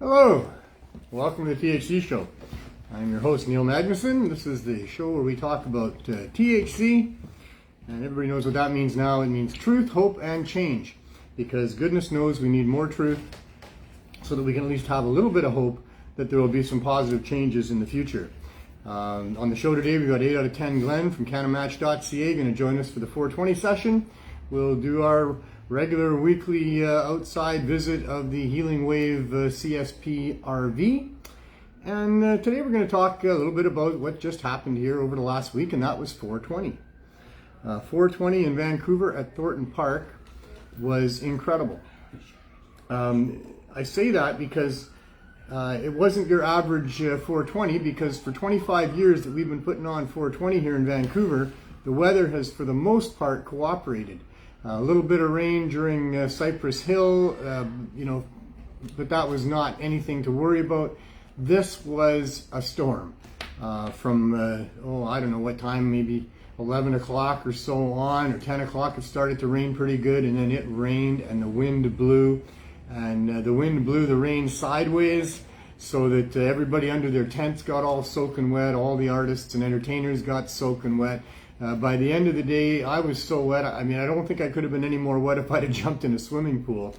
Hello, welcome to the THC Show. I'm your host, Neil Magnuson. This is the show where we talk about THC, and everybody knows what that means now. It means truth, hope, and change, because goodness knows we need more truth so that we can at least have a little bit of hope that there will be some positive changes in the future. On the show today, we've got 8 out of 10 Glenn from cannamatch.ca going to join us for the 420 session. We'll do our regular weekly outside visit of the Healing Wave CSP RV. And today we're going to talk a little bit about what just happened here over the last week, and that was 420. 420 in Vancouver at Thornton Park was incredible. I say that because it wasn't your average 420, because for 25 years that we've been putting on 420 here in Vancouver, the weather has for the most part cooperated. A little bit of rain during Cypress Hill, but that was not anything to worry about. This was a storm from, I don't know what time, maybe 11 o'clock or so on, or 10 o'clock, it started to rain pretty good, and then it rained and the wind blew. And the wind blew the rain sideways so that everybody under their tents got all soaking wet. All the artists and entertainers got soaking wet. By the end of the day, I was so wet. I mean, I don't think I could have been any more wet if I'd have jumped in a swimming pool.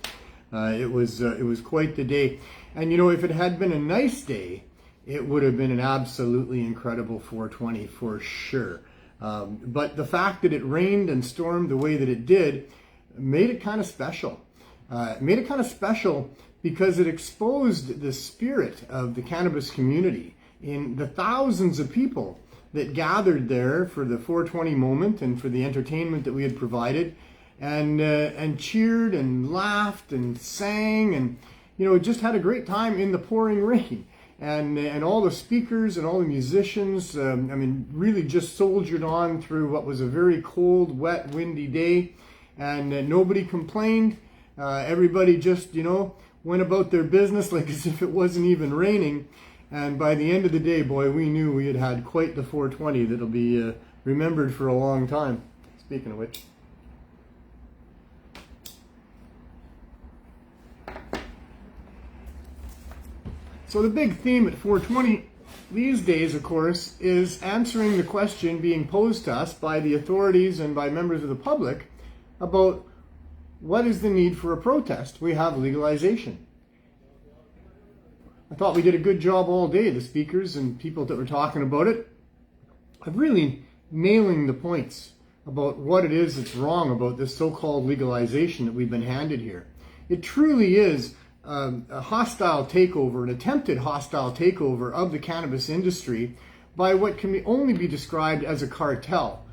It was quite the day. And if it had been a nice day, it would have been an absolutely incredible 420 for sure. But the fact that it rained and stormed the way that it did made it kind of special. Made it kind of special because it exposed the spirit of the cannabis community in the thousands of people that gathered there for the 420 moment and for the entertainment that we had provided, and cheered and laughed and sang and just had a great time in the pouring rain. And all the speakers and all the musicians, really just soldiered on through what was a very cold, wet, windy day, and nobody complained. Everybody just went about their business like as if it wasn't even raining. And by the end of the day, boy, we knew we had had quite the 420 that'll be remembered for a long time. Speaking of which. So the big theme at 420 these days, of course, is answering the question being posed to us by the authorities and by members of the public about what is the need for a protest. We have legalization. I thought we did a good job all day, the speakers and people that were talking about it, of really nailing the points about what it is that's wrong about this so-called legalization that we've been handed here. It truly is a hostile takeover, an attempted hostile takeover of the cannabis industry by what can only be described as a cartel.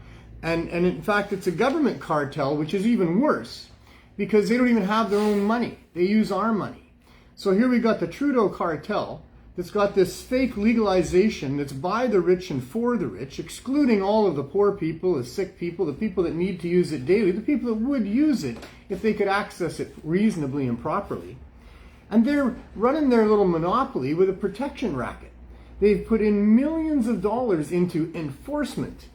And in fact, it's a government cartel, which is even worse, because they don't even have their own money. They use our money. So here we got the Trudeau cartel that's got this fake legalization that's by the rich and for the rich, excluding all of the poor people, the sick people, the people that need to use it daily, the people that would use it if they could access it reasonably and properly. And they're running their little monopoly with a protection racket. They've put in millions of dollars into enforcement,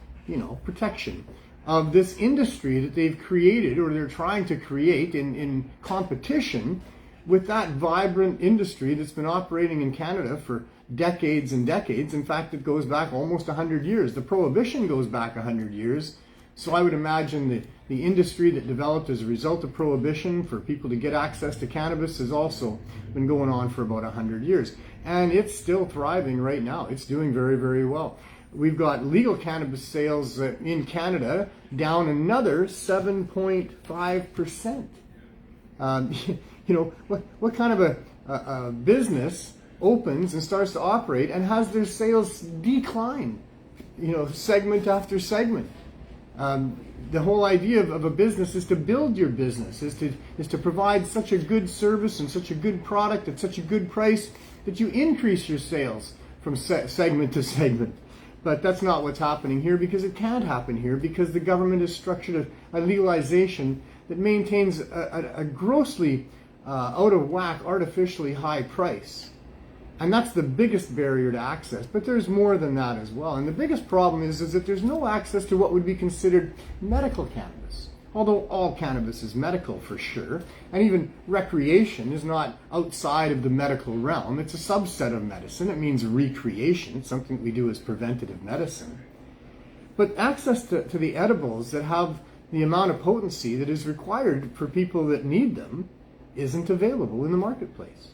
protection of this industry that they've created, or they're trying to create in competition with that vibrant industry that's been operating in Canada for decades and decades. In fact, it goes back almost 100 years. The Prohibition goes back 100 years. So I would imagine the industry that developed as a result of Prohibition for people to get access to cannabis has also been going on for about 100 years. And it's still thriving right now. It's doing very, very well. We've got legal cannabis sales in Canada down another 7.5%. What kind of a business opens and starts to operate and has their sales decline, segment after segment? The whole idea of a business is to build your business, is to provide such a good service and such a good product at such a good price that you increase your sales from segment to segment. But that's not what's happening here, because it can't happen here, because the government has structured a legalization that maintains a grossly out of whack, artificially high price. And that's the biggest barrier to access. But there's more than that as well. And the biggest problem is that there's no access to what would be considered medical cannabis, although all cannabis is medical for sure, and even recreation is not outside of the medical realm. It's a subset of medicine. It means recreation. It's something we do as preventative medicine. But access to the edibles that have the amount of potency that is required for people that need them isn't available in the marketplace.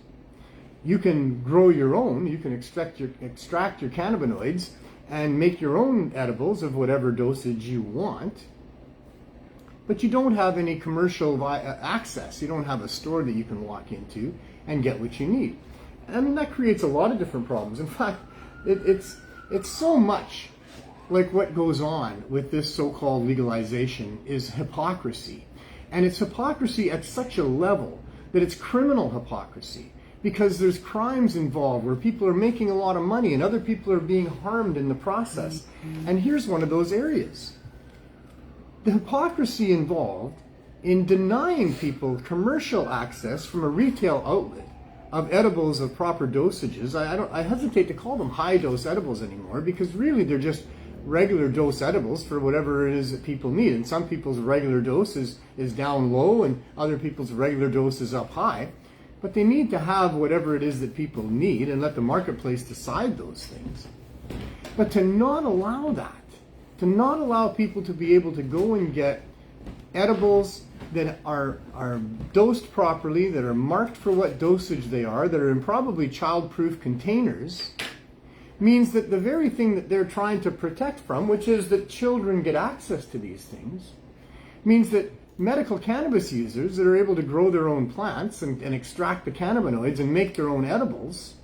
You can grow your own, you can extract your cannabinoids and make your own edibles of whatever dosage you want, but you don't have any commercial access. You don't have a store that you can walk into and get what you need. I mean, that creates a lot of different problems. In fact, it's so much like what goes on with this so-called legalization is hypocrisy. And it's hypocrisy at such a level that it's criminal hypocrisy, because there's crimes involved where people are making a lot of money and other people are being harmed in the process. And here's one of those areas. The hypocrisy involved in denying people commercial access from a retail outlet of edibles of proper dosages. I hesitate to call them high-dose edibles anymore, because really they're just regular dose edibles for whatever it is that people need. And some people's regular dose is down low and other people's regular dose is up high. But they need to have whatever it is that people need and let the marketplace decide those things. But to not allow that, to not allow people to be able to go and get edibles that are dosed properly, that are marked for what dosage they are, that are in probably child-proof containers, means that the very thing that they're trying to protect from, which is that children get access to these things, means that medical cannabis users that are able to grow their own plants and extract the cannabinoids and make their own edibles,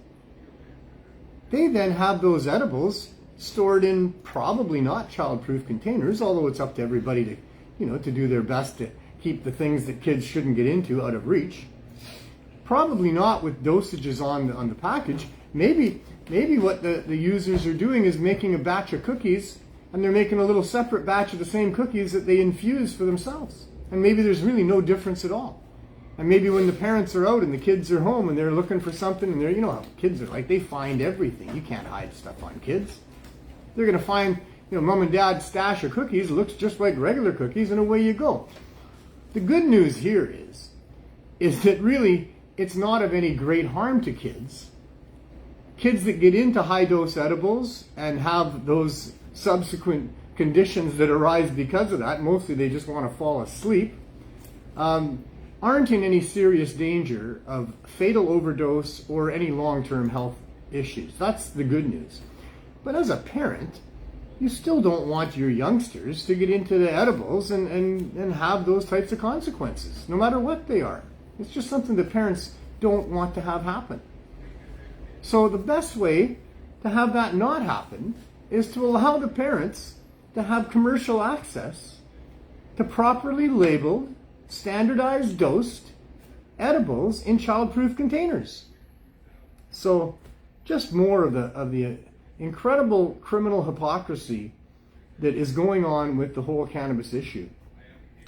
they then have those edibles stored in probably not child-proof containers, although it's up to everybody to do their best to keep the things that kids shouldn't get into out of reach. Probably not with dosages on the package. Maybe what the users are doing is making a batch of cookies, and they're making a little separate batch of the same cookies that they infuse for themselves. And maybe there's really no difference at all. And maybe when the parents are out and the kids are home and they're looking for something, and you know how kids are like, they find everything. You can't hide stuff on kids. They're going to find, mom and dad's stash of cookies looks just like regular cookies, and away you go. The good news here is that really it's not of any great harm to kids. Kids that get into high-dose edibles and have those subsequent conditions that arise because of that, mostly they just want to fall asleep, aren't in any serious danger of fatal overdose or any long-term health issues. That's the good news. But as a parent, you still don't want your youngsters to get into the edibles and have those types of consequences, no matter what they are. It's just something that parents don't want to have happen. So the best way to have that not happen is to allow the parents to have commercial access to properly labeled, standardized dosed edibles in child-proof containers. So just more of the incredible criminal hypocrisy that is going on with the whole cannabis issue.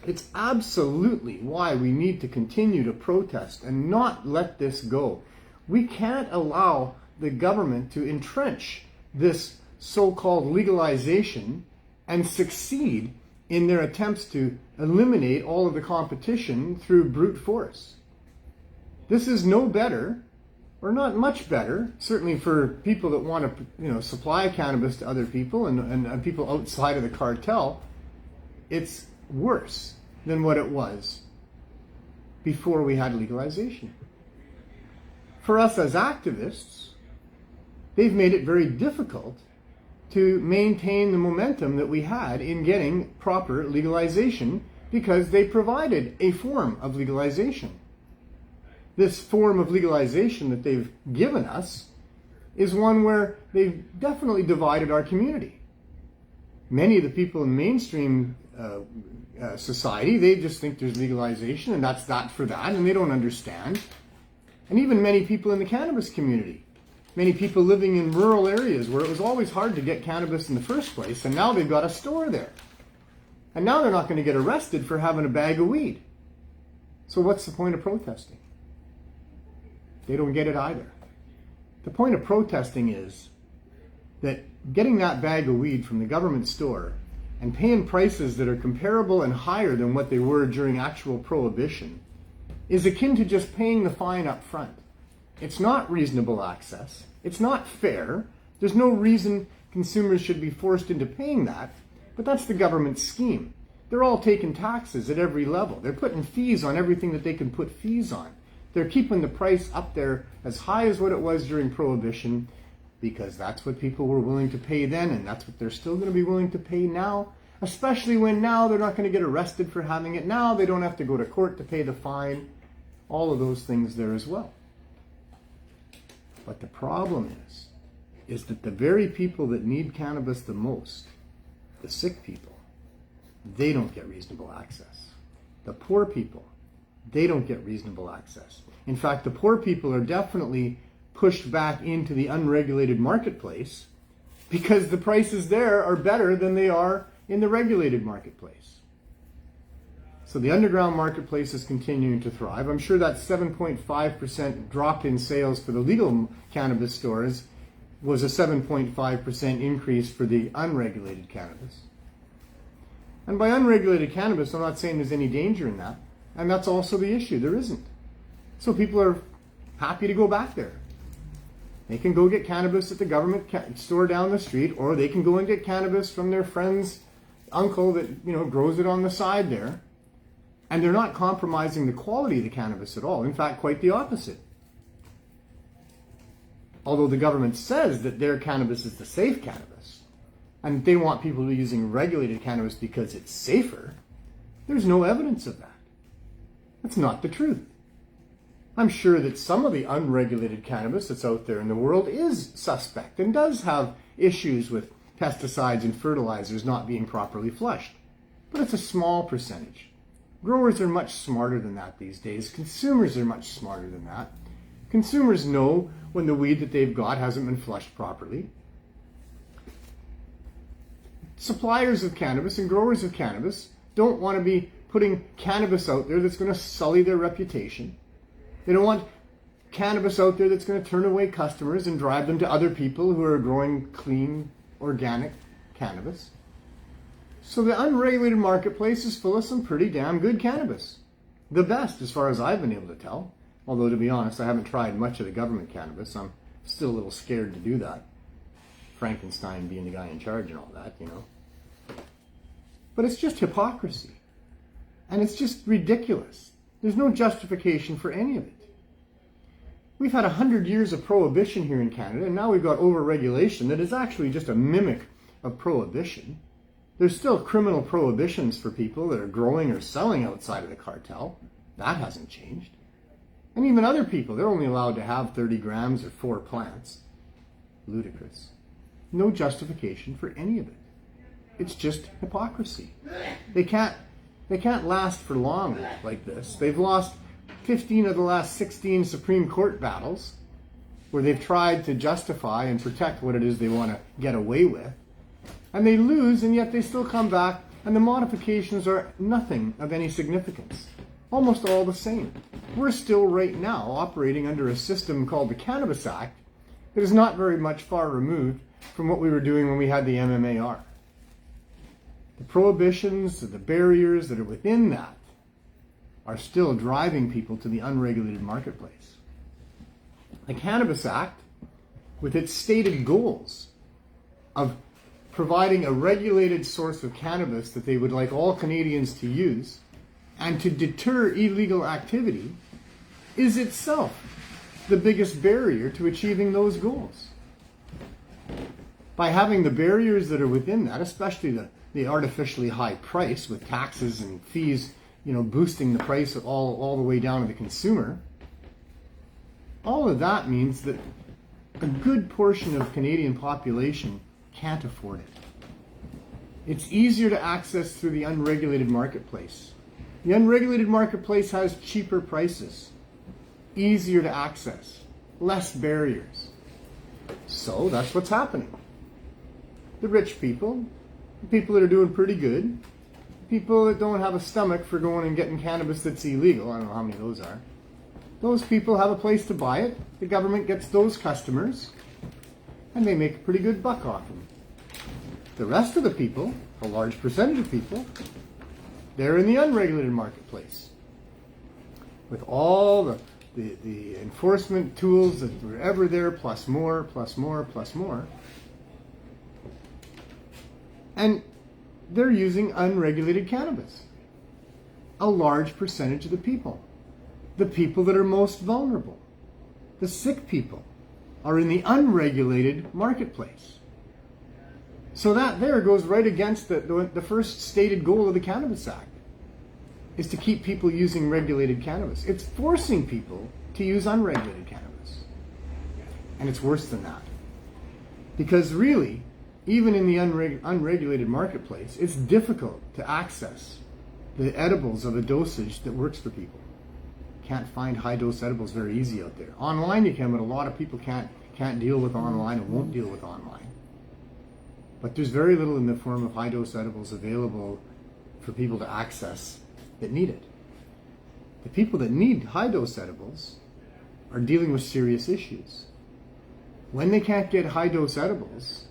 It's absolutely why we need to continue to protest and not let this go. We can't allow the government to entrench this so-called legalization and succeed in their attempts to eliminate all of the competition through brute force. This is no better, or not much better, certainly for people that want to supply cannabis to other people and people outside of the cartel. It's worse than what it was before we had legalization. For us as activists, they've made it very difficult to maintain the momentum that we had in getting proper legalization, because they provided a form of legalization. This form of legalization that they've given us is one where they've definitely divided our community. Many of the people in mainstream society, they just think there's legalization and that's that for that, and they don't understand. And even many people in the cannabis community. Many people living in rural areas where it was always hard to get cannabis in the first place, and now they've got a store there. And now they're not going to get arrested for having a bag of weed. So what's the point of protesting? They don't get it either. The point of protesting is that getting that bag of weed from the government store and paying prices that are comparable and higher than what they were during actual prohibition is akin to just paying the fine up front. It's not reasonable access. It's not fair. There's no reason consumers should be forced into paying that, but that's the government's scheme. They're all taking taxes at every level. They're putting fees on everything that they can put fees on. They're keeping the price up there as high as what it was during Prohibition because that's what people were willing to pay then, and that's what they're still going to be willing to pay now, especially when now they're not going to get arrested for having it. Now they don't have to go to court to pay the fine. All of those things there as well. But the problem is that the very people that need cannabis the most, the sick people, they don't get reasonable access. The poor people, they don't get reasonable access. In fact, the poor people are definitely pushed back into the unregulated marketplace because the prices there are better than they are in the regulated marketplace. So the underground marketplace is continuing to thrive. I'm sure that 7.5% drop in sales for the legal cannabis stores was a 7.5% increase for the unregulated cannabis. And by unregulated cannabis, I'm not saying there's any danger in that. And that's also the issue. There isn't. So people are happy to go back there. They can go get cannabis at the government store down the street, or they can go and get cannabis from their friend's uncle that, grows it on the side there. And they're not compromising the quality of the cannabis at all. In fact, quite the opposite. Although the government says that their cannabis is the safe cannabis, and they want people to be using regulated cannabis because it's safer, there's no evidence of that. That's not the truth. I'm sure that some of the unregulated cannabis that's out there in the world is suspect and does have issues with pesticides and fertilizers not being properly flushed. But it's a small percentage. Growers are much smarter than that these days. Consumers are much smarter than that. Consumers know when the weed that they've got hasn't been flushed properly. Suppliers of cannabis and growers of cannabis don't want to be putting cannabis out there that's going to sully their reputation. They don't want cannabis out there that's going to turn away customers and drive them to other people who are growing clean, organic cannabis. So the unregulated marketplace is full of some pretty damn good cannabis. The best, as far as I've been able to tell. Although, to be honest, I haven't tried much of the government cannabis. I'm still a little scared to do that. Frankenstein being the guy in charge and all that, But it's just hypocrisy. And it's just ridiculous. There's no justification for any of it. We've had 100 years of prohibition here in Canada, and now we've got over-regulation that is actually just a mimic of prohibition. There's still criminal prohibitions for people that are growing or selling outside of the cartel. That hasn't changed. And even other people, they're only allowed to have 30 grams or 4 plants. Ludicrous. No justification for any of it. It's just hypocrisy. They can't last for long like this. They've lost 15 of the last 16 Supreme Court battles where they've tried to justify and protect what it is they want to get away with. And they lose, and yet they still come back, and the modifications are nothing of any significance. Almost all the same. We're still right now operating under a system called the Cannabis Act that is not very much far removed from what we were doing when we had the MMAR. The prohibitions, the barriers that are within that are still driving people to the unregulated marketplace. The Cannabis Act, with its stated goals of providing a regulated source of cannabis that they would like all Canadians to use and to deter illegal activity, is itself the biggest barrier to achieving those goals. By having the barriers that are within that, especially the artificially high price with taxes and fees, boosting the price all the way down to the consumer, all of that means that a good portion of Canadian population can't afford it. It's easier to access through the unregulated marketplace. The unregulated marketplace has cheaper prices, easier to access, less barriers. So that's what's happening. The rich people, the people that are doing pretty good, people that don't have a stomach for going and getting cannabis that's illegal, I don't know how many of those are, those people have a place to buy it, the government gets those customers, and they make a pretty good buck off them. The rest of the people, a large percentage of people, they're in the unregulated marketplace. With all the enforcement tools that were ever there, plus more, plus more, plus more. And they're using unregulated cannabis. A large percentage of the people that are most vulnerable, the sick people, are in the unregulated marketplace. So that there goes right against the first stated goal of the Cannabis Act, is to keep people using regulated cannabis. It's forcing people to use unregulated cannabis. And it's worse than that. Because really, even in the unregulated marketplace, it's difficult to access the edibles of a dosage that works for people. Can't find high-dose edibles very easy out there. Online you can, but a lot of people can't deal with online and won't deal with online. But there's very little in the form of high-dose edibles available for people to access that need it. The people that need high-dose edibles are dealing with serious issues. When they can't get high-dose edibles,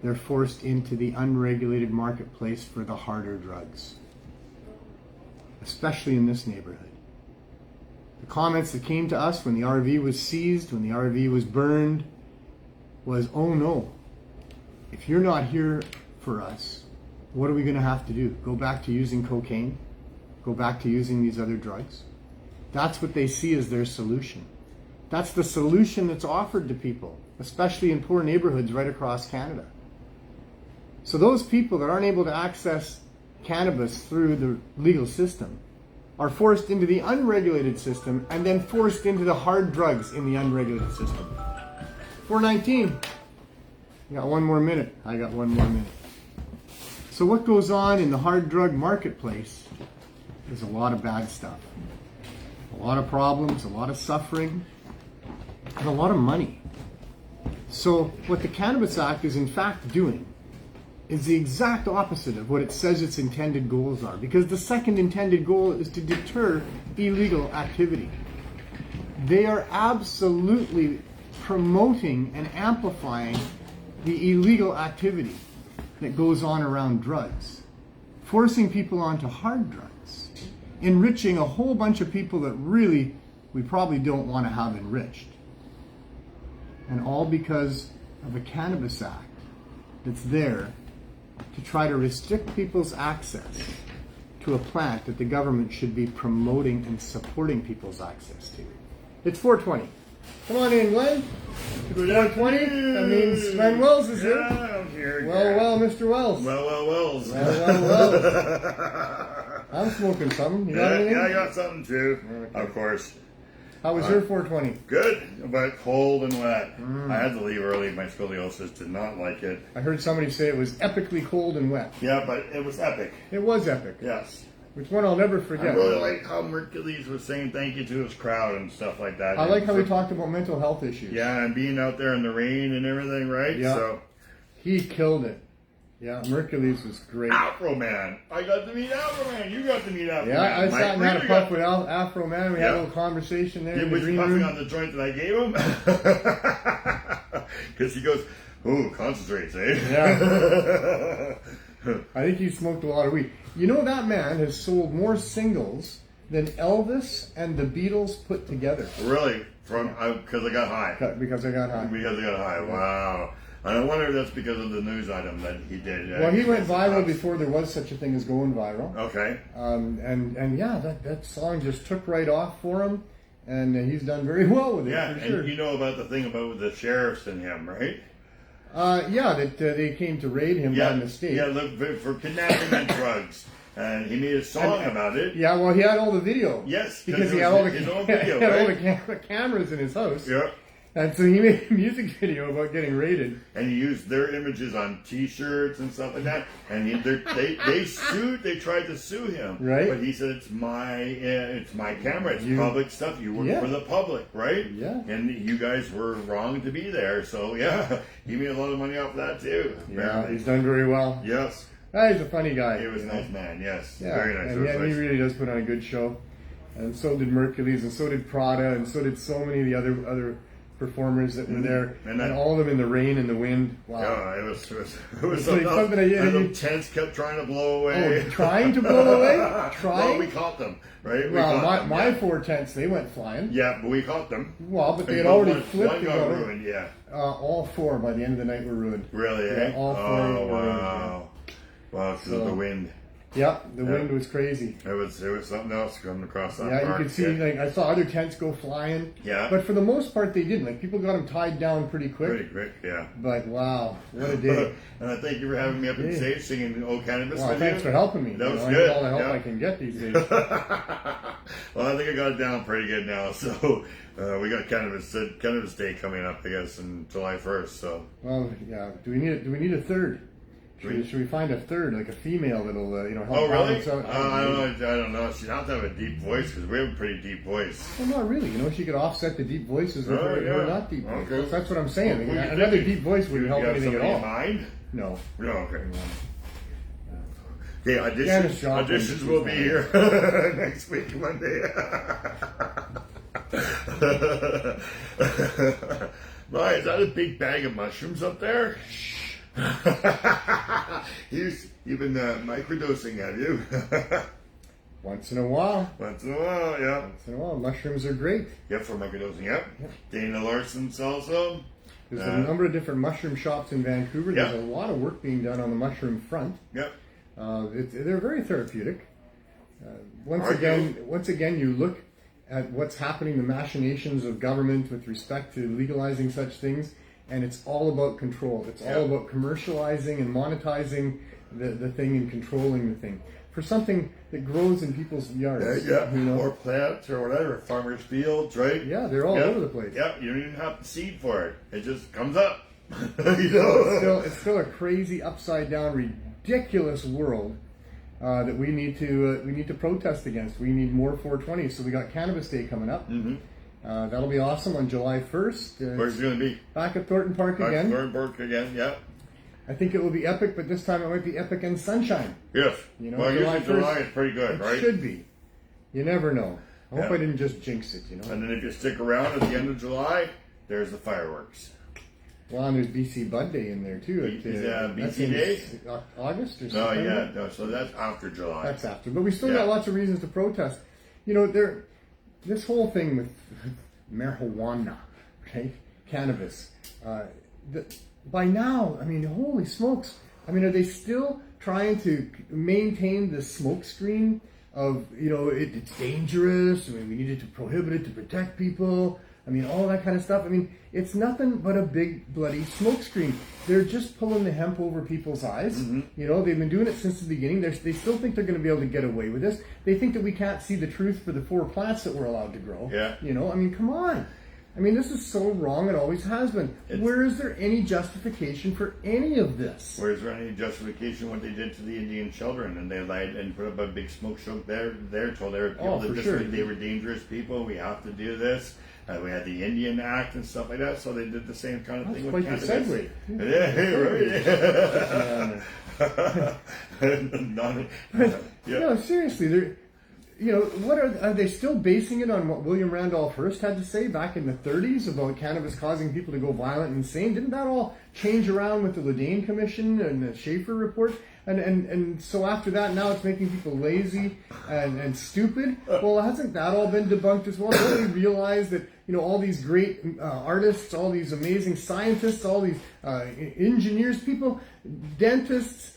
they're forced into the unregulated marketplace for the harder drugs, especially in this neighborhood. The comments that came to us when the RV was seized, when the RV was burned, was, oh no, if you're not here for us, what are we going to have to do? Go back to using cocaine? Go back to using these other drugs? That's what they see as their solution. That's the solution that's offered to people, especially in poor neighborhoods right across Canada. So those people that aren't able to access cannabis through the legal system are forced into the unregulated system and then forced into the hard drugs in the unregulated system. 419. You got one more minute. I got one more minute. So what goes on in the hard drug marketplace is a lot of bad stuff. A lot of problems, a lot of suffering, and a lot of money. So what the Cannabis Act is in fact doing is the exact opposite of what it says its intended goals are, because the second intended goal is to deter illegal activity. They are absolutely promoting and amplifying the illegal activity that goes on around drugs, forcing people onto hard drugs, enriching a whole bunch of people that really we probably don't want to have enriched. And all because of a Cannabis Act that's there to try to restrict people's access to a plant that the government should be promoting and supporting people's access to. It's 420. Come on in, Glenn. It's 420. That means Glenn Wells is here. Yeah, I'm here. Well, Mr. Wells. Wells. Well. I'm smoking something. You got anything? Yeah, I got something too. Okay. Of course. How was your 420? Good, but cold and wet. I had to leave early. My scoliosis did not like it. I heard somebody say it was epically cold and wet. Yeah, but it was epic. It was epic. Yes. Which one I'll never I forget. really like how Mercules was saying thank you to his crowd and stuff like that. I like how he talked about mental health issues. Yeah, and being out there in the rain and everything, right? Yeah. So He killed it. Yeah, Mercules was great. Afro Man. I got to meet Afro Man. You got to meet Afro Man. Yeah, I sat and had a puff with Afro Man. We had a Yeah. little conversation there He in the was green puffing room. on the joint that I gave him. Because he goes, ooh, concentrates, eh? Yeah. I think he smoked a lot of weed. You know, that man has sold more singles than Elvis and the Beatles put together. Really? Because I got high. Because I got high. Because I got high. Wow. I wonder if that's because of the news item that he did. Well, he went viral before there was such a thing as going viral. Okay. And yeah, that song just took right off for him, and he's done very well with it. Yeah, for sure. and you know about the thing about the sheriffs and him, right? Yeah, that they came to raid him by mistake. Yeah, look, for kidnapping and drugs. And he made a song about it. Yeah, well, he had all the video. Yes, because he had all the right? cameras in his house. Yeah. And so he made a music video about getting raided. And he used their images on T-shirts and stuff like that. And they sued. They tried to sue him. Right. But he said it's my camera. It's public stuff. You work for the public, right? Yeah. And you guys were wrong to be there. So yeah, he made a lot of money off that too. Yeah, he's done very well. Yes. He's a funny guy. He was a nice man. Yes. Yeah. Very nice. And he really does put on a good show. And so did Mercules, and so did Prada, and so did so many of the other performers that were there, And and all of them in the rain and the wind. Wow. Yeah, it was It's something like else. something And the tents kept trying to blow away. Oh, trying to blow away? Trying? Well, we caught them, right? Well, my 4 tents, they went flying. Yeah, but we caught them. Well, but they had But already flipped one to got go. ruined, yeah. All 4 by the end of the night were ruined. Really, Yeah, eh? all 4 Oh, were ruined. wow. Wow, because of the wind. Yeah, the wind was crazy. It was something else coming across that Yeah, park. you could see, like, I saw other tents go flying. Yeah. But for the most part, they didn't. Like, people got them tied down pretty quick. Pretty quick, yeah. But wow, what a day. And I thank you for having me up on stage singing Old Cannabis Well, with thanks you. for helping me. That was I good. need all the help Yeah. I can get these days. Well, I think I got it down pretty good now. So we got Cannabis Day coming up, I guess, on July 1st. So Well, yeah. Do we need a third? Should we find a third, like a female that'll help oh, really? balance out? I don't know. She'd have to have a deep voice because we have a pretty deep voice. Well, not really. She could offset the deep voices with Oh, her yeah. not deep voice. Okay. That's what I'm saying. Well, Another deep voice wouldn't help You have anything at somebody all. in mind? No. No, okay. Okay, Janice Joplin, auditions will be she's here next week, Monday. Boy, is that a big bag of mushrooms up there? You've been microdosing, have you? Once in a while. Once in a while, yeah. Once in a while. Mushrooms are great. Yep, for microdosing, yep. Dana Larson sells them. There's a number of different mushroom shops in Vancouver. There's Yeah. a lot of work being done on the mushroom front. Yep. They're very therapeutic. Once Are again, you look at what's happening, the machinations of government with respect to legalizing such things, and it's all about control. It's all about commercializing and monetizing the thing and controlling the thing for something that grows in people's yards. Or plants or whatever, farmers' fields, right? Yeah, they're all over the place. Yeah, you don't even have to seed for it. It just comes up. It's still a crazy, upside down, ridiculous world that we need to protest against. We need more 420. So we got Cannabis Day coming up. Mm-hmm. That'll be awesome on July 1st. Where's it going to be? Back at Thornton Park again. Thornton Park again, yeah. I think it will be epic, but this time it might be epic in sunshine. Yes. July usually 1st, July is pretty good, right? It should be. You never know. I hope Yeah. I didn't just jinx it, And then if you stick around at the end of July, there's the fireworks. Well, and there's BC Bud Day in there too. Is that that's BC in Day? August or No, something? yeah, no. So that's after July. That's after. But we still got lots of reasons to protest. This whole thing with marijuana, right? Cannabis. By now, holy smokes. Are they still trying to maintain the smoke screen of, it's dangerous, we needed to prohibit it to protect people, all that kind of stuff. It's nothing but a big bloody smoke screen. They're just pulling the hemp over people's eyes. Mm-hmm. They've been doing it since the beginning. They still think they're going to be able to get away with this. They think that we can't see the truth for the 4 plants that we're allowed to grow. Yeah. Come on. This is so wrong. It always has been. Where is there any justification for any of this? Where is there any justification what they did to the Indian children? And they lied and put up a big smoke show there. Told there people that they were dangerous people. We have to do this. We had the Indian Act and stuff like that. So they did the same kind of thing with cannabis. That's quite the segue. Yeah. No, seriously, what are they still basing it on what William Randolph Hearst had to say back in the 30s about cannabis causing people to go violent and insane? Didn't that all change around with the Ledane Commission and the Schaefer report? And so after that, now it's making people lazy and stupid. Well, hasn't that all been debunked as well? Don't we realize that all these great artists, all these amazing scientists, all these engineers, people, dentists,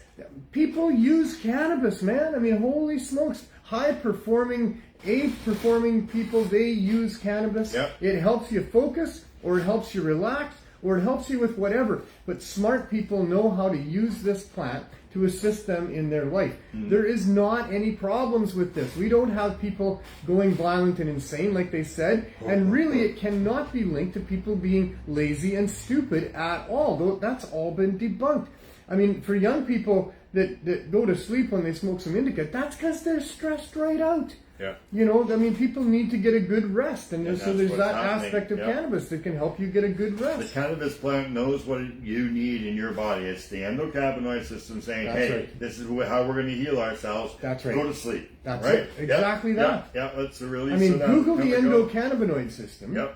people use cannabis, man. Holy smokes. High-performing, A-performing people, they use cannabis. Yep. It helps you focus, or it helps you relax, or it helps you with whatever. But smart people know how to use this plant to assist them in their life. There is not any problems with this. We don't have people going violent and insane, like they said. And really, it cannot be linked to people being lazy and stupid at all. Though that's all been debunked. For young people that go to sleep when they smoke some indica, that's because they're stressed right out. Yeah. People need to get a good rest, and so there's that happening. aspect of cannabis that can help you get a good The rest. cannabis plant knows what you need in your body. It's the endocannabinoid system saying, That's right. This is how we're going to heal ourselves. That's right. Go to sleep. That's right? it. Exactly that. Yeah, that's the release of that Google the chemical. endocannabinoid system. Yep.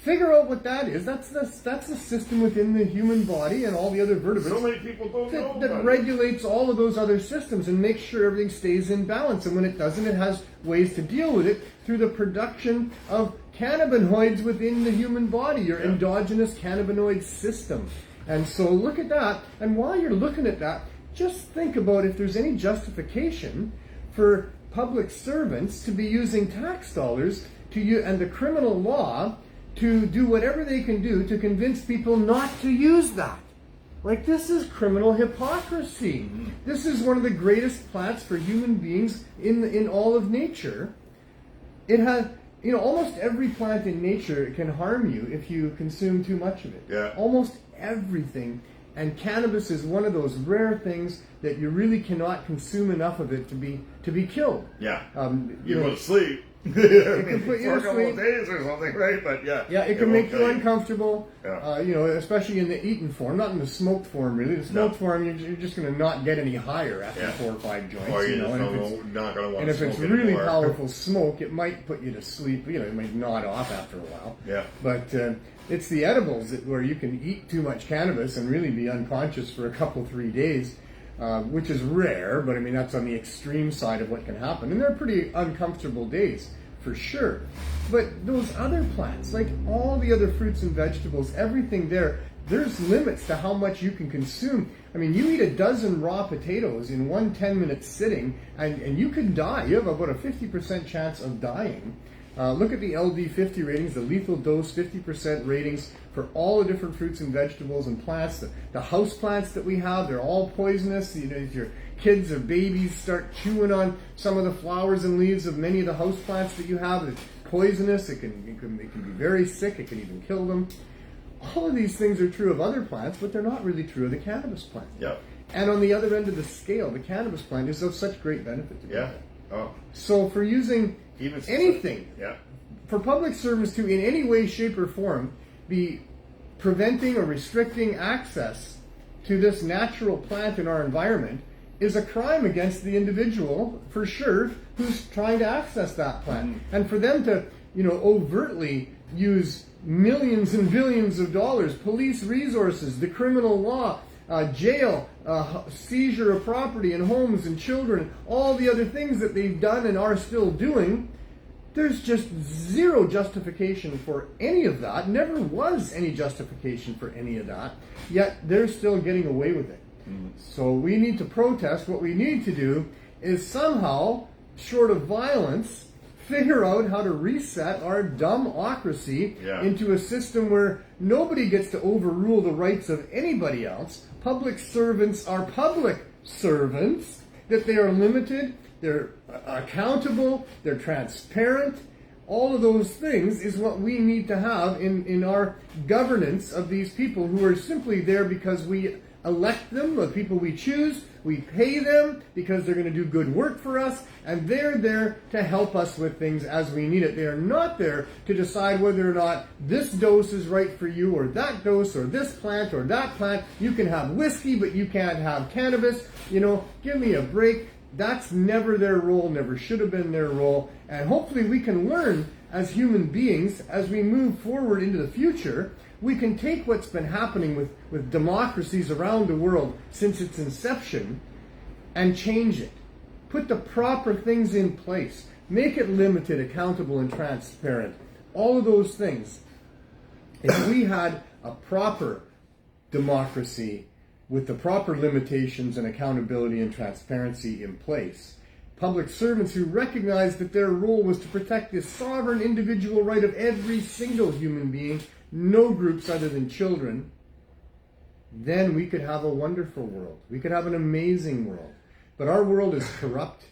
Figure out what that is. That's the system within the human body and all the other vertebrates. So many people don't know that regulates all of those other systems and makes sure everything stays in balance. And when it doesn't, it has ways to deal with it through the production of cannabinoids within the human body, your endogenous cannabinoid system. And so look at that. And while you're looking at that, just think about if there's any justification for public servants to be using tax dollars and the criminal law to do whatever they can do to convince people not to use that. Like, this is criminal hypocrisy. This is one of the greatest plants for human beings in all of nature. It has, almost every plant in nature can harm you if you consume too much of it. Yeah. Almost everything. And cannabis is one of those rare things that you really cannot consume enough of it to be killed. Yeah. You go to sleep. It can put you for to a couple of sleep. days or something, right? But Yeah, it can make you uncomfortable. Yeah. Especially in the eaten form, not in the smoked form. Really, the smoked form, you're just going to not get any higher after 4 or 5 joints. Or you're just not going to want to smoke if it's really anymore. powerful smoke, it might put you to sleep. It might nod off after a while. Yeah. But it's the edibles where you can eat too much cannabis and really be unconscious for a couple, 3 days, which is rare. But I mean, that's on the extreme side of what can happen, and they're pretty uncomfortable days, for sure. But those other plants, like all the other fruits and vegetables, everything there's limits to how much you can consume. I mean, you eat a dozen raw potatoes in 1 10-minute sitting, and you could die. You have about a 50% chance of dying. Look at the LD50 ratings, the lethal dose 50% ratings for all the different fruits and vegetables and plants. The house plants that we have, they're all poisonous. If your kids or babies start chewing on some of the flowers and leaves of many of the house plants that you have, it's poisonous. It can be very sick. It can even kill them. All of these things are true of other plants, but they're not really true of the cannabis plant. Yeah. And on the other end of the scale, the cannabis plant is of such great benefit to people. Yeah. Oh. So for using anything, for public servants to in any way, shape, or form be preventing or restricting access to this natural plant in our environment is a crime against the individual, for sure, who's trying to access that plant. And for them to, overtly use millions and billions of dollars, police resources, the criminal law, jail, seizure of property and homes and children, all the other things that they've done and are still doing, there's just zero justification for any of that. Never was any justification for any of that. Yet they're still getting away with it. So we need to protest. What we need to do is somehow, short of violence, figure out how to reset our dumbocracy into a system where nobody gets to overrule the rights of anybody else. Public servants are public servants, that they are limited, they're accountable, they're transparent. All of those things is what we need to have in our governance of these people who are simply there because we elect them, the people we choose, we pay them because they're going to do good work for us, and they're there to help us with things as we need it. They are not there to decide whether or not this dose is right for you, or that dose, or this plant, or that plant. You can have whiskey, but you can't have cannabis. Give me a break. That's never their role, never should have been their role. And hopefully we can learn as human beings, as we move forward into the future, we can take what's been happening with democracies around the world since its inception and change it. Put the proper things in place. Make it limited, accountable, and transparent. All of those things. If we had a proper democracy with the proper limitations and accountability and transparency in place, public servants who recognized that their role was to protect the sovereign individual right of every single human being, no groups other than children, then we could have a wonderful world. We could have an amazing world. But our world is corrupt.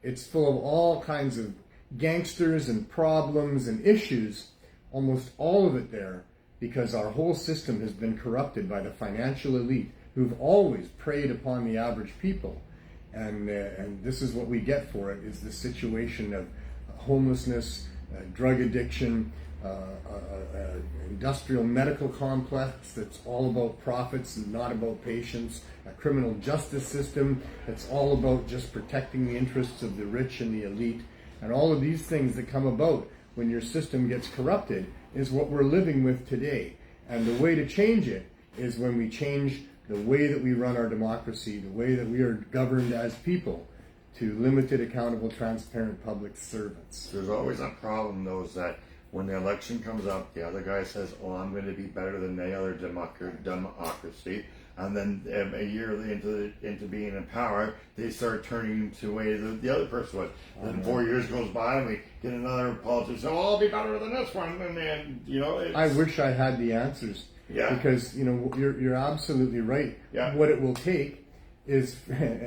It's full of all kinds of gangsters and problems and issues, almost all of it there, because our whole system has been corrupted by the financial elite who've always preyed upon the average people. And this is what we get for it, is this situation of homelessness, drug addiction, industrial medical complex that's all about profits and not about patients, a criminal justice system that's all about just protecting the interests of the rich and the elite, and all of these things that come about when your system gets corrupted is what we're living with today. And the way to change it is when we change the way that we run our democracy, the way that we are governed as people, to limited, accountable, transparent public servants. There's always a problem, though, is that when the election comes up, the other guy says, "Oh, I'm going to be better than any other democracy," and then a year into being in power, they start turning to the way the other person was. Then 4 years goes by, and we get another politician. "Oh, I'll be better than this one," and then I wish I had the answers. Yeah. Because you're absolutely right. Yeah. What it will take is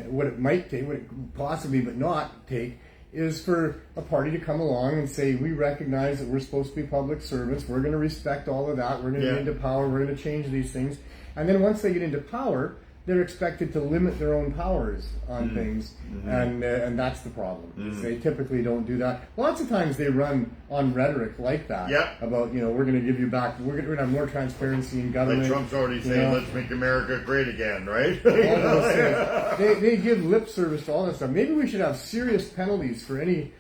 what it might take, what it could possibly but not take, is for a party to come along and say, we recognize that we're supposed to be public servants, we're going to respect all of that, we're going to get into power, we're going to change these things. And then once they get into power, they're expected to limit their own powers on things, and that's the problem. They typically don't do that. Lots of times they run on rhetoric like that, about we're going to give you back, we're going to have more transparency in government. Like Trump's already saying, "Let's make America great again," right? They give lip service to all this stuff. Maybe we should have serious penalties for any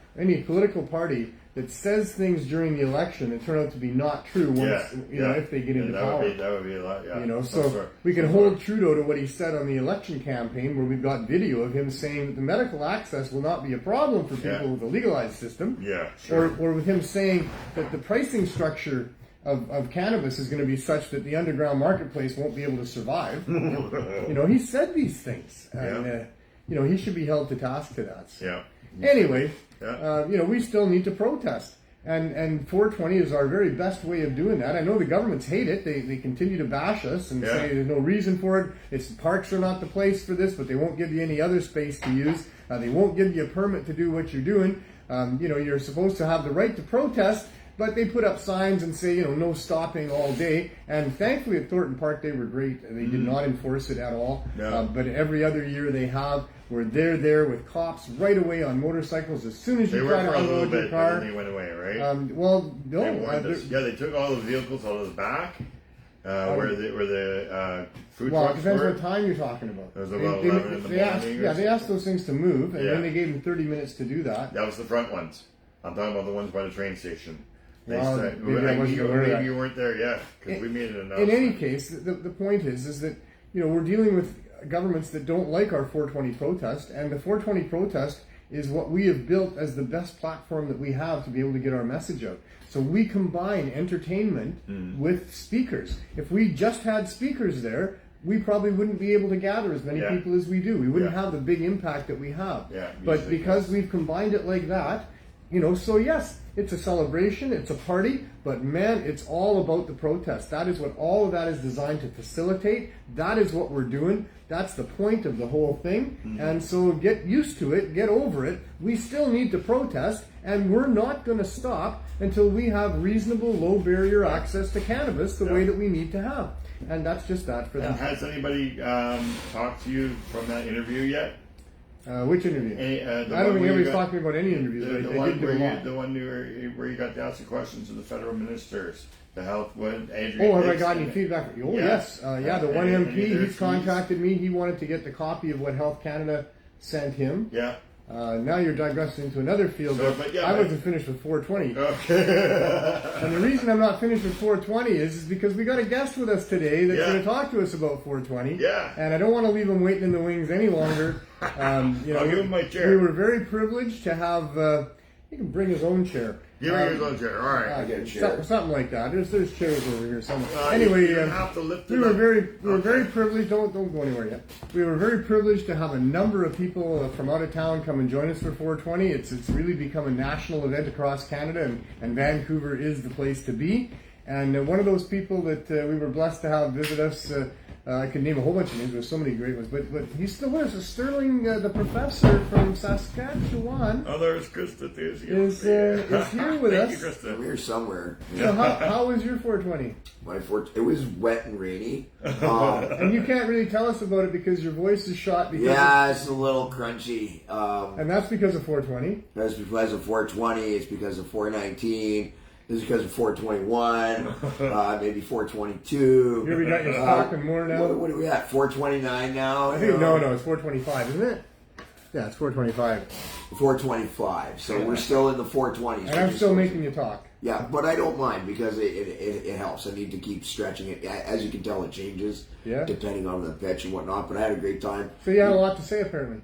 political party that says things during the election that turn out to be not true once, if they get into power. That would be a lot, so we can hold Trudeau to what he said on the election campaign, where we've got video of him saying that the medical access will not be a problem for people with a legalized system. Yeah, sure. Or with him saying that the pricing structure of cannabis is going to be such that the underground marketplace won't be able to survive. He said these things. And, he should be held to task to that. So. Anyway, we still need to protest. And 420 is our very best way of doing that. I know the governments hate it. They continue to bash us and say there's no reason for it. Parks are not the place for this, but they won't give you any other space to use. They won't give you a permit to do what you're doing. You're supposed to have the right to protest, but they put up signs and say, no stopping all day. And thankfully at Thornton Park, they were great. They did not enforce it at all. No. But every other year they have, where they're there with cops right away on motorcycles as soon as you try to unload your car. But then they went away, right? They took all the vehicles out of the back. Where the food trucks were. Depends what time you're talking about. It was about 11 in the morning. They asked those things to move, and then they gave them 30 minutes to do that. That was the front ones. I'm talking about the ones by the train station. Maybe you weren't there yet, because we made it enough. In any case, the point is that we're dealing with governments that don't like our 420 protest, and the 420 protest is what we have built as the best platform that we have to be able to get our message out. So we combine entertainment with speakers. If we just had speakers there, we probably wouldn't be able to gather as many people as we do. We wouldn't have the big impact that we have. But because we've combined it like that, so yes, it's a celebration, it's a party, but man, it's all about the protest. That is what all of that is designed to facilitate. That is what we're doing. That's the point of the whole thing. And so get used to it, get over it. We still need to protest, and we're not going to stop until we have reasonable, low barrier access to cannabis the way that we need to have. And that's just that for that. And has anybody talked to you from that interview yet? Which interview? I don't think anybody's talking about any interviews. The one where you got to ask the questions to the federal ministers, the health one. Have I got any feedback? Yes. The one MP, he's contacted me. He wanted to get the copy of what Health Canada sent him. Yeah. Now you're digressing into another field. I wasn't finished with 420. Okay. And the reason I'm not finished with 420 is because we got a guest with us today that's going to talk to us about 420. Yeah. And I don't want to leave him waiting in the wings any longer. I'll give him my chair. We were very privileged to have. He can bring his own chair. Give me his own chair. All right. I get a chair. Something like that. There's chairs over here somewhere. Anyway, you have to lift it we were very privileged. Don't go anywhere yet. We were very privileged to have a number of people from out of town come and join us for 420. It's really become a national event across Canada, and Vancouver is the place to be. And one of those people that we were blessed to have visit us. I could name a whole bunch of names. There's so many great ones, but he's still with us. Sterling, the professor from Saskatchewan. Oh, there's Krista too. Is here with us. Thank you, Krista. I'm here somewhere. So how was your 420? It was wet and rainy. And you can't really tell us about it because your voice is shot. It's a little crunchy. And that's because of 420. That's because of 420. It's because of 419. This is because of 421, maybe 422. Here we got you talking more now. What are we at? 429 now? I think no, it's 425, isn't it? Yeah, it's 4:25. 4:25. So we're still in the 4:20s. And I'm still making you talk. Yeah, but I don't mind because it helps. I need to keep stretching it. As you can tell, it changes depending on the pitch and whatnot. But I had a great time. So you had a lot to say, apparently.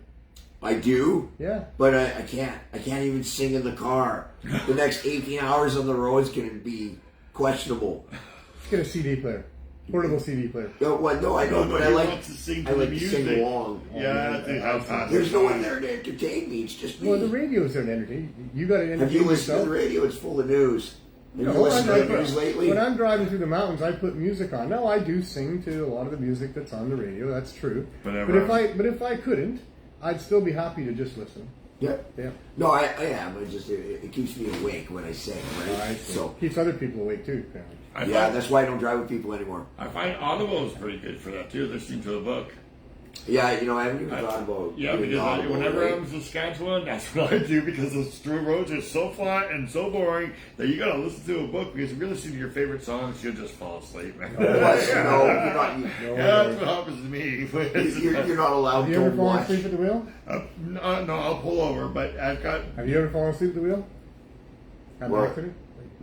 I do. Yeah. But I can't. I can't even sing in the car. The next 18 hours on the road is going to be questionable. Let's get a CD player. Portable CD player. No, I don't. But I like to sing. I like to sing along. Yeah, there's no one there to entertain me. It's just me. Well, the radio's there to entertain you. You got to entertain Have you listened yourself. to the radio? It's full of news. Have you No, listened to the news lately? When I'm driving through the mountains, I put music on. No, I do sing to a lot of the music that's on the radio. That's true. But if I couldn't, I'd still be happy to just listen. Yeah. Yeah. No, I am. It keeps me awake when I sing, right? So keeps other people awake too, apparently. That's why I don't drive with people anymore. I find Audible is pretty good for that too, listening to a book. Yeah, I haven't even thought about because whenever I'm in Saskatchewan, that's what I do because the roads are so flat and so boring that you gotta listen to a book because if you listen to your favorite songs, you'll just fall asleep, man. That's what happens to me. You're not allowed Have you to ever fallen watch. asleep at the wheel? No, I'll pull over, but I've got... Have you ever fallen asleep at the wheel? Had an What? accident?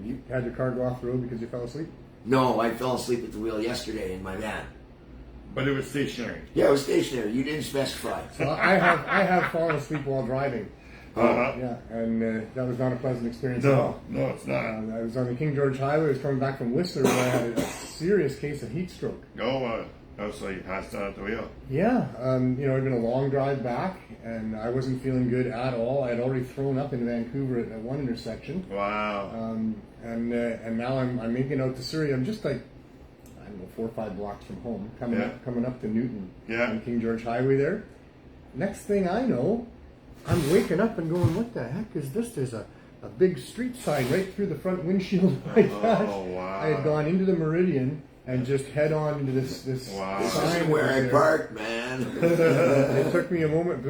You had your car go off the road because you fell asleep? No, I fell asleep at the wheel yesterday in my van. But it was stationary. Yeah, it was stationary. You didn't specify. So I have fallen asleep while driving. Yeah, and that was not a pleasant experience at all. No, it's not. I was on the King George Highway. I was coming back from Whistler where I had a serious case of heat stroke. So you passed out at the wheel. Yeah, it had been a long drive back, and I wasn't feeling good at all. I had already thrown up in Vancouver at one intersection. Wow. And now I'm making out to Surrey. I'm just like, I don't know, 4 or 5 blocks from home, coming up to Newton on King George Highway there. Next thing I know, I'm waking up and going, what the heck is this? There's a big street sign right through the front windshield of my dash. Oh, wow. I had gone into the Meridian and just head on into this wow. This sign. isn't where I parked, man. It took me a moment,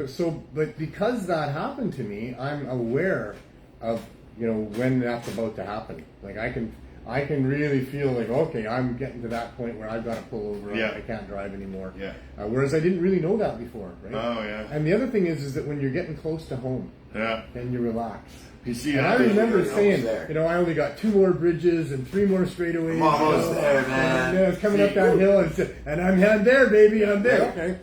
but because that happened to me, I'm aware of when that's about to happen. Like I can really feel like, okay, I'm getting to that point where I've got to pull over. I can't drive anymore. Yeah. Whereas I didn't really know that before, right? Oh yeah. And the other thing is that when you're getting close to home, then you relax. You see, and I remember saying, I only got 2 more bridges and 3 more straightaways. I'm almost there, man. I was coming up that hill, and I'm there, baby. I'm there. Okay.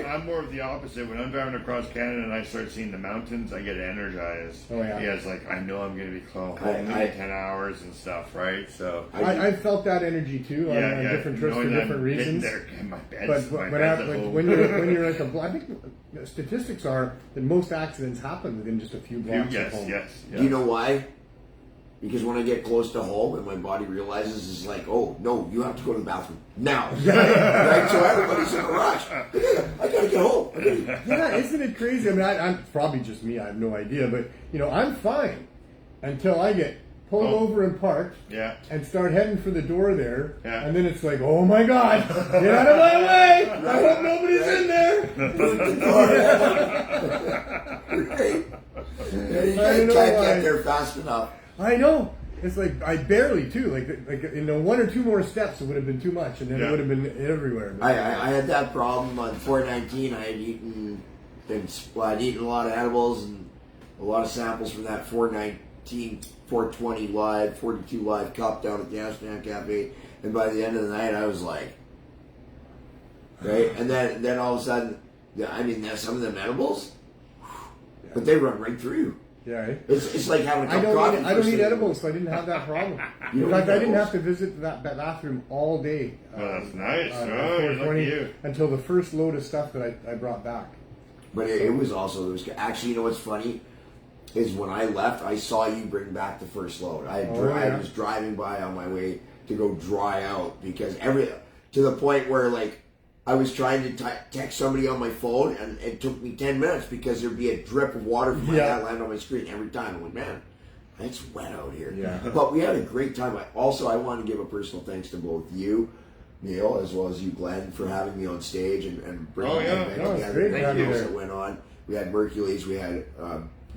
I'm more of the opposite. When I'm driving across Canada and I start seeing the mountains, I get energized. Oh yeah. Yeah, it's like I know I'm going to be home in 10 hours and stuff, right? So I felt that energy too on different trips for different reasons. When you're like I think statistics are that most accidents happen within just a few blocks of home. Yes. Do you know why? Because when I get close to home and my body realizes it's like, oh no, you have to go to the bathroom now. Right? So everybody's in a rush. I gotta get home. Yeah, isn't it crazy? I mean, I'm probably just me. I have no idea, but I'm fine until I get pulled over and parked and start heading for the door there, and then it's like, oh my God, get out of my way! I hope nobody's in there. You can't get there fast enough. I know. It's like I barely too. Like 1 or 2 more steps, it would have been too much, and then it would have been everywhere. I had that problem on 419. I had eaten a lot of edibles and a lot of samples from that 419, 420 live, 42 live cup down at the Amsterdam Cafe, and by the end of the night, I was like, right, and then all of a sudden, some of them edibles, but they run right through you. Yeah, it's like having a cup of coffee. I don't eat edibles, so I didn't have that problem. In fact, I didn't have to visit that bathroom all day. Oh, that's nice. Lucky until the first load of stuff that I brought back. But it was actually, what's funny is when I left, I saw you bring back the first load. I was driving by on my way to go dry out because to the point where like I was trying to text somebody on my phone, and it took me 10 minutes because there'd be a drip of water from my hat land on my screen every time. I'm like, man, it's wet out here. Yeah. But we had a great time. I want to give a personal thanks to both you, Neil, as well as you, Glenn, for having me on stage and bringing everything that went on. We had Mercules, we had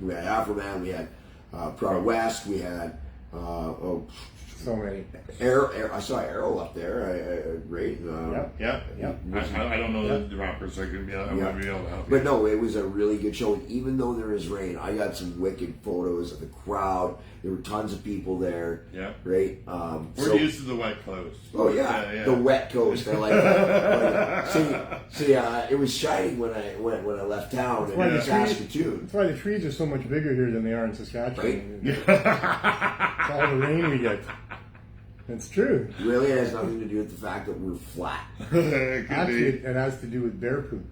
Afroman, we had Proud West, we had So many. I saw Arrow up there. Great. Yep. I don't know the rappers, so I wouldn't be able to help you. But no, it was a really good show. Even though there is rain, I got some wicked photos of the crowd. There were tons of people there. Yeah. Right. We're used to the wet coast. Oh yeah. The wet coast. I like that. See, it was shining when I left town in Saskatoon. That's why the trees are so much bigger here than they are in Saskatchewan. Right? It's all the rain we get. It's true. Really, it has nothing to do with the fact that we're flat. Actually, it has to do with bear poop.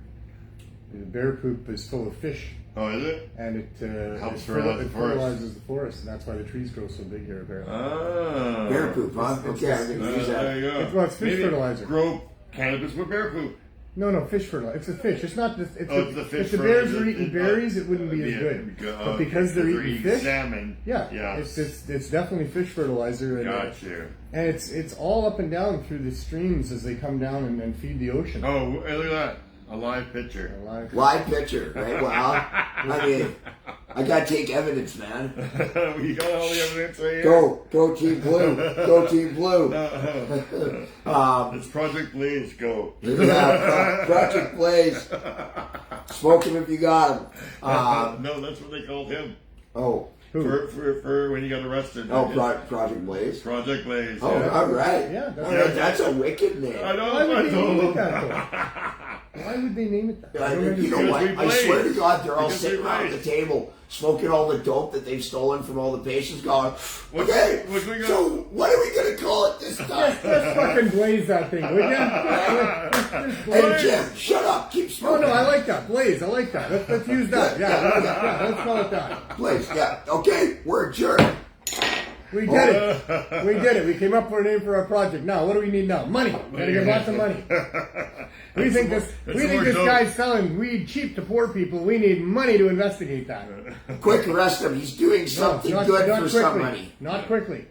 The bear poop is full of fish. Oh, is it? And it fertilizes the forest, and that's why the trees grow so big here, apparently. Oh. Bear poop, huh? Okay, I'm going to use that. There you go. It's fish fertilizer. Grow cannabis with bear poop. No, fish fertilizer. It's a fish. It's not. It's the fish. If the bears were eating berries, it wouldn't be as good. But because they're eating fish, salmon. Yeah. It's definitely fish fertilizer. And, Got you. And it's all up and down through the streams as they come down and feed the ocean. Oh, look at that. A live picture. Live picture, right? Well, I mean, I gotta take evidence, man. We got all the evidence right here. Go Team Blue. Go Team Blue. It's Project Blaze, go. Yeah, Project Blaze. Smoke him if you got him. No, that's what they called him. Oh. For when he got arrested. Oh, Project Blaze. Project Blaze. Oh, yeah. all right. Yeah, that's a wicked name. I know. Why would they name it that, though? Why would they name it that? You know what? I swear to God, they're all sitting around the table smoking all the dope that they've stolen from all the patients, going, okay, so what are we going to call it this time? Let's fucking blaze that thing, would you? Hey, Jim, shut up. Keep smoking. No, I like that. Blaze, I like that. Let's use that. Yeah, let's call it that. Blaze, yeah. Okay, we're adjourned. We did it. We did it. We came up with a name for our project. Now, what do we need now? Money. We gotta get lots of money. We think this guy's selling weed cheap to poor people. We need money to investigate that. Quick, arrest him. He's doing something good for somebody. Not quickly.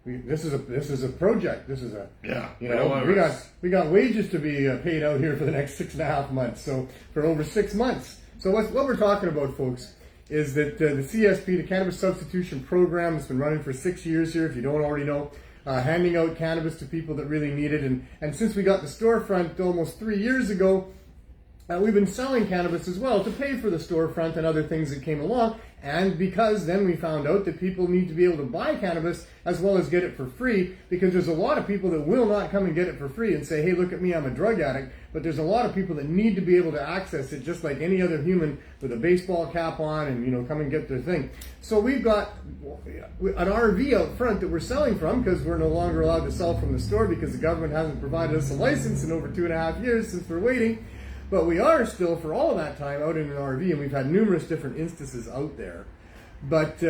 This is a project. This is a we got wages to be paid out here for the next 6.5 months. So for over 6 months. So what we're talking about, folks, is that the CSP, the Cannabis Substitution Program, has been running for 6 years here, if you don't already know, handing out cannabis to people that really need it. And since we got the storefront almost 3 years ago, we've been selling cannabis as well to pay for the storefront and other things that came along. And because then we found out that people need to be able to buy cannabis as well as get it for free, because there's a lot of people that will not come and get it for free and say, hey, look at me, I'm a drug addict. But there's a lot of people that need to be able to access it just like any other human with a baseball cap on and, come and get their thing. So we've got an RV out front that we're selling from because we're no longer allowed to sell from the store because the government hasn't provided us a license in over 2.5 years since we're waiting. But we are still, for all of that time, out in an RV, and we've had numerous different instances out there. But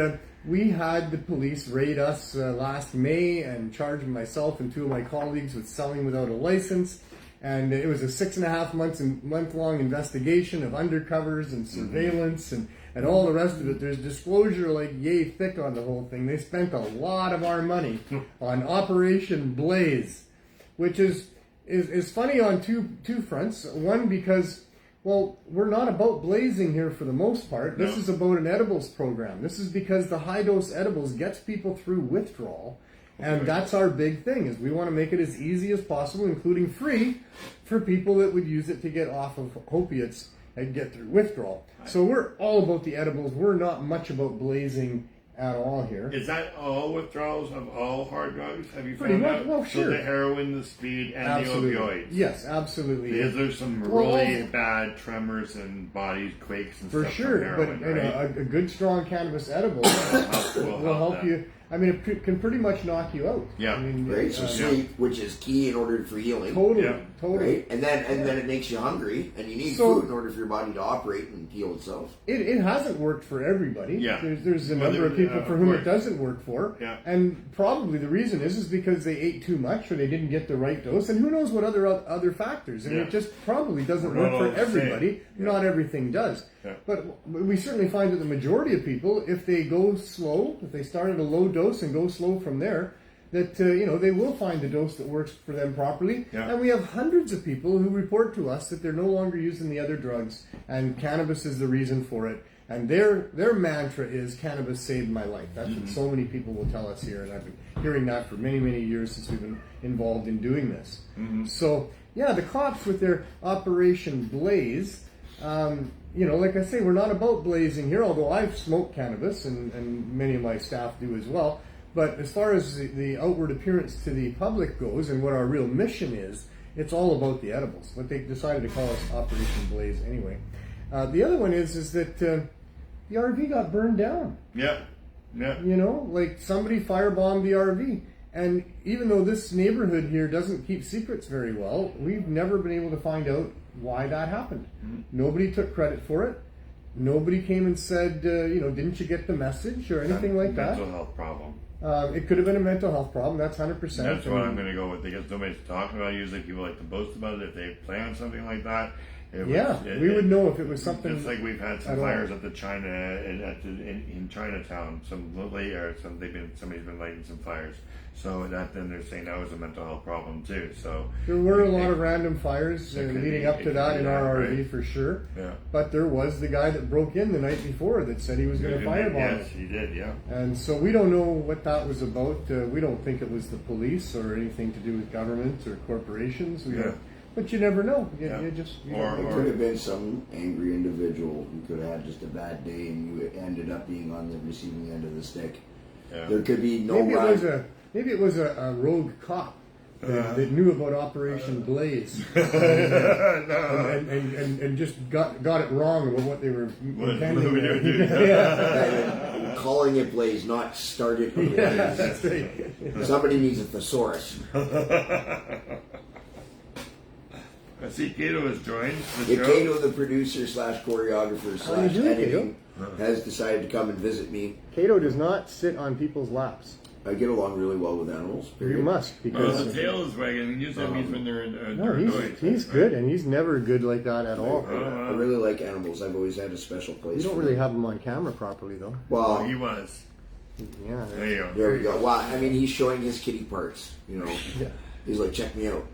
we had the police raid us last May and charge myself and 2 of my colleagues with selling without a license. And it was a 6.5 month-long investigation of undercovers and surveillance and all the rest of it. There's disclosure like yay thick on the whole thing. They spent a lot of our money on Operation Blaze, which is funny on two fronts. One, because, well, we're not about blazing here for the most part. This is about an edibles program. This is because the high-dose edibles gets people through withdrawal. And that's our big thing, is we want to make it as easy as possible, including free, for people that would use it to get off of opiates and get through withdrawal. So we're all about the edibles. We're not much about blazing at all here. Is that all withdrawals of all hard drugs? Have you Pretty found much, out? well, sure. So the heroin, the speed, and Absolutely. the opioids. Yes, absolutely. Because there's some really bad tremors and body quakes and for stuff sure, from heroin, but a good strong cannabis edible will help you. I mean, it can pretty much knock you out. Yeah. I mean, Right, so sleep, which is key in order for healing. Totally. Right? And then it makes you hungry, and you need food in order for your body to operate and heal itself. It hasn't worked for everybody. Yeah. There's a number of people for whom it doesn't work for. Yeah. And probably the reason is because they ate too much or they didn't get the right dose, and who knows what other factors. I mean, it just probably doesn't work for everybody. Not everything does. Yeah. But we certainly find that the majority of people, if they go slow, if they start at a low dose and go slow from there, that they will find the dose that works for them properly. Yeah. And we have hundreds of people who report to us that they're no longer using the other drugs, and cannabis is the reason for it. And their mantra is cannabis saved my life. That's what so many people will tell us here, and I've been hearing that for many, many years since we've been involved in doing this. So, yeah, the cops with their Operation Blaze, like I say, we're not about blazing here, although I've smoked cannabis, and many of my staff do as well. But as far as the outward appearance to the public goes, and what our real mission is, it's all about the edibles. What they decided to call us Operation Blaze anyway. The other one is that the RV got burned down. Yeah. Like somebody firebombed the RV. And even though this neighborhood here doesn't keep secrets very well, we've never been able to find out why that happened. Nobody took credit for it. Nobody came and said, didn't you get the message or anything like that? Mental health problem. It could have been a mental health problem. That's 100%. That's what I'm going to go with, because nobody's talking about it. Usually people like to boast about it if they plan something like that. We would know if it was something. It's like we've had some fires at the China in Chinatown. Somebody's been lighting some fires. So then they're saying that was a mental health problem too. So there were a lot of random fires leading up to that in our RV for sure. Yeah. But there was the guy that broke in the night before that said he was going to firebomb it. Yes, he did. Yeah. And so we don't know what that was about. We don't think it was the police or anything to do with government or corporations. But you never know. You It could have been some angry individual who could have had just a bad day, and you ended up being on the receiving end of the stick. Yeah. There could be no. Maybe it was a rogue cop that knew about Operation Blaze and just got it wrong about what they were intending. Calling it Blaze, not start it. Yeah, that's right. Somebody needs a thesaurus. I see Cato has joined the show. Cato, the producer / choreographer / editing, has decided to come and visit me. Cato does not sit on people's laps. I get along really well with animals. You must, because the tail is wagging. Usually that means when they're he's good, and he's never good like that at all. I really like animals. I've always had a special place. You don't really have him on camera properly, though. Well, he was. Yeah. There you go. There we go. Well, I mean, he's showing his kitty parts. Yeah. He's like, check me out.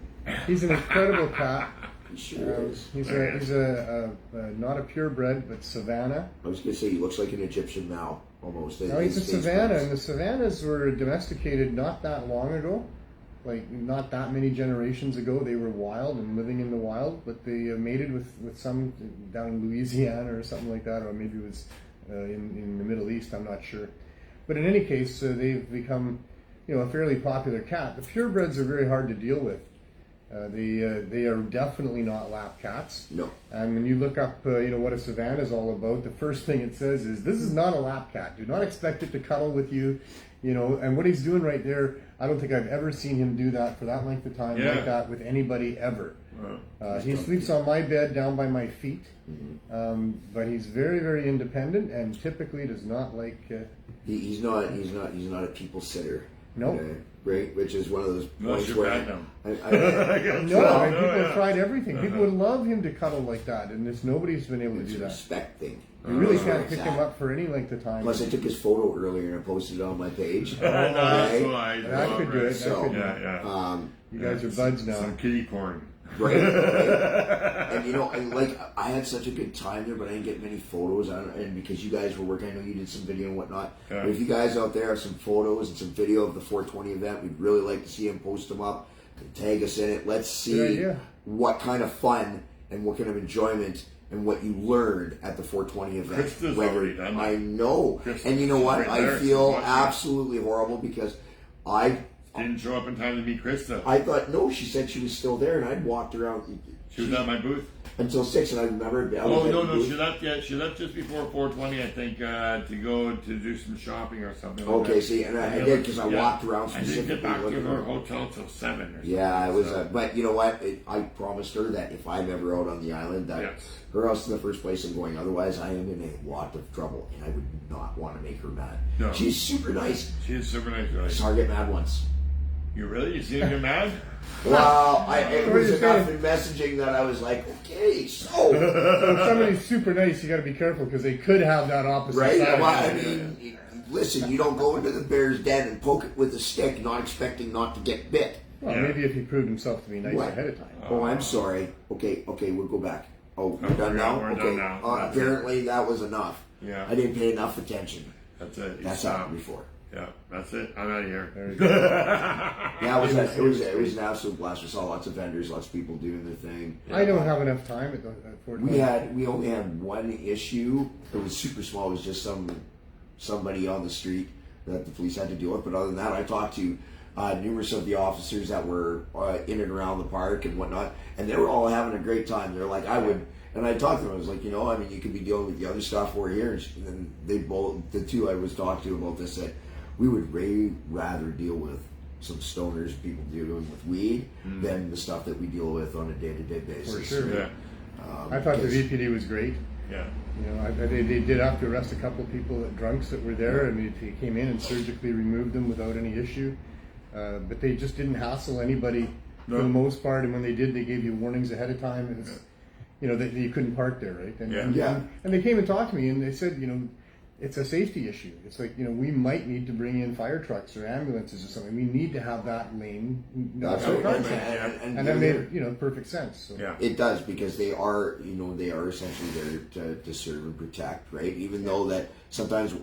He's an incredible cat. He sure is. He's a not a purebred, but Savannah. I was going to say he looks like an Egyptian now, almost. No, he's a Savannah, and the Savannahs were domesticated not that long ago, like not that many generations ago. They were wild and living in the wild, but they mated with some down in Louisiana or something like that, or maybe it was in the Middle East. I'm not sure. But in any case, they've become a fairly popular cat. The purebreds are very hard to deal with. They are definitely not lap cats. No. And when you look up, what a Savannah is all about, the first thing it says is, this is not a lap cat. Do not expect it to cuddle with you, And what he's doing right there, I don't think I've ever seen him do that for that length of time like that with anybody ever. He sleeps on my bed down by my feet, but he's very, very independent and typically does not like. He's not a people sitter. No. Right, which is one of those points where people have tried everything. People would love him to cuddle like that, and nobody's been able to do that. It's a respect thing. You really can't pick him up for any length of time. Plus, I took his photo earlier and I posted it on my page. That could do it. You guys are buds now. Some kitty porn. Right. And I had such a good time there, but I didn't get many photos. And because you guys were working, I know you did some video and whatnot. But if you guys out there have some photos and some video of the 420 event, we'd really like to see them post them up and tag us in it. Let's see what kind of fun and what kind of enjoyment and what you learned at the 420 event. Krista's already done that. I know. Krista, and you know what? I feel absolutely horrible because I didn't show up in time to meet Krista. I thought, no, she said she was still there, and I'd walked around. She was at my booth. Until 6, and I remember. No, she left just before 420, I think, to go to do some shopping or something like that. Okay, see, and I did, because I walked around specifically. I didn't get back to her hotel till 7 or something. Yeah, I was, but you know what? I promised her that if I'm ever out on the island, that her house is the first place I'm going. Otherwise, I am in a lot of trouble, and I would not want to make her mad. No. She's super nice. She is super nice, right? I saw her get mad once. You really? You see him get mad? Well, it was enough in messaging that I was like, okay, so if somebody's super nice, you got to be careful because they could have that opposite right? side. Well, I mean, listen, you don't go into the bear's den and poke it with a stick, not expecting not to get bit. Well, maybe if he proved himself to be nice ahead of time. Oh, I'm sorry. Okay, we'll go back. Oh, we're done now? We're done now. Apparently that was enough. Yeah. I didn't pay enough attention. That's it. That's happened before. Yeah, that's it. I'm out of here. Yeah, it was an absolute blast. We saw lots of vendors, lots of people doing their thing. I don't have enough time at Fort Collins. We only had one issue. It was super small. It was just somebody on the street that the police had to deal with. But other than that, I talked to numerous of the officers that were in and around the park and whatnot, and they were all having a great time. They're like, and I talked to them. I was like, I mean, you could be dealing with the other stuff we're here. And then the two I was talking to about this said, we would rather deal with some stoners, people dealing with weed, than the stuff that we deal with on a day-to-day basis. For sure. Yeah. I thought the VPD was great. Yeah. They did have to arrest a couple of people, drunks that were there, and they came in and surgically removed them without any issue. But they just didn't hassle anybody for the most part, and when they did, they gave you warnings ahead of time. It's, that you couldn't park there, right? And they came and talked to me, and they said, it's a safety issue. It's like, we might need to bring in fire trucks or ambulances or something. We need to have that lane. That's right. And that made, perfect sense. So. Yeah. It does, because they are essentially there to serve and protect, right? Even though that sometimes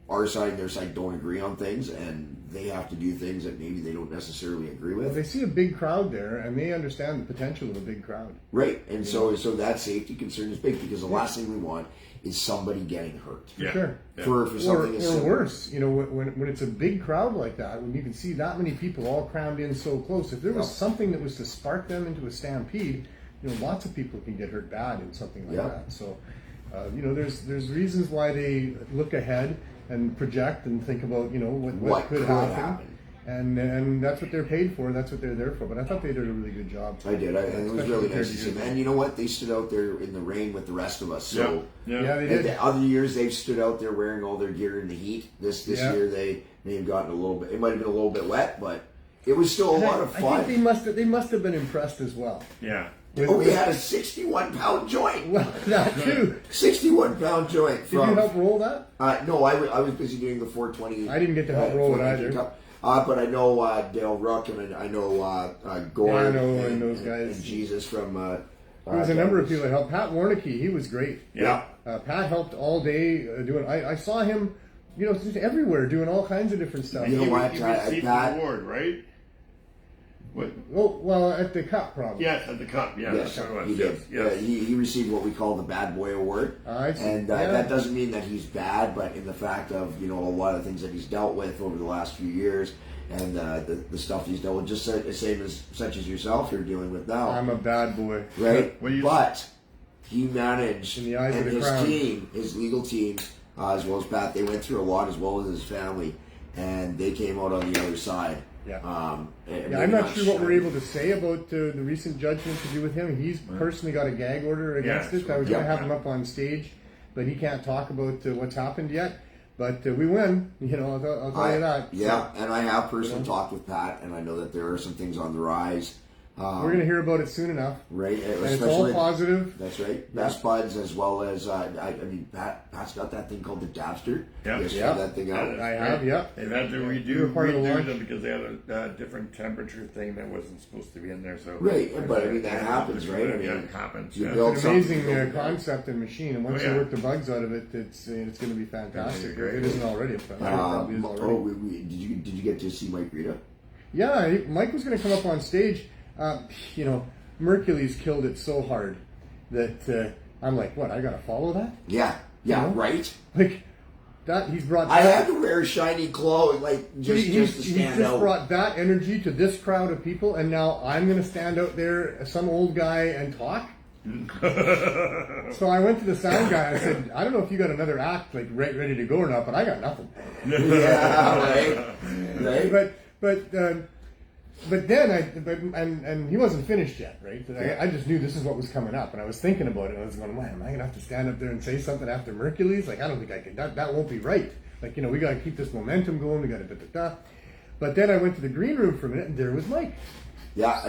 our side and their side don't agree on things, and they have to do things that maybe they don't necessarily agree with. Well, they see a big crowd there, and they understand the potential of a big crowd. Right, and so that safety concern is big, because the last thing we want is somebody getting hurt. Yeah. Sure. Yeah. For something or worse, when it's a big crowd like that, when you can see that many people all crammed in so close, if there was something that was to spark them into a stampede, lots of people can get hurt bad in something like that. So, there's reasons why they look ahead and project and think about what could happen. And that's what they're paid for. That's what they're there for. But I thought they did a really good job. I did, and it was really nice to see them. And you know what? They stood out there in the rain with the rest of us. So yeah, they did. The other years they've stood out there wearing all their gear in the heat. This year they may have gotten a little bit. It might have been a little bit wet, but it was still a lot of fun. I think they must have been impressed as well. Yeah. We had a 61-pound joint. Well, that too. 61-pound joint. Did you help roll that? No, I was busy doing the 420. I didn't get to help roll it either. Cup. But I know Dale Ruck, and I know Gord and those guys. And Jesus from. There was a number of people that helped. Pat Warnicki, he was great. Yeah. Pat helped all day doing. I saw him, just everywhere doing all kinds of different stuff. You know what? He received an award, right? What? Oh, well, at the Cup, probably. Yes, at the Cup. Yeah, yes, he did. Yes. He received what we call the Bad Boy Award, and that doesn't mean that he's bad, but in the fact of a lot of things that he's dealt with over the last few years, and the stuff he's dealt with, just the same as such as yourself you're dealing with now. I'm a bad boy, right? But he managed, in the eyes and of the his crown. team, his legal team, as well as Pat, they went through a lot, as well as his family, and they came out on the other side. Yeah. I'm not sure what we're able to say about the recent judgment to do with him. He's personally got a gag order against it. I was going to have him up on stage, but he can't talk about what's happened yet. But we win. I'll tell you that. Yeah, and I have personally talked with Pat, and I know that there are some things on the rise. We're going to hear about it soon enough. Right. And it's all positive. That's right. Best buds, as well as, Pat's got that thing called the Dabster. Yeah. That thing out. I have, yeah. They've had to redo them because they had a different temperature thing that wasn't supposed to be in there. So right, but that happens, right? It happens. You it's an amazing concept and machine, and once you work the bugs out of it, it's going to be fantastic. If it isn't already, it probably is already. Did you get to see Mike Rita? Yeah, Mike was going to come up on stage. Mercury's killed it so hard that I'm like, what? I got to follow that? Yeah, right. Like that. He's brought. I had to wear shiny clothes, just to stand out. He's just brought that energy to this crowd of people, and now I'm going to stand out there, some old guy, and talk. So I went to the sound guy. I said, I don't know if you got another act ready to go or not, but I got nothing. Yeah, right. But then and he wasn't finished yet, right? I just knew this is what was coming up, and I was thinking about it. And I was going, man, am I going to have to stand up there and say something after Mercules? I don't think I can. That won't be right. We got to keep this momentum going. We got to But then I went to the green room for a minute, and there was Mike. Yeah.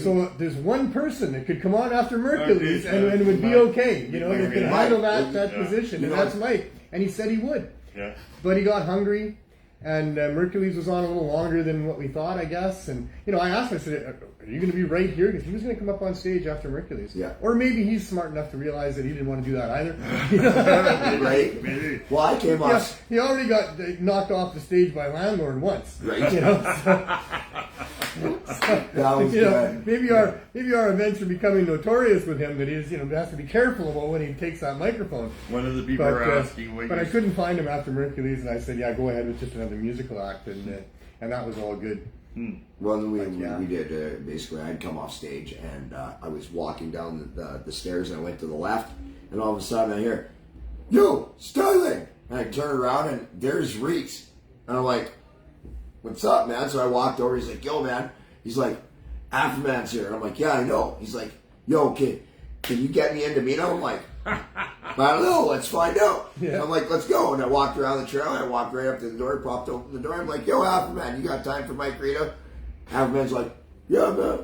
So there's one person that could come on after Mercules and it would be okay. That could handle that position, and that's Mike. And he said he would. Yeah. But he got hungry. And Mercules was on a little longer than what we thought, I guess. And, I asked him, I said, are you going to be right here? Because he was going to come up on stage after Mercules. Yeah. Or maybe he's smart enough to realize that he didn't want to do that either. Right? Maybe. Well, I came off. He already got knocked off the stage by landlord once. Right. That was good. Maybe our events are becoming notorious with him, that he has to be careful about when he takes that microphone. One of the people were asking what but I couldn't find him after Mercules, and I said, yeah, go ahead with just another musical act, and that was all good. Well, we did, basically, I'd come off stage, and I was walking down the stairs, and I went to the left, and all of a sudden I hear, "Yo, Sterling!" And I turn around, and there's Reese. And I'm like, "What's up, man?" So I walked over, he's like, "Yo, man." He's like, "Afterman's here." And I'm like, "Yeah, I know." He's like, "Yo, can you get me into Mino?" I'm like, "I don't know, let's find out." Yeah. I'm like, "Let's go." And I walked around the trail, I walked right up to the door, popped open the door. I'm like, "Yo, Afterman, you got time for Mike Rita?" Afterman's like, "Yeah, man."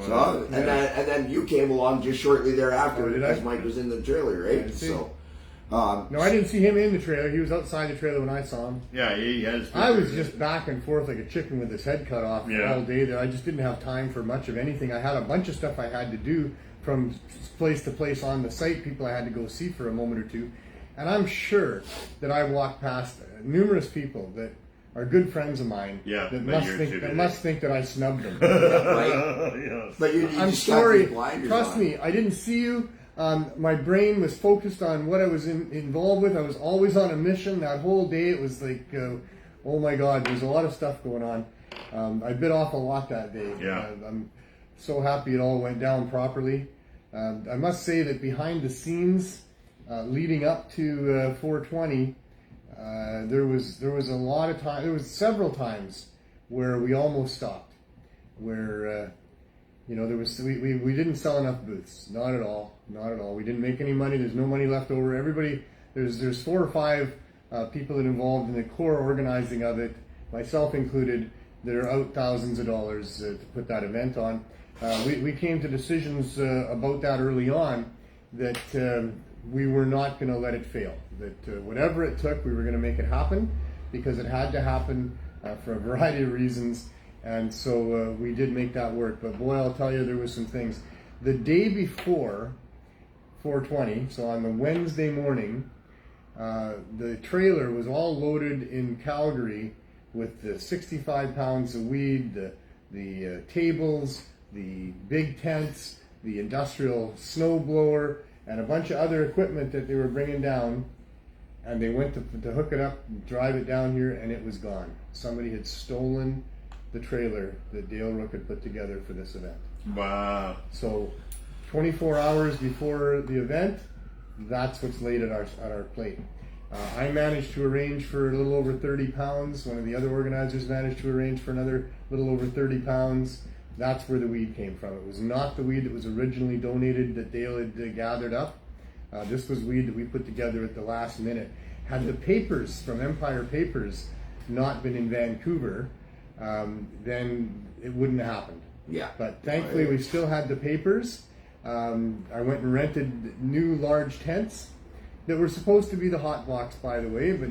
So, and then you came along just shortly thereafter, because Mike was in the trailer, right? So, no, I didn't see him in the trailer. He was outside the trailer when I saw him. Yeah, he has. I was just back and forth like a chicken with his head cut off all day there. I just didn't have time for much of anything. I had a bunch of stuff I had to do from place to place on the site, people I had to go see for a moment or two. And I'm sure that I walked past numerous people that are good friends of mine that must think that I snubbed them. Right? Yes. But you I'm just sorry. got blinders Trust on. me, I didn't see you. My brain was focused on what I was involved with. I was always on a mission. That whole day, it was like, oh my God, there's a lot of stuff going on. I bit off a lot that day. Yeah. I'm so happy it all went down properly. I must say that behind the scenes, leading up to 420, there was a lot of time. There was several times where we almost stopped, where there was we didn't sell enough booths. Not at all. We didn't make any money. There's no money left over. Everybody, there's 4 or 5 people that are involved in the core organizing of it, myself included, that are out thousands of dollars to put that event on. We came to decisions about that early on, that we were not going to let it fail. That whatever it took, we were going to make it happen, because it had to happen for a variety of reasons. And so we did make that work. But boy, I'll tell you, there was some things. The day before 420, so on the Wednesday morning, the trailer was all loaded in Calgary with the 65 pounds of weed, the tables, the big tents, the industrial snow blower, and a bunch of other equipment that they were bringing down. And they went to hook it up, drive it down here, and it was gone. Somebody had stolen the trailer that Dale Rook had put together for this event. Wow. So 24 hours before the event, that's what's laid at our plate. I managed to arrange for a little over 30 pounds. One of the other organizers managed to arrange for another little over 30 pounds. That's where the weed came from. It was not the weed that was originally donated that Dale had gathered up. This was weed that we put together at the last minute. Had the papers from Empire Papers not been in Vancouver, then it wouldn't have happened. Yeah. But thankfully, we still had the papers. I went and rented new large tents that were supposed to be the hot box, by the way. But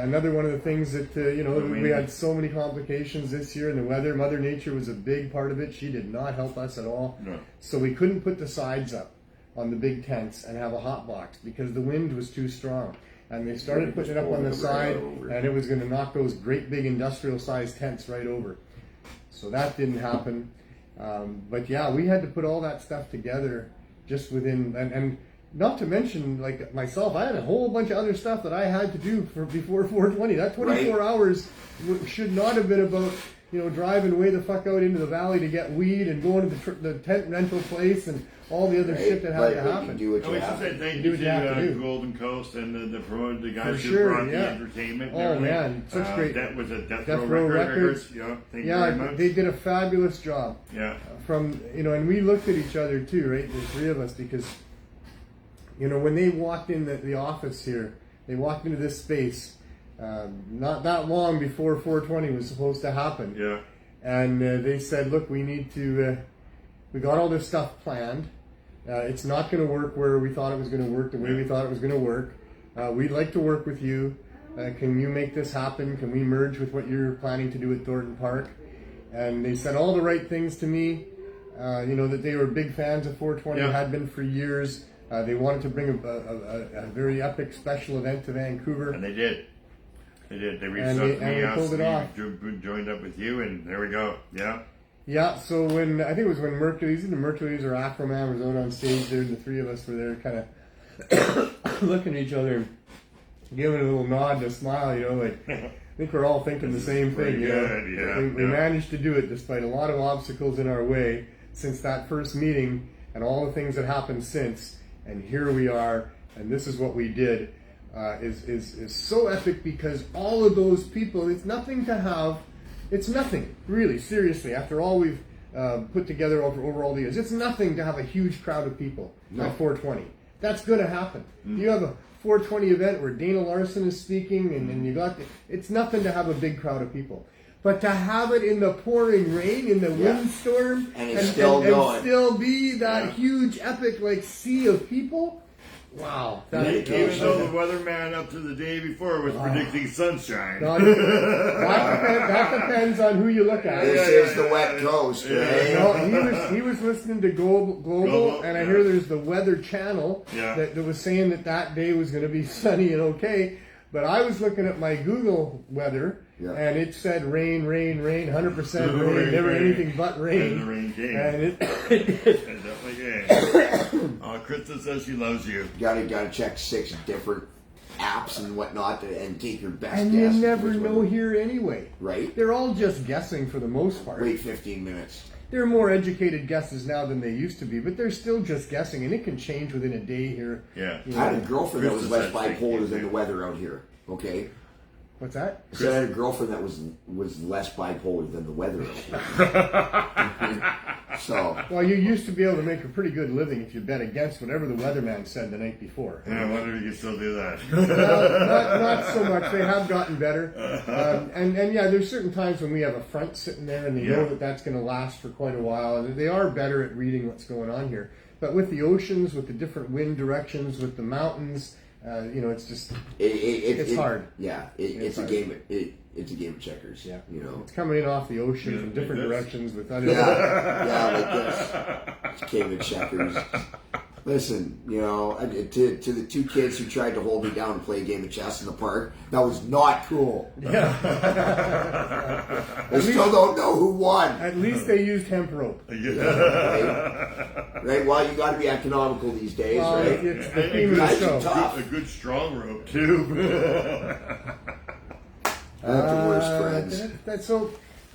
another one of the things that we had so many complications this year, and the weather, Mother Nature was a big part of it. She did not help us at all. No. So we couldn't put the sides up on the big tents and have a hot box because the wind was too strong. And they started putting it up on the side, and it was going to knock those great big industrial-sized tents right over. So that didn't happen. But yeah, we had to put all that stuff together just within, and not to mention, like myself, I had a whole bunch of other stuff that I had to do before 420. That 24 hours should not have been about, driving way the fuck out into the valley to get weed and going to the tent rental place and all the other shit that had to happen. You do what you We have should say to. thank Do you what you have to to do. Golden Coast and the guys For who sure, brought the yeah. entertainment. And Oh, everything. man, such great- That was a Death Death Row Row Records. Records. Yeah, thank you very Yeah, much. they did a fabulous job. Yeah. And we looked at each other too, right? The 3 of us, because, when they walked in the office here, they walked into this space not that long before 420 was supposed to happen. Yeah. And they said, look, we need to, we got all this stuff planned. It's not going to work where we thought it was going to work, the way we thought it was going to work. We'd like to work with you. Can you make this happen? Can we merge with what you're planning to do at Thornton Park? And they said all the right things to me. That they were big fans of 420, had been for years. They wanted to bring a very epic special event to Vancouver. And they did. They did. They reached out to me, asked me, joined up with you, and there we go. Yeah. Yeah, so when, I think it was when Mercules, either Mercules or Afroman was out on stage there, the three of us were there kind of looking at each other and giving a little nod and a smile, like, I think we're all thinking the same thing, We managed to do it despite a lot of obstacles in our way since that first meeting and all the things that happened since, and here we are, and this is what we did, is so epic because all of those people, it's nothing to have. It's nothing, really, seriously, after all we've put together over all the years. It's nothing to have a huge crowd of people at 420. That's going to happen. You have a 420 event where Dana Larson is speaking, and it's nothing to have a big crowd of people. But to have it in the pouring rain, in the windstorm, and still be that huge, epic, sea of people, wow. Even though the weatherman up to the day before was predicting sunshine. That depends on who you look at. This is the wet coast, right? No, he was listening to Global, and I hear there's the Weather Channel that was saying that day was going to be sunny and okay. But I was looking at my Google weather, and it said rain, 100% rain, never anything but rain. And the rain came. And it definitely came. Krista says she loves you. Gotta check 6 different apps and whatnot and take your best and guess. And you never know here anyway. Right. They're all just guessing for the most part. Wait 15 minutes. They're more educated guesses now than they used to be, but they're still just guessing, and it can change within a day here. Yeah. I had a girlfriend that was less bipolar than the weather out here. Okay. What's that? So I had a girlfriend that was less bipolar than the weather out here. So. Well, you used to be able to make a pretty good living if you bet against whatever the weatherman said the night before. Yeah, I wonder if you can still do that. Not so much. They have gotten better. And there's certain times when we have a front sitting there and they know that's going to last for quite a while. They are better at reading what's going on here. But with the oceans, with the different wind directions, with the mountains, it's just it's hard. Yeah, it's hard. It's a game of checkers. Yeah, it's coming in off the ocean from different directions with other. Like this. It's a game of checkers. Listen, to the 2 kids who tried to hold me down and play a game of chess in the park, that was not cool. Yeah. I still don't know who won. At least they used hemp rope. Right? Well, you got to be economical these days, right? It's the theme of the show. A good strong rope too. I have the worst friends. So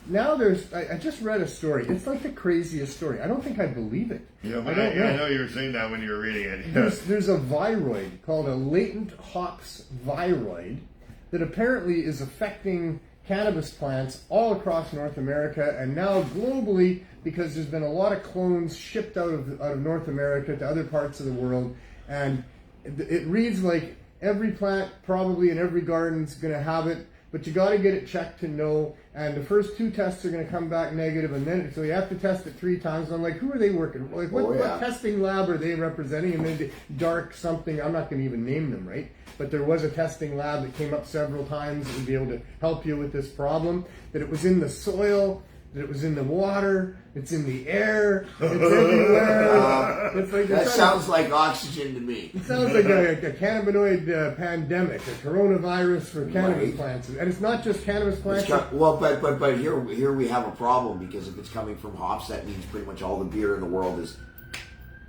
now I just read a story. It's like the craziest story. I don't think I believe it. Yeah, I know you were saying that when you were reading it. There's a viroid called a latent hops viroid that apparently is affecting cannabis plants all across North America and now globally because there's been a lot of clones shipped out of North America to other parts of the world, and it reads like every plant probably in every garden is going to have it. But you got to get it checked to know, and the first 2 tests are going to come back negative, and then so you have to test it 3 times. And I'm like, who are they working? Like, what testing lab are they representing? And then dark something. I'm not going to even name them, right? But there was a testing lab that came up several times that would be able to help you with this problem. That it was in the soil, that it was in the water, it's in the air, it's everywhere. It's like that sounds like oxygen to me. It sounds like a cannabinoid pandemic, a coronavirus for cannabis plants, and it's not just cannabis plants. But here we have a problem because if it's coming from hops, that means pretty much all the beer in the world is.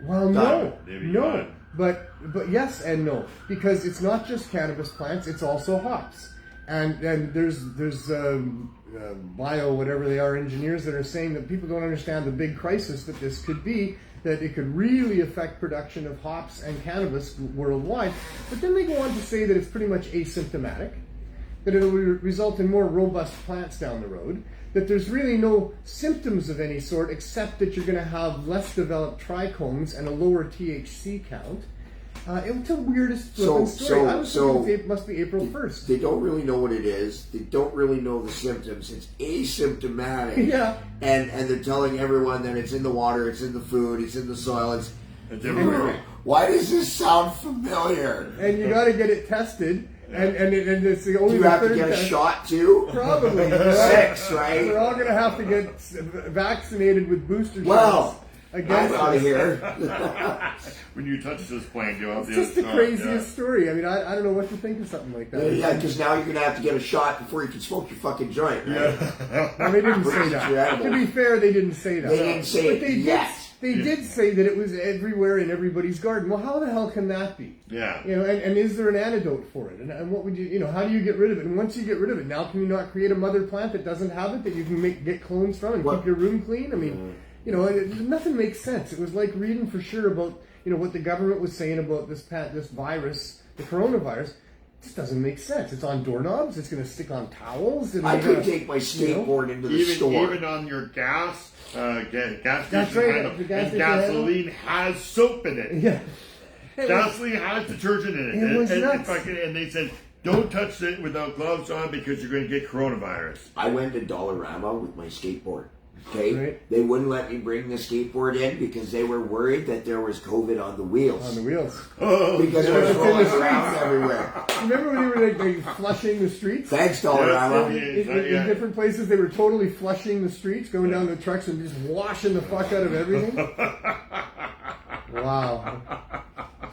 Well, no, but yes and no, because it's not just cannabis plants; it's also hops. And there's bio whatever they are engineers that are saying that people don't understand the big crisis that this could be, that it could really affect production of hops and cannabis worldwide. But then they go on to say that it's pretty much asymptomatic, that it will result in more robust plants down the road, that there's really no symptoms of any sort except that you're going to have less developed trichomes and a lower THC count. It's the weirdest flipping story. I was thinking it must be April 1st. They don't really know what it is. They don't really know the symptoms. It's asymptomatic. Yeah. And they're telling everyone that it's in the water, it's in the food, it's in the soil, it's everywhere. Why does this sound familiar? And you got to get it tested. And it's the only. Do you have to third get a test. shot too? Probably 6, right? We're all going to have to get vaccinated with booster shots. Well, I'm against out of us. here. When you touch this plane, you'll have It's just the craziest story. I mean, I don't know what to think of something like that. Yeah, because now you're going to have to get a shot before you can smoke your fucking joint, right? Well, they didn't say that. To be fair, they didn't say that. They didn't say but it yet. They did say that it was everywhere in everybody's garden. Well, how the hell can that be? Yeah. You know, and is there an antidote for it? And what would you know, how do you get rid of it? And once you get rid of it, now can you not create a mother plant that doesn't have it that you can get clones from and keep your room clean? I mean, you know, nothing makes sense. It was like reading for sure about, you know, what the government was saying about this virus, the coronavirus. It just doesn't make sense. It's on doorknobs. It's going to stick on towels. And I could take my skateboard into the store. Even on your gas gas That's station right, handle. the gas And station gasoline has soap in it. Yeah. Gasoline has detergent in it. It was nuts. And they said, don't touch it without gloves on because you're going to get coronavirus. I went to Dollarama with my skateboard. Okay, Right. They wouldn't let me bring the skateboard in because they were worried that there was COVID on the wheels. On the wheels. Because it was It's in the rolling streets. around everywhere. Remember when they were like flushing the streets? Thanks, Dollarama. In different places, they were totally flushing the streets, going down the trucks and just washing the fuck out of everything. Wow.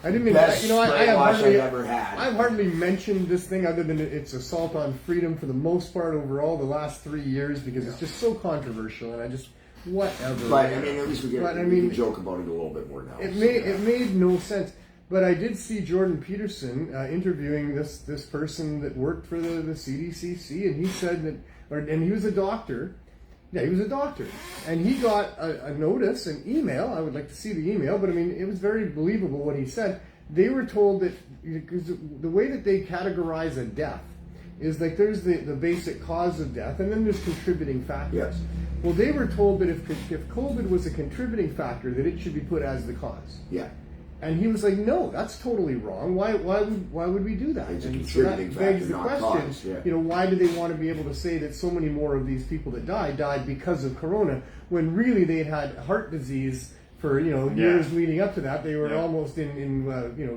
I didn't mean Best you know, spray wash I've hardly, ever had. I've hardly mentioned this thing other than its assault on freedom for the most part overall the last 3 years because it's just so controversial and I just whatever. But I mean, at least we can joke about it a little bit more now. It made no sense. But I did see Jordan Peterson interviewing this person that worked for the CDCC, and he said that, and he was a doctor. Yeah, he was a doctor, and he got a notice, an email. I would like to see the email, but I mean, it was very believable what he said. They were told that because the way that they categorize a death is like there's the basic cause of death, and then there's contributing factors. Yes. Well, they were told that if COVID was a contributing factor, that it should be put as the cause. Yeah. And he was like, "No, that's totally wrong. Why would we do that?" It's a and contributing so that begs factor, the not question. cause, yeah. You know, why do they want to be able to say that so many more of these people that died because of corona, when really they had heart disease for years leading up to that? They were almost in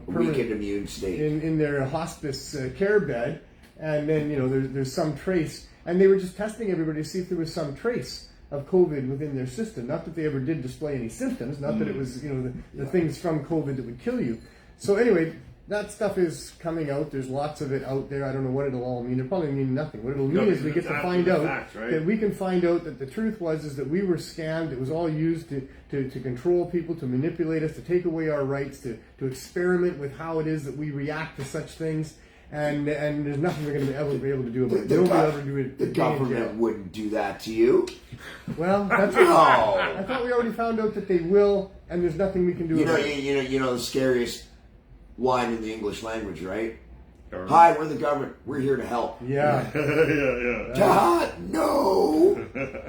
Weakened immune state in their hospice care bed, and then there's some trace, and they were just testing everybody to see if there was some trace of COVID within their system. Not that they ever did display any symptoms, not that it was, the things from COVID that would kill you. So anyway, that stuff is coming out. There's lots of it out there. I don't know what it'll all mean. It'll probably mean nothing. What it'll mean is we get to find out that we can find out that the truth is that we were scammed. It was all used to control people, to manipulate us, to take away our rights, to experiment with how it is that we react to such things. And there's nothing they're going to ever be able to do about it. Nobody will ever do it. The government wouldn't do that to you. Well, that's No. I thought we already found out that they will, and there's nothing we can do about it. You know the scariest line in the English language, right? Hi, we're the government. We're here to help. Yeah. No.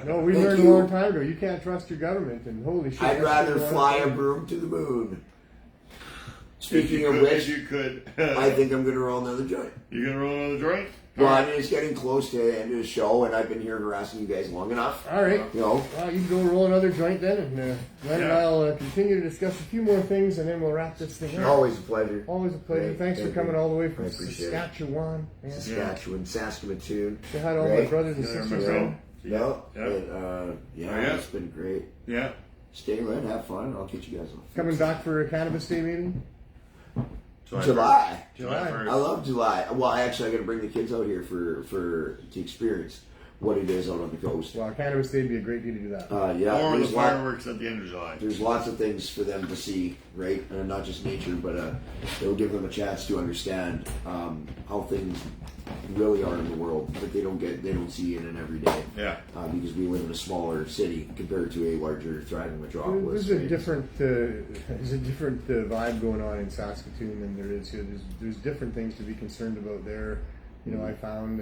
No, we learned a long time ago. You can't trust your government, and holy shit. I'd rather fly a broom to the moon. Speaking of which, I think I'm going to roll another joint. You going to roll another joint? Well, I mean, it's getting close to the end of the show, and I've been here harassing you guys long enough. All right. Well, you can go roll another joint then, and Glenn and I'll continue to discuss a few more things, and then we'll wrap this thing up. Always a pleasure. Always a pleasure. Right. Thanks for coming all the way from I appreciate Saskatchewan. it. Saskatchewan, Saskatoon. Say hi to all my brothers and sisters. It's been great. Yeah. Stay lit, have fun. I'll catch you guys on. Coming back for a Cannabis Day meeting? July. July. I love July. Well, I got to bring the kids out here to experience what it is out on the coast. Well, Cannabis Day would be a great day to do that. Or the fireworks at the end of July. There's lots of things for them to see, right? Not just nature, but it'll give them a chance to understand how things really are in the world that they don't see in an everyday. Yeah. Because we live in a smaller city compared to a larger, thriving metropolis. There's a different vibe going on in Saskatoon than there is here. There's different things to be concerned about there. I found,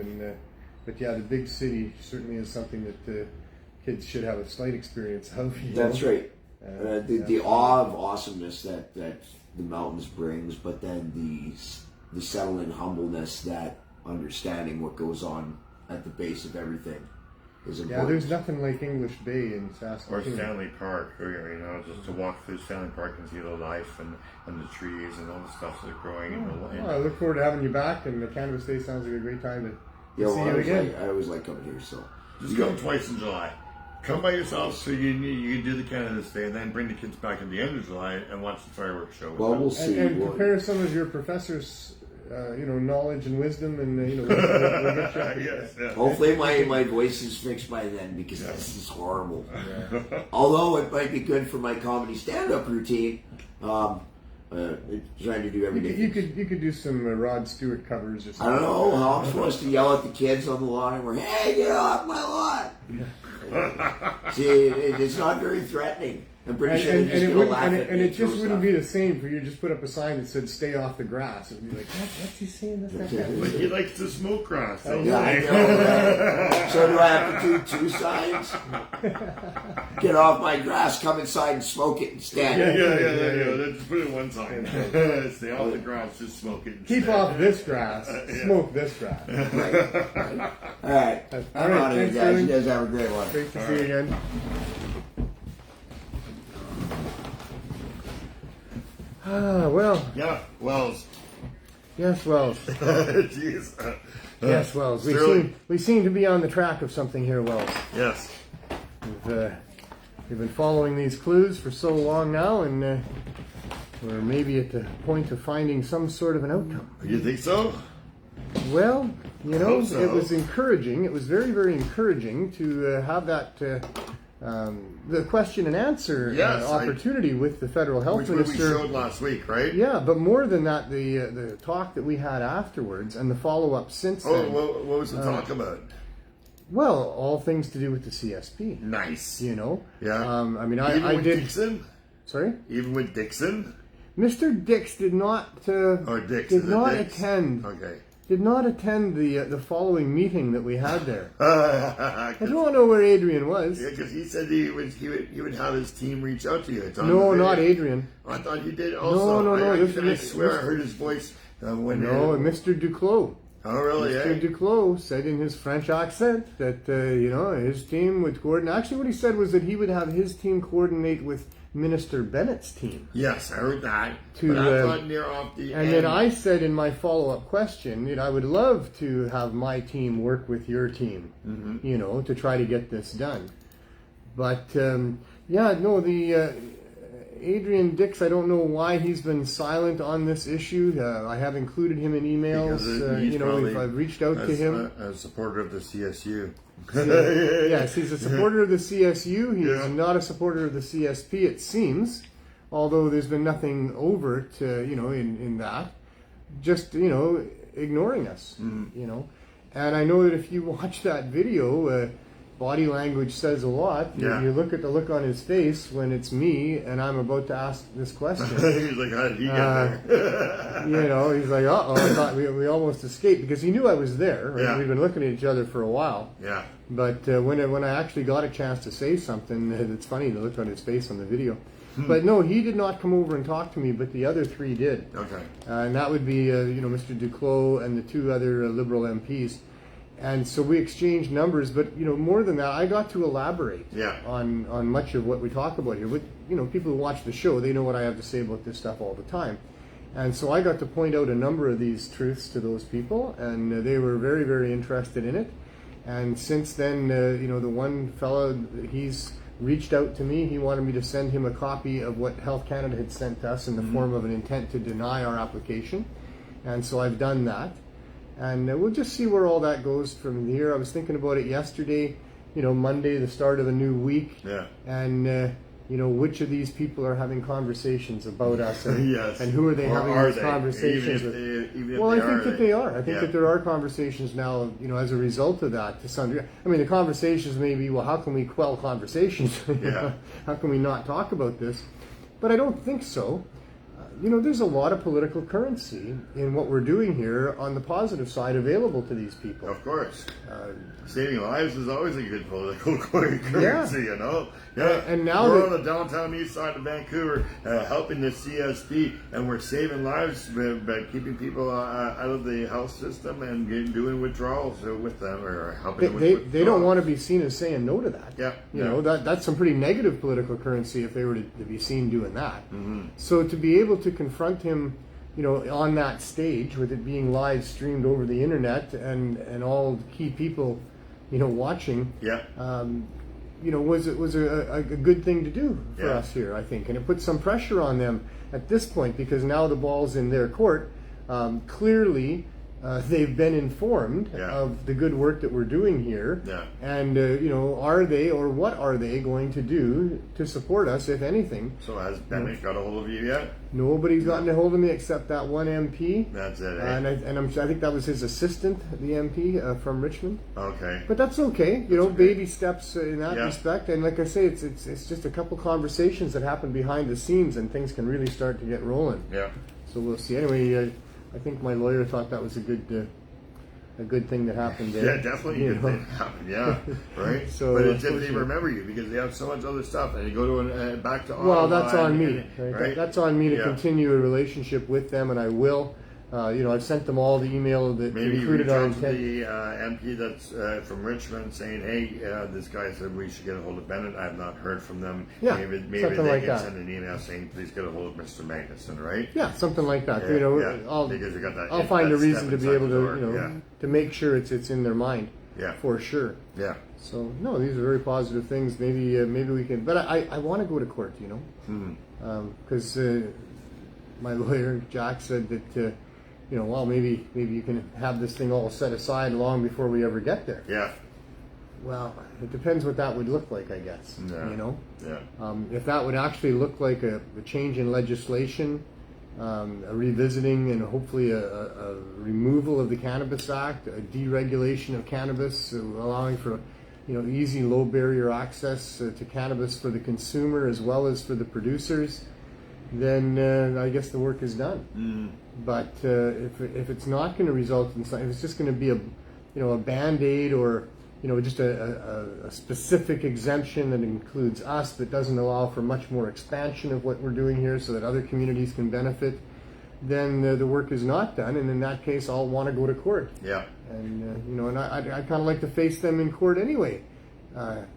but yeah, the big city certainly is something that the kids should have a slight experience of. That's right. The awe of awesomeness that the mountains brings, but then the settling humbleness, that understanding what goes on at the base of everything. is Yeah, important. there's nothing like English Bay in Or Saskatoon. Stanley Park, or just to walk through Stanley Park and see the life and the trees and all the stuff that's growing. Well, I look forward to having you back, and the Cannabis Day sounds like a great time to Yeah, see well, you again. I always like coming here, so. Just come twice in July. Come by yourself so you can do the Cannabis Day, and then bring the kids back at the end of July and watch the fireworks show. Well, we'll see. And compare some of your professors' knowledge and wisdom, and we'll get you. Yes, yeah. Hopefully my voice is fixed by then, because this is horrible. Although it might be good for my comedy stand-up routine, trying to do everything. You could do some Rod Stewart covers or I something. don't know how I'm supposed to yell at the kids on the lawn and we're, hey, get off my lawn. See, it's not very threatening. I'm pretty sure they're just going to laugh at me. And it throw just wouldn't stuff. be the same for you to just put up a sign that said "Stay off the grass." It'd be like, what's he saying? That's not But he likes to smoke grass. So Yeah, I know. So do I have to do 2 signs? Get off my grass, come inside and smoke it instead. Yeah. Let's just put it in one sign. Stay off the grass, just smoke it. Keep instead. off this grass, smoke this grass. Right. All right. All I'm right, out of here, thanks, guys. Sterling. You guys have a great one. Great to see you again. Well. Yeah, Wells. Yes, Wells. Jeez. Yes, Wells. Sterling. We seem to be on the track of something here, Wells. Yes. We've been following these clues for so long now, and we're maybe at the point of finding some sort of an outcome. You think so? Well, Hope so. it was encouraging. It was very, very encouraging to have that the question and answer Yes, opportunity with the federal health Which we minister. showed last week, right? Yeah, but more than that, the talk that we had afterwards and the follow up since Oh, then. what was the talk about? Well, all things to do with the CSP. Nice. Yeah. I Even I with did. Dixon? Sorry, Even with Dixon? Mr. Dix did not. Or Dix? Did is it not Dix? attend. Okay. Did not attend the following meeting that we had there. I Yeah, don't know where Adrian was. because he said he would have his team reach out to you. It's on No, the not video. Adrian. I thought he did also. No. I swear I heard his voice when. No, Mr. Duclos. Oh, really? Mr. Duclos said in his French accent that his team would coordinate. Actually, what he said was that he would have his team coordinate with Minister Bennett's team. Yes, I heard that. To, But I thought near off the And end. then I said in my follow-up question that I would love to have my team work with your team, to try to get this done. But the Adrian Dix, I don't know why he's been silent on this issue. I have included him in emails. Because he's probably I've reached out to him. A supporter of the CSU. Yes, he's a supporter of the CSU. He's Yeah. not a supporter of the CSP, it seems. Although there's been nothing overt, in that. Just, ignoring us, And I know that if you watch that video, body language says a lot. Yeah. You look at the look on his face when it's me and I'm about to ask this question. He's like, how did he get there? He's like, uh-oh, I thought we almost escaped because he knew I was there. Right? Yeah. We've been looking at each other for a while. Yeah. But when I actually got a chance to say something, it's funny to look on his face on the video. But no, he did not come over and talk to me, but the other 3 did. Okay. And that would be, Mr. Duclos and the 2 other Liberal MPs. And so we exchanged numbers, but, more than that, I got to elaborate on much of what we talk about here. With, people who watch the show, they know what I have to say about this stuff all the time. And so I got to point out a number of these truths to those people, and they were very, very interested in it. And since then, the one fellow, he's reached out to me. He wanted me to send him a copy of what Health Canada had sent us in the form of an intent to deny our application. And so I've done that. And we'll just see where all that goes from here. I was thinking about it yesterday, Monday, the start of a new week. Yeah. And, which of these people are having conversations about us and, Yes. and who are they Or having are these they? conversations Even with? if they Well, I are, think that they are. I think Yeah. that there are conversations now, as a result of that to some degree. I mean, the conversations may be, well, how can we quell conversations? Yeah. How can we not talk about this? But I don't think so. there's a lot of political currency in what we're doing here on the positive side available to these people. Of course. Saving lives is always a good political currency, Yeah. And now we're on the downtown east side of Vancouver helping the CSP, and we're saving lives by keeping people out of the health system and doing withdrawals with them or helping them with withdrawals. They don't want to be seen as saying no to that. Yeah. That's some pretty negative political currency if they were to be seen doing that. Mm-hmm. So to be able to confront him, on that stage with it being live streamed over the internet and all the key people, watching, was a good thing to do for us here, I think, and it puts some pressure on them at this point because now the ball's in their court. Clearly, they've been informed of the good work that we're doing here, and are they or what are they going to do to support us, if anything? So has Bennett got a hold of you yet? Nobody's gotten a hold of me except that one MP. That's it. And I think that was his assistant, the MP from Richmond. Okay. But that's okay. Baby steps in that Yeah. respect. And like I say, it's just a couple conversations that happen behind the scenes, and things can really start to get rolling. Yeah. So we'll see. Anyway, I think my lawyer thought that was a good thing that happened there. Yeah, definitely a good thing that happened. Yeah, right. So, but it didn't remember you because they have so much other stuff, and you go to back to well, that's on me. Right? That's on me to Yeah. continue a relationship with them, and I will. I've sent them all the email that Maybe you included reach our out to intent. the MP that's from Richmond saying, hey, this guy said we should get a hold of Bennett. I have not heard from them. Yeah, maybe something they like can that. send an email saying, please get a hold of Mr. Magnuson, right? Yeah, something like that. Yeah, because you got that. I'll find a that reason step to be inside able the to, door. to make sure it's in their mind. Yeah. For sure. Yeah. So no, these are very positive things. Maybe we can. But I want to go to court. Because my lawyer Jack said that well maybe you can have this thing all set aside long before we ever get there. Yeah. Well, it depends what that would look like, I guess. Yeah. Yeah. If that would actually look like a change in legislation, a revisiting and hopefully a removal of the Cannabis Act, a deregulation of cannabis, allowing for easy, low barrier access to cannabis for the consumer as well as for the producers, then I guess the work is done. But if it's not going to result in something, if it's just going to be a Band-Aid or just a specific exemption that includes us, that doesn't allow for much more expansion of what we're doing here so that other communities can benefit, then the work is not done, and in that case I'll want to go to court. Yeah. And and I kind of like to face them in court anyway,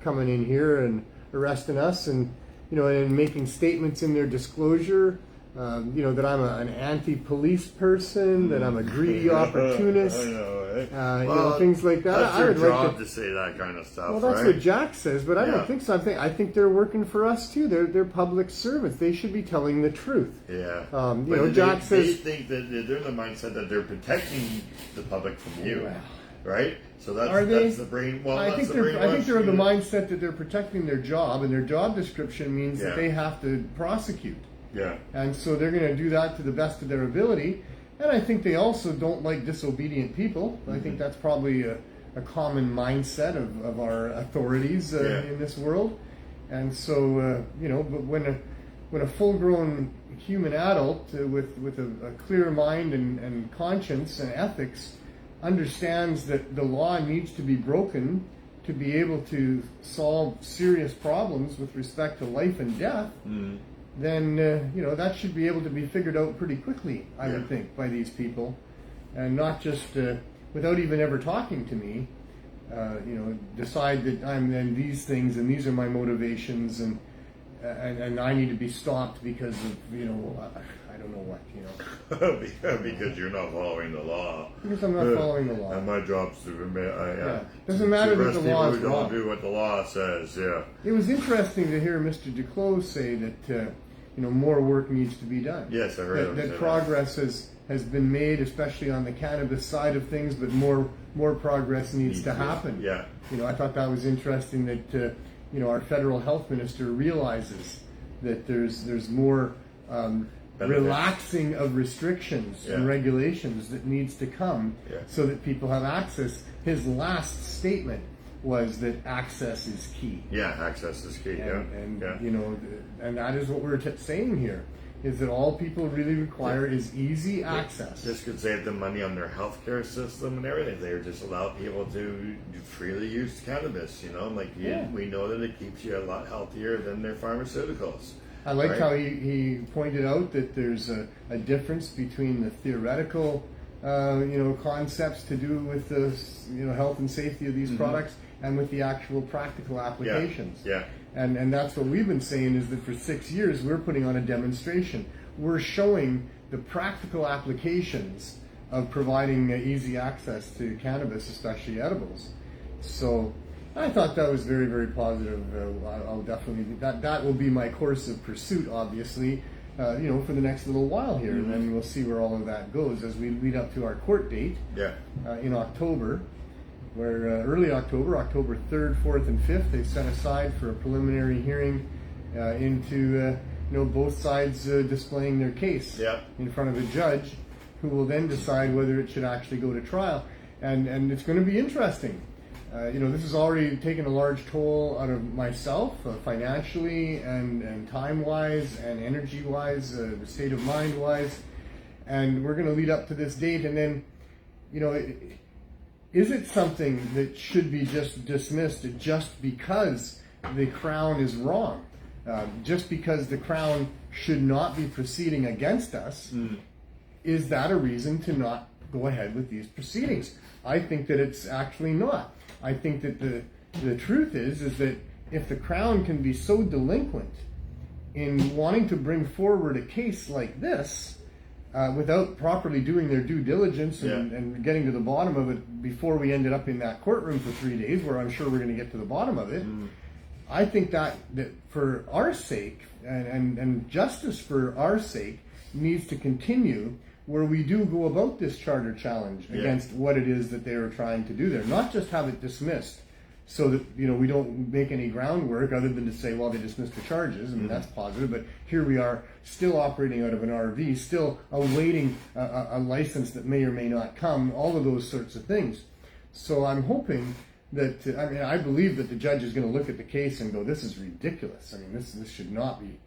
coming in here and arresting us and and making statements in their disclosure, that I'm an anti-police person, that I'm a greedy opportunist. I know, right? Things like that. That's I your would job like to say that kind of stuff. Well, that's right? what Jack says, but I don't think so. I think they're working for us too. They're public servants. They should be telling the truth. Yeah. Jack says they think that they're in the mindset that they're protecting the public from you, right? So that's the brain. Well, I think they're of the mindset that they're protecting their job, and their job description means that they have to prosecute. Yeah. And so they're going to do that to the best of their ability. And I think they also don't like disobedient people. I think that's probably a common mindset of our authorities in this world. And so, but when a full-grown human adult with a clear mind and conscience and ethics understands that the law needs to be broken to be able to solve serious problems with respect to life and death, then that should be able to be figured out pretty quickly, I would think, by these people, and not just without even ever talking to me. Decide that I'm then these things and these are my motivations and I need to be stopped because of I don't know what because you're not following the law. Because I'm not following the law. And my job's to Doesn't matter that the law is who wrong. don't do what the law says. Yeah. It was interesting to hear Mr. Duclos say that more work needs to be done. Yes, I heard that progress has been made, especially on the cannabis side of things, but more progress needs to happen. Yeah. I thought that was interesting that our federal health minister realizes that there's more relaxing of restrictions and regulations that needs to come so that people have access. His last statement was that access is key. Yeah, access is key. And that is what we're saying here. is that all people really require is easy access. This could save them money on their healthcare system and everything. They would just allow people to freely use cannabis. We know that it keeps you a lot healthier than their pharmaceuticals. I like how he pointed out that there's a difference between the theoretical concepts to do with the health and safety of these products and with the actual practical applications. Yeah. And that's what we've been saying, is that for 6 years we're putting on a demonstration. We're showing the practical applications of providing easy access to cannabis, especially edibles. So I thought that was very, very positive. I'll definitely, that will be my course of pursuit, obviously, for the next little while here. And then we'll see where all of that goes as we lead up to our court date in October. Where early October 3rd, 4th, and 5th, they've set aside for a preliminary hearing into both sides displaying their case in front of a judge, who will then decide whether it should actually go to trial. And it's going to be interesting. This has already taken a large toll out of myself, financially and time-wise and energy-wise, the state of mind-wise. And we're going to lead up to this date, and then, is it something that should be just dismissed just because the Crown is wrong? Just because the Crown should not be proceeding against us, is that a reason to not go ahead with these proceedings? I think that it's actually not. I think that the truth is that if the Crown can be so delinquent in wanting to bring forward a case like this, without properly doing their due diligence and getting to the bottom of it before we ended up in that courtroom for 3 days, where I'm sure we're going to get to the bottom of it. I think that for our sake and justice for our sake needs to continue, where we do go about this charter challenge against what it is that they are trying to do there. Not just have it dismissed so that we don't make any groundwork other than to say, well, they dismissed the charges. I mean, that's positive, but here we are still operating out of an RV, still awaiting a license that may or may not come, all of those sorts of things. So I'm hoping that, I believe that the judge is going to look at the case and go, this is ridiculous. I mean, this should not be,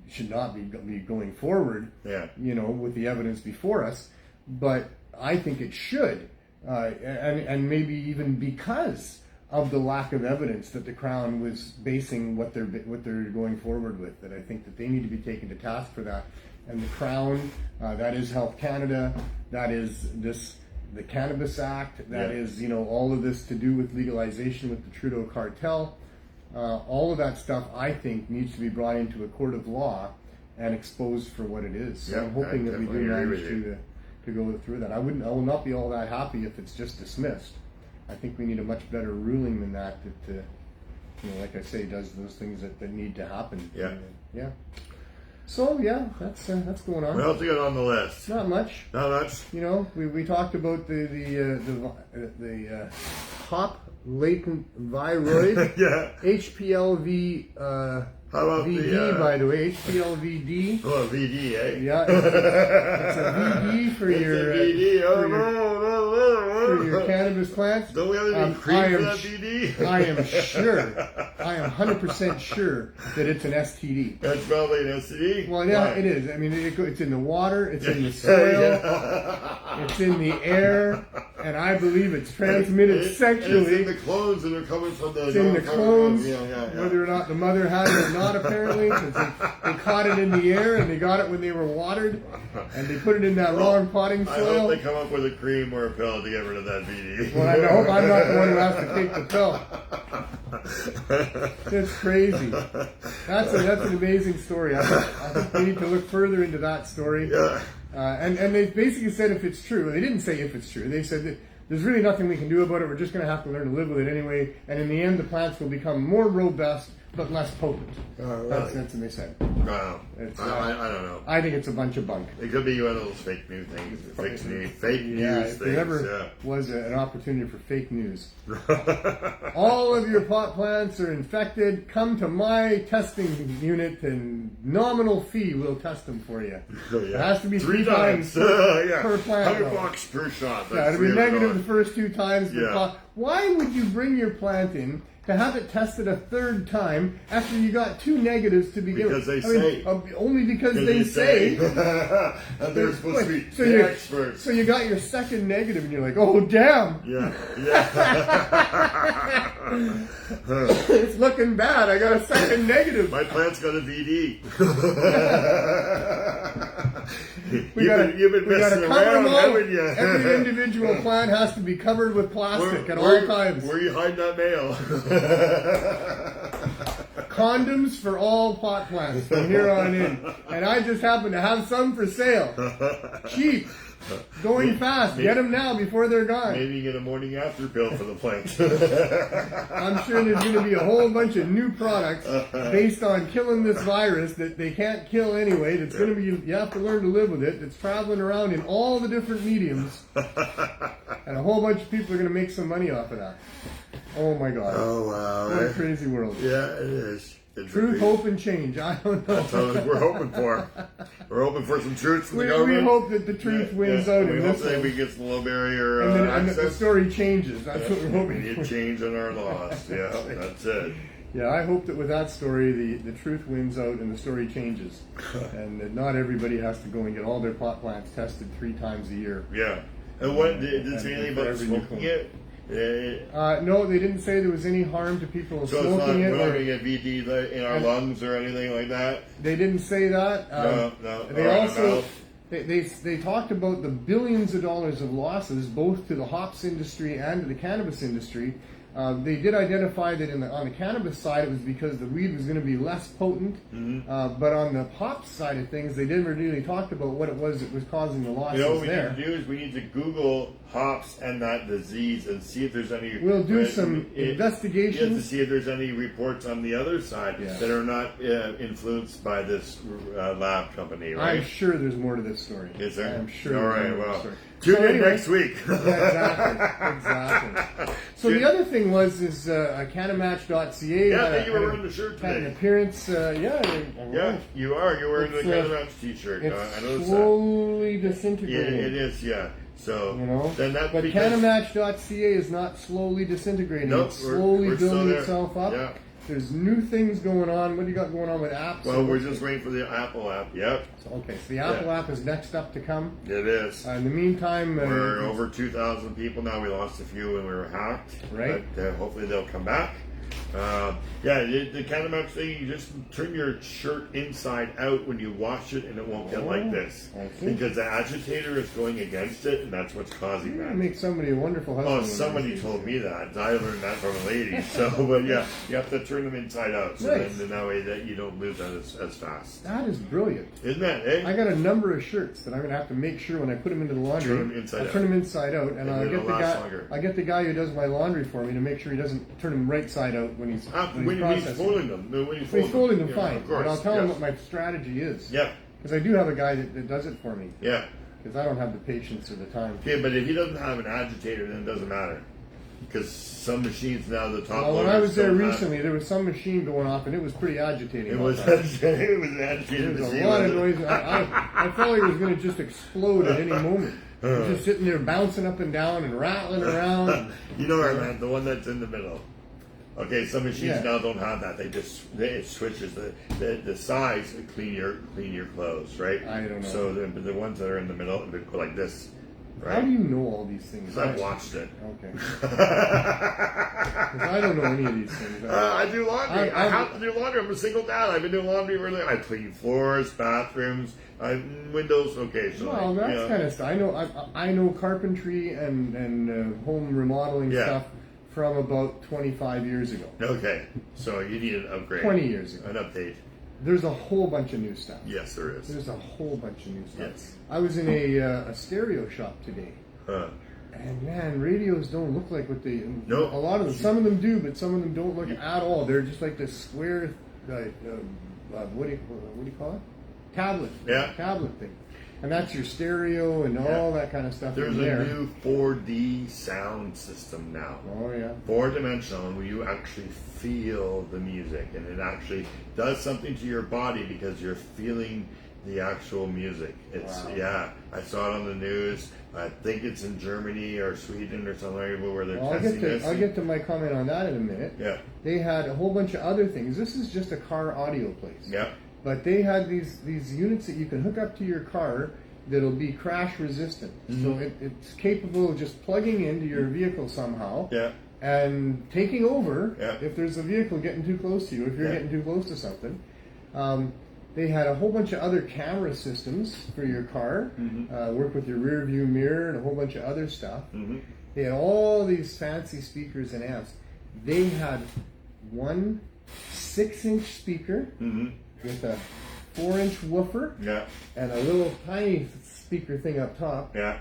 should not be going forward, with the evidence before us. But I think it should, and maybe even because of the lack of evidence that the Crown was basing what they're going forward with, that I think that they need to be taken to task for that. And the Crown, that is Health Canada, that is the Cannabis Act, that is all of this to do with legalization with the Trudeau cartel. All of that stuff, I think, needs to be brought into a court of law and exposed for what it is. So I'm hoping that we do manage to go through that. I will not be all that happy if it's just dismissed. I think we need a much better ruling than that like I say, does those things that need to happen. So that's going on. What else you got on the list? Not much. Not much. We talked about the hop latent viroid, HPLV. How about VD, by the way, HPLVD. Oh, VD, eh? Yeah, it's a VD for your cannabis plants. Don't we have any cream for that VD? I am 100% sure that it's an STD. That's probably an STD? Well, yeah, it is. I mean, it's in the water, it's in the soil, it's in the air, and I believe it's transmitted sexually. It's in the clones that are coming from the... It's in the clones, whether or not the mother has it or not, apparently. They caught it in the air, and they got it when they were watered, and they put it in that wrong potting soil. I hope they come up with a cream or a pill to get rid of that VD. Well, I hope I'm not the one who has to take the pill. It's crazy. That's an amazing story. I think we need to look further into that story. And they basically said if it's true. They didn't say if it's true. They said that there's really nothing we can do about it. We're just going to have to learn to live with it anyway. And in the end, the plants will become more robust but less potent. Really? That's what they said. Wow. I don't know. I think it's a bunch of bunk. It could be one of those fake news things. Fake news if things. there ever was an opportunity for fake news. All of your pot plants are infected. Come to my testing unit and nominal fee. We'll test them for you. It has to be 3 times per plant. $100 per shot. It'll be negative the first 2 times. Why would you bring your plant in to have it tested a third time after you got 2 negatives to begin with. Because they say. Only because they say. And they're supposed to be experts. So you got your second negative and you're like, oh, damn. Yeah. It's looking bad. I got a second negative. My plant's got a VD. You've been messing around, haven't you? Every individual plant has to be covered with plastic at all times. Where are you hiding that mail? Condoms for all pot plants from here on in. And I just happen to have some for sale. Cheap. Going fast. Get them now before they're gone. Maybe you get a morning after pill for the plant. I'm sure there's going to be a whole bunch of new products based on killing this virus that they can't kill anyway. That's going to be, you have to learn to live with it. It's traveling around in all the different mediums. And a whole bunch of people are going to make some money off of that. Oh my God. Oh wow. What a crazy world. Yeah, it is. Truth, hope, and change. I don't know. That's what we're hoping for. We're hoping for some truth from the We government. hope that the truth wins out in we this hope that one. we get some low barrier And access. the story changes. That's what we're We hoping need for. change in our laws. Yeah, that's it. Yeah, I hope that with that story, the truth wins out and the story changes. And that not everybody has to go and get all their pot plants tested 3 times a year. Yeah. And what did it say anything about for every new smoking clone. it? No, they didn't say there was any harm to people So it's not smoking it. growing a VD in our lungs or anything like that? They didn't say that. No. They Or in the also mouth? they talked about the billions of dollars of losses both to the hops industry and to the cannabis industry. They did identify that on the cannabis side it was because the weed was going to be less potent, but on the hops side of things they didn't really talk about what it was that was causing the losses What we there. need to do is we need to Google hops and that disease and see if there's any. We'll do some to investigations. see if there's any reports on the other side that are not influenced by this lab company, right? I'm sure there's more to this story. Is there? I'm sure. All there's right. more to this Well, story. tune So in anyway, next week. Yeah, exactly. So the other thing was Cannabis.ca. Yeah, I think you were wearing the shirt Had an today. appearance. Yeah, you are. You're wearing the It's, Cannabis t-shirt. I It's noticed slowly that. disintegrating. It is. Yeah. So You know, then that's but because Cannabis.ca is not slowly disintegrating. Nope, it's slowly we're still building there. itself up. Yeah. There's new things going on. What do you got going on with apps? Well, we're just waiting for the Apple app. Yep, So the Apple app is next up to come. it is. In the meantime, We're over 2,000 people now. We lost a few when we were hacked. Right. But hopefully they'll come back. The Cannabis thing, you just turn your shirt inside out when you wash it and it won't get like this. I see. Because the agitator is going against it and that's what's causing you that. make somebody a wonderful husband. Oh, when somebody they- told me that. I learned that from a lady. So, but yeah, you have to turn them inside out. So Nice. then that way that you don't lose that as fast. That is brilliant. Isn't that, eh? I got a number of shirts that I'm going to have to make sure when I put them into the laundry, Turn 'em inside I'll out. turn them inside out, and I'll it'll get the last guy. longer. I get the guy who does my laundry for me to make sure he doesn't turn them right side out when he's When he's processing. folding them. No, when you When he's folding them, yeah, fine. Of course. But I'll tell him yes. what my strategy is. Yeah, Because I do have a guy that does it for me. yeah. Because I don't have the patience or the time. Okay, but if he doesn't have an agitator, then it doesn't matter. Because some machines now, the top Well, when loaders I was there don't have- recently, there was some machine going off, and it was pretty agitating. it all was the time. it was an agitated There was machine. a lot of wasn't it? noise. I felt like it was going to just explode at any moment. It was just sitting there bouncing up and down and rattling around. You know what I meant? The one that's in the middle. Okay, some machines Yeah. now don't have that. It switches the size to clean your clothes, right? I don't know. So the ones that are in the middle, they go like this, right? How do you know all these things? Because I've watched it. Okay. 'Cause I don't know any of these things. I do laundry. I I've- have to do laundry. I'm a single dad. I've been doing laundry really. I clean floors, bathrooms, windows occasionally. Well, that's you know. kind of stuff. I know carpentry and home remodeling Yeah. stuff from about 25 years ago. Okay, so you need an upgrade. 20 years ago. An update. There's a whole bunch of new stuff. Yes, there is. There's a whole bunch of new stuff. Yes. I was in a stereo shop today. Huh. And man, radios don't look like what they. No. A lot of them. Some of them do, but some of them don't look at all. They're just like this square, what do you call it? Tablet. Yeah. Tablet thing. And that's your stereo and all that kind of stuff. There's in a there. new 4D sound system now. Oh yeah. 4-dimensional, where you actually feel the music, and it actually does something to your body because you're feeling the actual music. It's Wow. yeah. I saw it on the news. I think it's in Germany or Sweden or somewhere where they're Well, testing this. I'll get to my comment on that in a minute. Yeah. They had a whole bunch of other things. This is just a car audio place. Yeah. But they had these units that you can hook up to your car that'll be crash resistant. So it's capable of just plugging into your vehicle somehow. Yeah. And taking over Yeah. if there's a vehicle getting too close to you, if you're Yeah. getting too close to something. They had a whole bunch of other camera systems for your car, work with your rear view mirror and a whole bunch of other stuff. They had all these fancy speakers and amps. They had one 6-inch speaker with a 4-inch woofer Yeah. and a little tiny speaker thing up top. Yeah.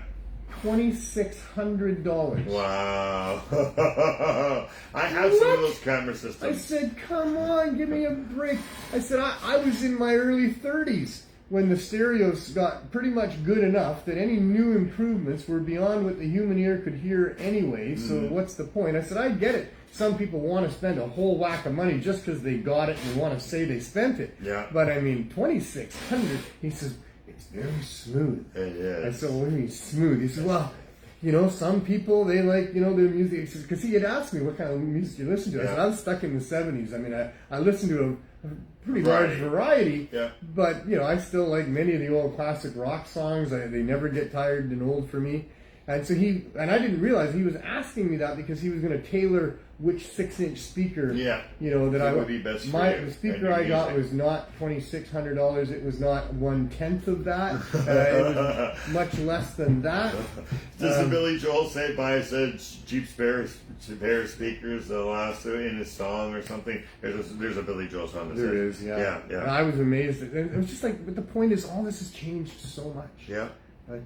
$2,600. Wow. I have some of those camera I systems. said, come on, give me a break. I said, I was in my early 30s when the stereos got pretty much good enough that any new improvements were beyond what the human ear could hear anyway, so what's the point? I said, I get it. Some people want to spend a whole whack of money just because they got it and want to say they spent it. Yeah. But I mean, $2,600, he says, it's very smooth. It is. I said, what do you mean smooth? He said, well, you know, some people, they like, you know, their music. Because he had asked me what kind of music you listen to. I said, I'm stuck in the 70s. I mean, I listen to a pretty large variety. Yeah. But, you know, I still like many of the old classic rock songs. They never get tired and old for me. And so I didn't realize he was asking me that because he was going to tailor which 6-inch speaker, you know, that would be best for you the speaker I got was not $2,600. It was not 1/10 of that. It was much less than that. Does Billy Joel say by said cheap spare speakers the last in his song or something? There's a Billy Joel song. There is, yeah. Yeah. I was amazed. It was just like, but the point is, all this has changed so much. Yeah. But,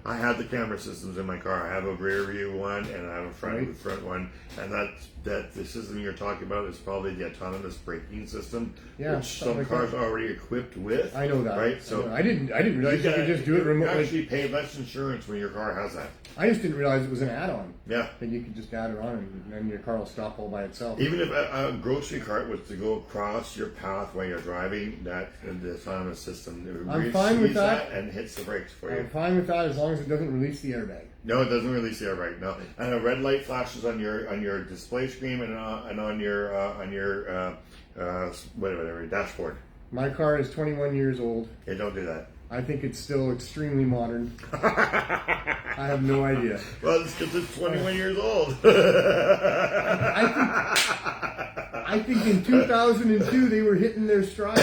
I have the camera systems in my car. I have a rear view one and I have a front one, and that the system you're talking about is probably the autonomous braking system, which some like cars are already equipped with. I know that. right? So I didn't realize you could just do it remotely. You actually pay less insurance when your car has that. I just didn't realize it was an add-on. Yeah. That you could just add it on and then your car will stop all by itself. Even if a grocery cart was to go across your path while you're driving, the autonomous system I'm fine with that. and hits the brakes for you. I'm fine with that as long as it doesn't release the airbag. No, it doesn't release the airbag. No, and a red light flashes on your display screen and on your whatever dashboard. My car is 21 years old. Okay, don't do that. I think it's still extremely modern. I have no idea. Well, it's because it's 21 years old. I think in 2002 they were hitting their stride.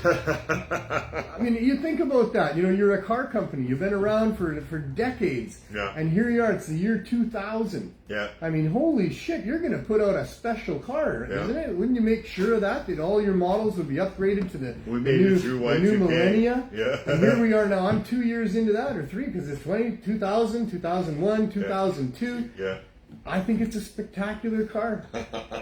I mean, you think about that. You know, you're a car company. You've been around for decades. Yeah. And here you are. It's the year 2000. Yeah. I mean, holy shit! You're going to put out a special car, isn't it? Wouldn't you make sure of that all your models would be upgraded to the new millennia? Yeah. And here we are now. I'm 2 years into that, or 3, because it's 2000, 2001, 2002. Yeah. I think it's a spectacular car.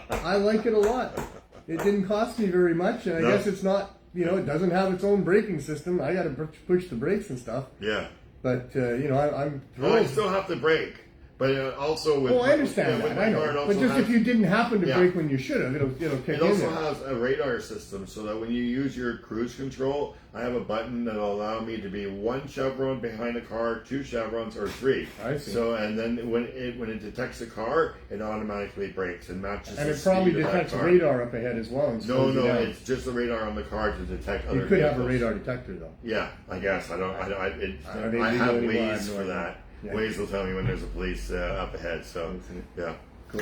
I like it a lot. It didn't cost me very much, and I guess it's not, you know, it doesn't have its own braking system. I got to push the brakes and stuff. Yeah. But, you know, I'm thrilled. Well, I still have to brake. But also with I understand that. I know. But just if you didn't happen to brake when you should have, it'll kick in. It also has a radar system, so that when you use your cruise control, I have a button that'll allow me to be 1 chevron behind a car, 2 chevrons, or 3. I see. So, and then when it detects a car, it automatically brakes and matches. And the it probably speed of that detects car. radar up ahead as well. And No, slows you down. it's just the radar on the car to detect other. You could have a vehicles. radar detector though. Yeah, I guess I don't. Are they I legal have anymore? I Waze have no for idea. that. Yeah. Waze will tell me when there's a police up ahead. So yeah. Cool.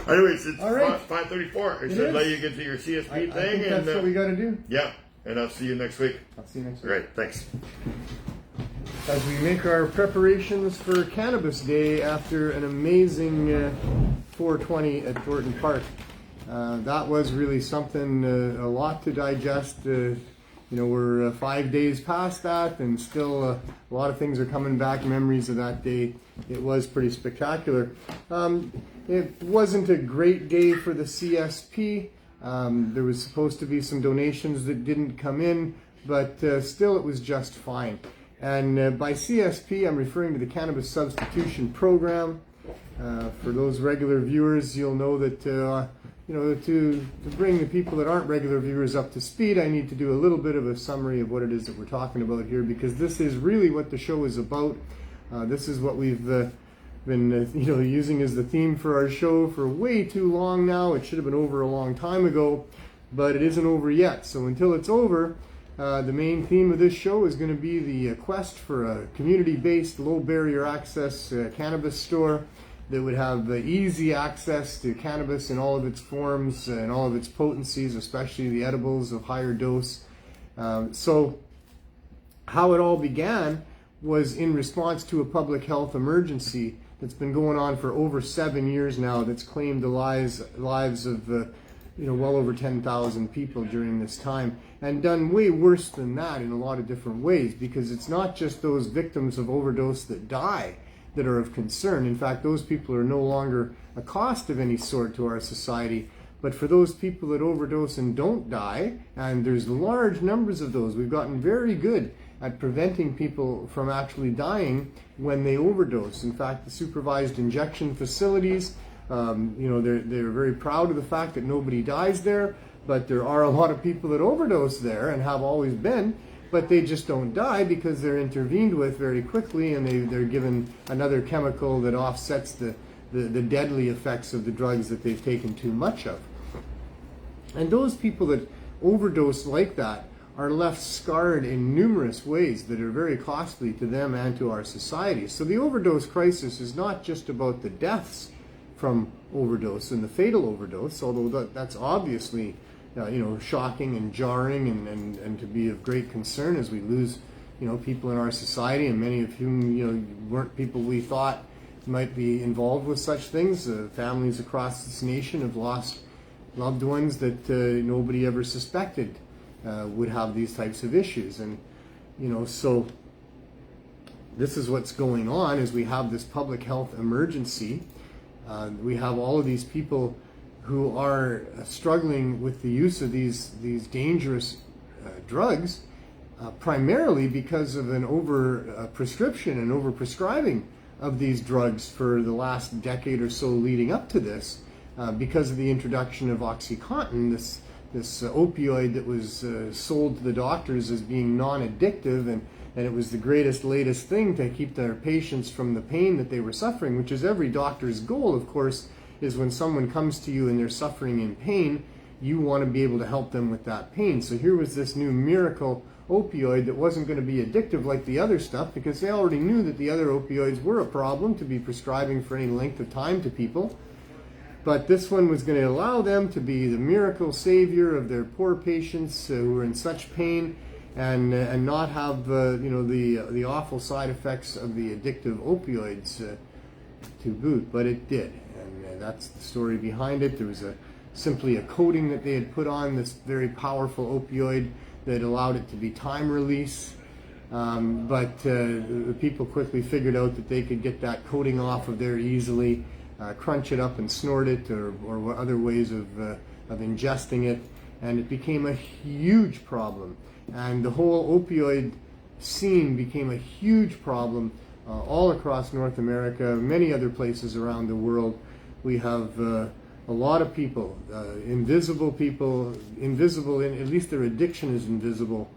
Anyways, it's All right. 5:34. I It should is. let you get to your CSP I thing, think and that's what we got to do. yeah, and I'll see you next week. I'll see you next week. Great, thanks. As we make our preparations for Cannabis Day after an amazing 420 at Thornton Park. That was really something, a lot to digest. You know, we're 5 days past that, and still a lot of things are coming back, memories of that day. It was pretty spectacular. It wasn't a great day for the CSP. There was supposed to be some donations that didn't come in, but still it was just fine. And by CSP, I'm referring to the Cannabis Substitution Program. For those regular viewers, you'll know that to bring the people that aren't regular viewers up to speed, I need to do a little bit of a summary of what it is that we're talking about here, because this is really what the show is about. This is what we've been using as the theme for our show for way too long now. It should have been over a long time ago, but it isn't over yet. So until it's over, the main theme of this show is going to be the quest for a community-based, low-barrier access cannabis store that would have easy access to cannabis in all of its forms and all of its potencies, especially the edibles of higher dose. So how it all began was in response to a public health emergency that's been going on for over 7 years now, that's claimed the lives of well over 10,000 people during this time, and done way worse than that in a lot of different ways, because it's not just those victims of overdose that die that are of concern. In fact, those people are no longer a cost of any sort to our society. But for those people that overdose and don't die, and there's large numbers of those, we've gotten very good at preventing people from actually dying when they overdose. In fact, the supervised injection facilities, they're very proud of the fact that nobody dies there, but there are a lot of people that overdose there and have always been, but they just don't die because they're intervened with very quickly, and they're given another chemical that offsets the deadly effects of the drugs that they've taken too much of. And those people that overdose like that are left scarred in numerous ways that are very costly to them and to our society. So the overdose crisis is not just about the deaths from overdose and the fatal overdose, although that's obviously shocking and jarring and to be of great concern as we lose people in our society, and many of whom weren't people we thought might be involved with such things. Families across this nation have lost loved ones that nobody ever suspected would have these types of issues. And so this is what's going on, is we have this public health emergency. We have all of these people who are struggling with the use of these dangerous drugs, primarily because of an over prescription and over prescribing of these drugs for the last decade or so leading up to this, because of the introduction of OxyContin, this opioid that was sold to the doctors as being non-addictive, and it was the greatest, latest thing to keep their patients from the pain that they were suffering, which is every doctor's goal, of course, is when someone comes to you and they're suffering in pain, you want to be able to help them with that pain. So here was this new miracle opioid that wasn't going to be addictive like the other stuff, because they already knew that the other opioids were a problem to be prescribing for any length of time to people. But this one was going to allow them to be the miracle savior of their poor patients who were in such pain, and not have the awful side effects of the addictive opioids to boot. But it did, and that's the story behind it. There was simply a coating that they had put on this very powerful opioid that allowed it to be time release. But the people quickly figured out that they could get that coating off of there easily, crunch it up and snort it, or other ways of ingesting it, and it became a huge problem. And the whole opioid scene became a huge problem all across North America, many other places around the world. We have a lot of people, invisible, at least their addiction is invisible,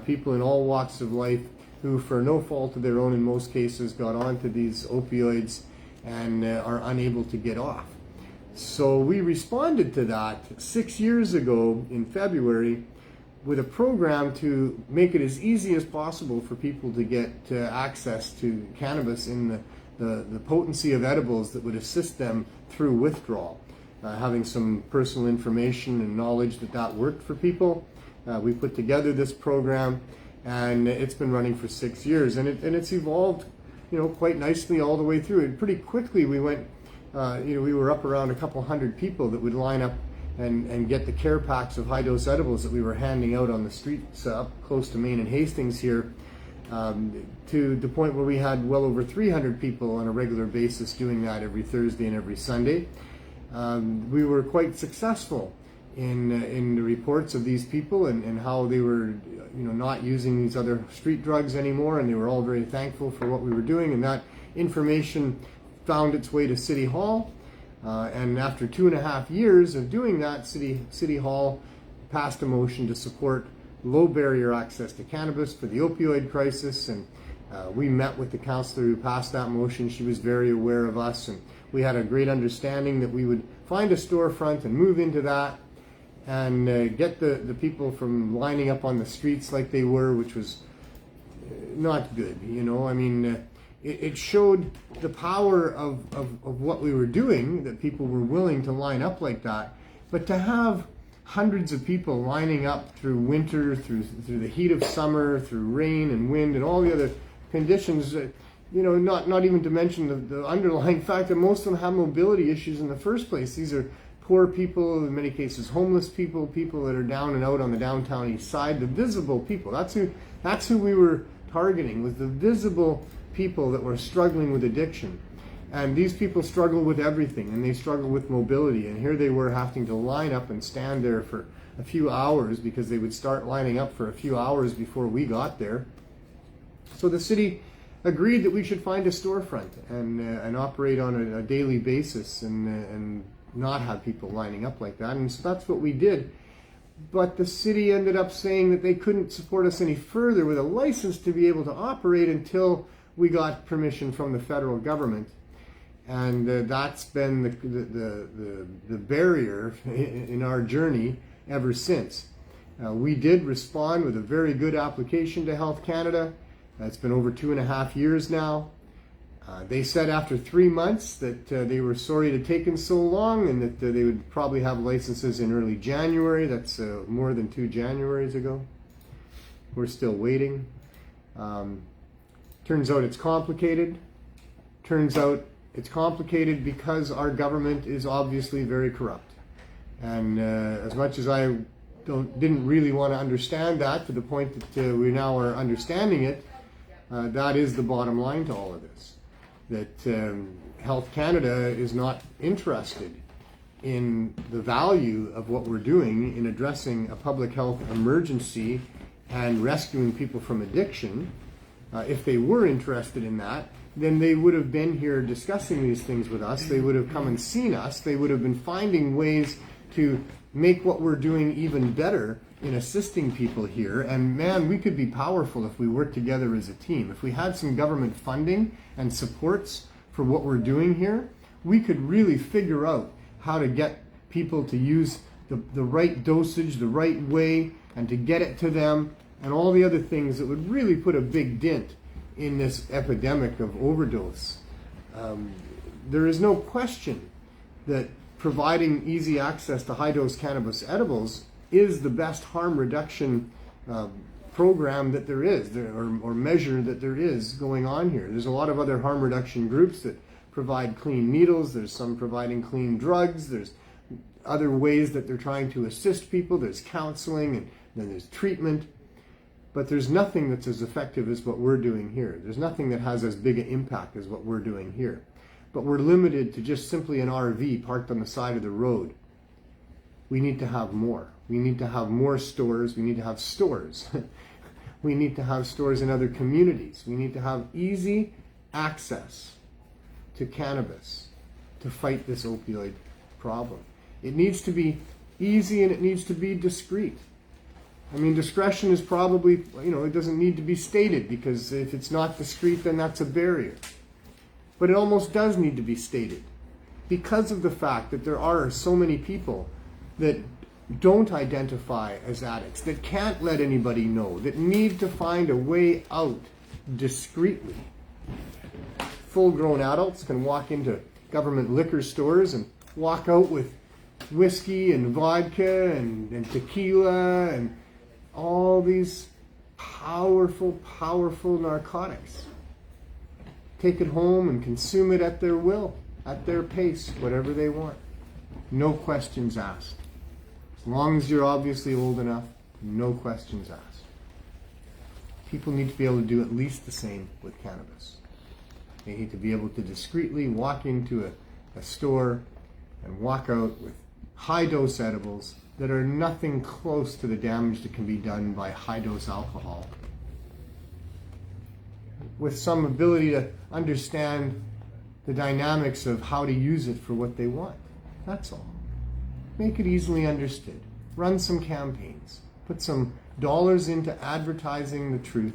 people in all walks of life who, for no fault of their own in most cases, got onto these opioids and are unable to get off. So we responded to that 6 years ago in February with a program to make it as easy as possible for people to get access to cannabis in the potency of edibles that would assist them through withdrawal. Having some personal information and knowledge that worked for people, we put together this program, and it's been running for 6 years, and it's evolved, quite nicely all the way through. And pretty quickly we went, we were up around a couple hundred people that would line up and get the care packs of high-dose edibles that we were handing out on the streets up close to Main and Hastings here, to the point where we had well over 300 people on a regular basis doing that every Thursday and every Sunday. We were quite successful in the reports of these people and how they were not using these other street drugs anymore, and they were all very thankful for what we were doing, and that information found its way to City Hall. And after 2.5 years of doing that, City Hall passed a motion to support low barrier access to cannabis for the opioid crisis. And we met with the councillor who passed that motion. She was very aware of us, and we had a great understanding that we would find a storefront and move into that and get the people from lining up on the streets like they were, which was not good. I mean, it showed the power of what we were doing, that people were willing to line up like that. But to have hundreds of people lining up through winter, through the heat of summer, through rain and wind and all the other conditions, not even to mention the underlying fact that most of them have mobility issues in the first place. These are poor people, in many cases homeless people, people that are down and out on the downtown east side, the visible people. That's who we were targeting, was the visible people that were struggling with addiction. And these people struggle with everything, and they struggle with mobility. And here they were having to line up and stand there for a few hours, because they would start lining up for a few hours before we got there. So the city agreed that we should find a storefront and operate on a daily basis and not have people lining up like that. And so that's what we did. But the city ended up saying that they couldn't support us any further with a license to be able to operate until we got permission from the federal government. And that's been the barrier in our journey ever since. We did respond with a very good application to Health Canada. It's been over 2.5 years now. They said after 3 months that they were sorry it had taken so long, and that they would probably have licenses in early January. That's more than 2 Januaries ago. We're still waiting. Turns out it's complicated. Turns out it's complicated because our government is obviously very corrupt. And as much as I didn't really want to understand that, to the point that we now are understanding it, that is the bottom line to all of this. That Health Canada is not interested in the value of what we're doing in addressing a public health emergency and rescuing people from addiction. If they were interested in that, then they would have been here discussing these things with us. They would have come and seen us. They would have been finding ways to make what we're doing even better in assisting people here. And man, we could be powerful if we worked together as a team. If we had some government funding and supports for what we're doing here, we could really figure out how to get people to use the right dosage, the right way, and to get it to them, and all the other things that would really put a big dent in this epidemic of overdose. There is no question that providing easy access to high-dose cannabis edibles is the best harm reduction program that there is, or measure that there is going on here. There's a lot of other harm reduction groups that provide clean needles. There's some providing clean drugs. There's other ways that they're trying to assist people. There's counseling, and then there's treatment. But there's nothing that's as effective as what we're doing here. There's nothing that has as big an impact as what we're doing here. But we're limited to just simply an RV parked on the side of the road. We need to have more. We need to have more stores. We need to have stores. We need to have stores in other communities. We need to have easy access to cannabis to fight this opioid problem. It needs to be easy, and it needs to be discreet. I mean, discretion is probably, it doesn't need to be stated, because if it's not discreet, then that's a barrier. But it almost does need to be stated, because of the fact that there are so many people that don't identify as addicts, that can't let anybody know, that need to find a way out discreetly. Full-grown adults can walk into government liquor stores and walk out with whiskey and vodka and tequila and all these powerful, powerful narcotics. Take it home and consume it at their will, at their pace, whatever they want. No questions asked. As long as you're obviously old enough, no questions asked. People need to be able to do at least the same with cannabis. They need to be able to discreetly walk into a store and walk out with high-dose edibles that are nothing close to the damage that can be done by high-dose alcohol. With some ability to understand the dynamics of how to use it for what they want. That's all. Make it easily understood. Run some campaigns. Put some dollars into advertising the truth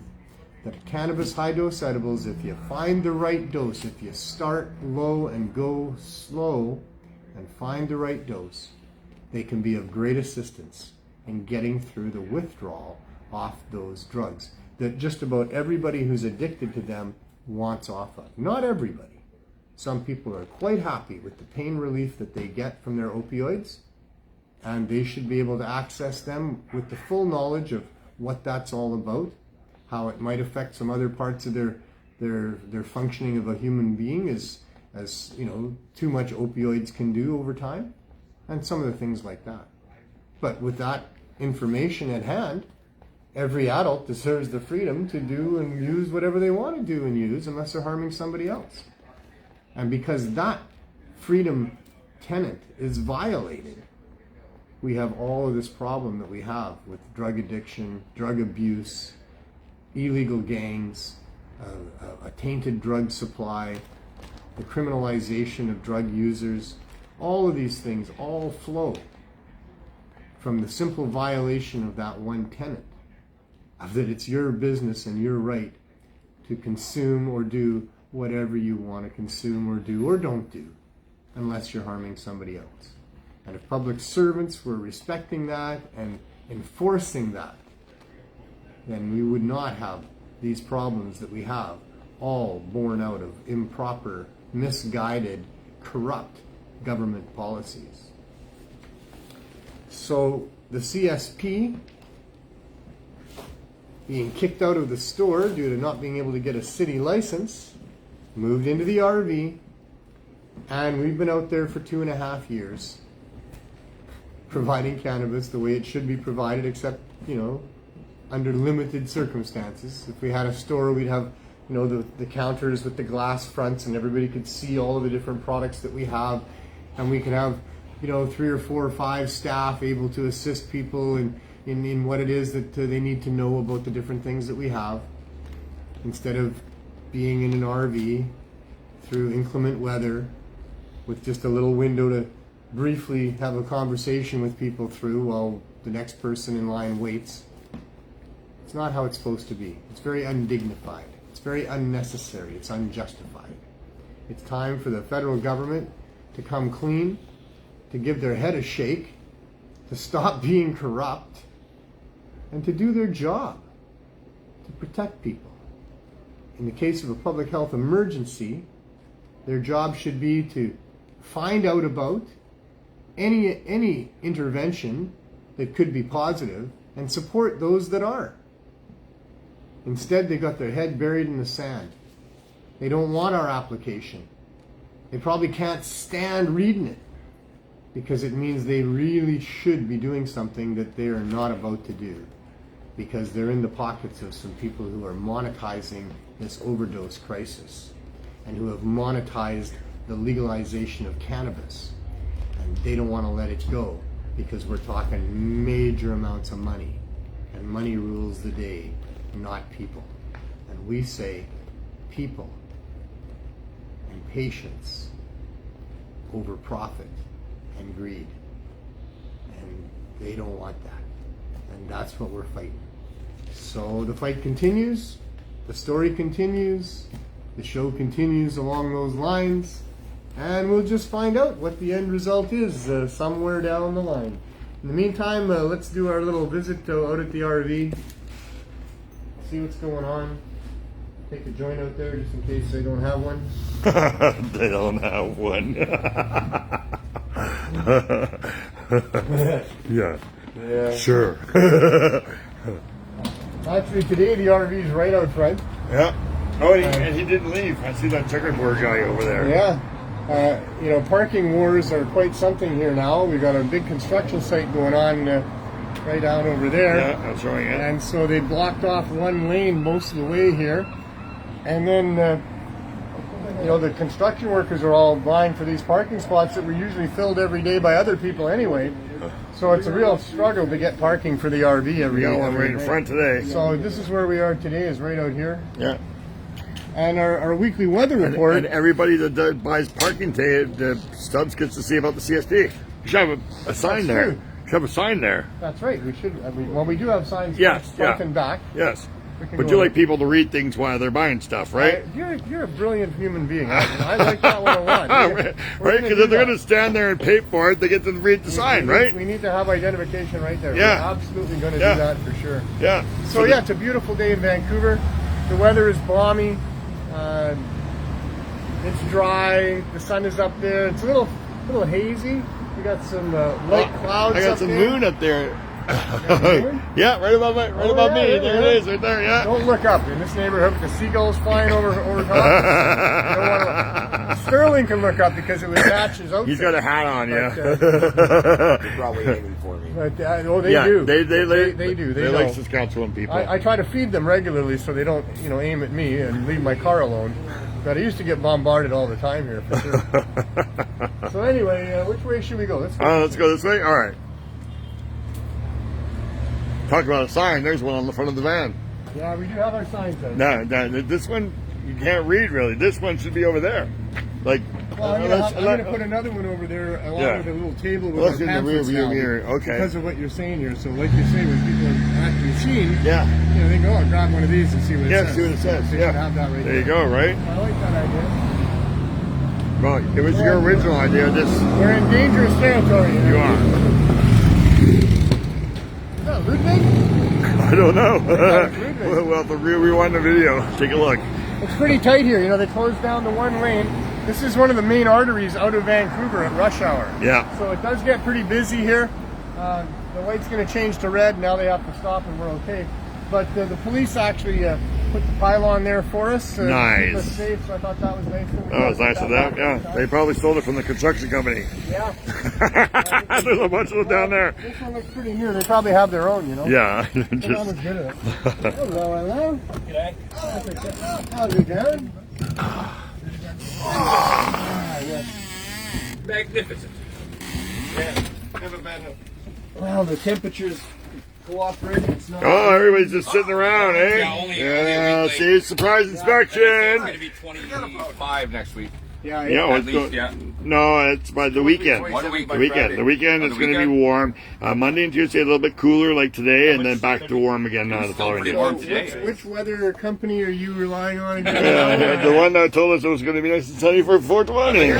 that cannabis high-dose edibles, if you find the right dose, if you start low and go slow and find the right dose, they can be of great assistance in getting through the withdrawal off those drugs that just about everybody who's addicted to them wants off of. Not everybody. Some people are quite happy with the pain relief that they get from their opioids, and they should be able to access them with the full knowledge of what that's all about, how it might affect some other parts of their functioning of a human being, as you know, too much opioids can do over time, and some of the things like that. But with that information at hand, every adult deserves the freedom to do and use whatever they want to do and use, unless they're harming somebody else. And because that freedom tenet is violated, we have all of this problem that we have with drug addiction, drug abuse, illegal gangs, a tainted drug supply, the criminalization of drug users. All of these things all flow from the simple violation of that one tenet, of that it's your business and your right to consume or do whatever you want to consume or do or don't do, unless you're harming somebody else. And if public servants were respecting that and enforcing that, then we would not have these problems that we have, all born out of improper, misguided, corrupt government policies. So the CSP, being kicked out of the store due to not being able to get a city license, moved into the RV, and we've been out there for 2.5 years providing cannabis the way it should be provided, except, you know, under limited circumstances. If we had a store, we'd have, you know, the counters with the glass fronts, and everybody could see all of the different products that we have, and we could have, you know, 3 or 4 or 5 staff able to assist people in what it is that they need to know about the different things that we have, instead of being in an RV through inclement weather with just a little window to briefly have a conversation with people through while the next person in line waits. It's not how it's supposed to be. It's very undignified. It's very unnecessary. It's unjustified. It's time for the federal government to come clean, to give their head a shake, to stop being corrupt, and to do their job, to protect people. In the case of a public health emergency, their job should be to find out about any intervention that could be positive and support those that are. Instead, they got their head buried in the sand. They don't want our application. They probably can't stand reading it because it means they really should be doing something that they are not about to do, because they're in the pockets of some people who are monetizing this overdose crisis and who have monetized the legalization of cannabis. And they don't want to let it go because we're talking major amounts of money, and money rules the day, not people. And we say people and patience over profit and greed. And they don't want that. And that's what we're fighting. So the fight continues, the story continues, the show continues along those lines, and we'll just find out what the end result is somewhere down the line. In the meantime, let's do our little visit out at the RV, see what's going on, take a joint out there just in case they don't have one. They don't have one. Yeah, sure. Actually, today the RV's right out front. Yeah. Oh, and he didn't leave. I see that checkerboard guy over there. Yeah. You know, parking wars are quite something here now. We've got a big construction site going on right down over there. Yeah, that's right. Yeah. And so they blocked off one lane most of the way here. And then, you know, the construction workers are all vying for these parking spots that were usually filled every day by other people anyway. So it's a real struggle to get parking for the RV every day. Right in front today. So this is where we are today, is right out here. Yeah. And our weekly weather report. And everybody that buys parking stubs gets to see about the CSP. You should have a sign there. True. You should have a sign there. That's right. We should. We do have signs front and back. Yes. But you like people to read things while they're buying stuff, right? You're a brilliant human being. I like that one a lot. Right? Because if they're going to stand there and pay for it, they get to read the sign, right? We need to have identification right there. Yeah. We're absolutely going to do that for sure. Yeah. So yeah, it's a beautiful day in Vancouver. The weather is balmy. It's dry. The sun is up there. It's a little hazy. We got some light clouds. I got some moon up there. Yeah, right above me. There it is, right there. Yeah. Don't look up in this neighborhood with the seagulls flying over top. Sterling can look up because it would match his outfit. He's got a hat on, You're probably aiming for me. But do. They do. They like Saskatchewan people. I try to feed them regularly so they don't, aim at me and leave my car alone. But I used to get bombarded all the time here. For sure. So anyway, which way should we go? Let's go this way. All right. Talk about a sign. There's one on the front of the van. Yeah, we do have our signs there. No, this one you can't read really. This one should be over there. Like, well, I'm going to put another one over there along with a little table with our in the rear pamphlets view down mirror. Okay. Because of what you're saying here. So, like you say, when people are at the machine, they go, grab one of these and see what it says. Yeah, see what it says. They should have that right there. You go, right? I like that idea. Well, it was your original idea. We're in dangerous territory. You are. Is that Ludwig? I don't know. Well, the rewind the video. Take a look. It's pretty tight here. They closed down the one lane. This is one of the main arteries out of Vancouver at rush hour. Yeah. So it does get pretty busy here. The light's going to change to red. Now they have to stop and we're okay. But the police actually put the pylon there for us. Nice. To keep us safe, so I thought that was nice. That was nice of them. Yeah. They probably stole it from the construction company. Yeah. There's a bunch of them down there. This one looks pretty new. They probably have their own, Yeah. That was good at it. Hello. G'day. How's it going? Yes. Magnificent. Yeah. Never been. Well, the temperature's cooperating. It's not. Oh, everybody's just sitting around, eh? Yeah, only see, surprise inspection. It's going to be 25 next week. Yeah, At least, yeah. No, it's by the weekend. 1 week. The weekend is going to be warm. Monday and Tuesday a little bit cooler like today, and then back to warm again the following day. warm today. Which weather company are you relying on again? The one that told us it was going to be nice and sunny for 420. I need a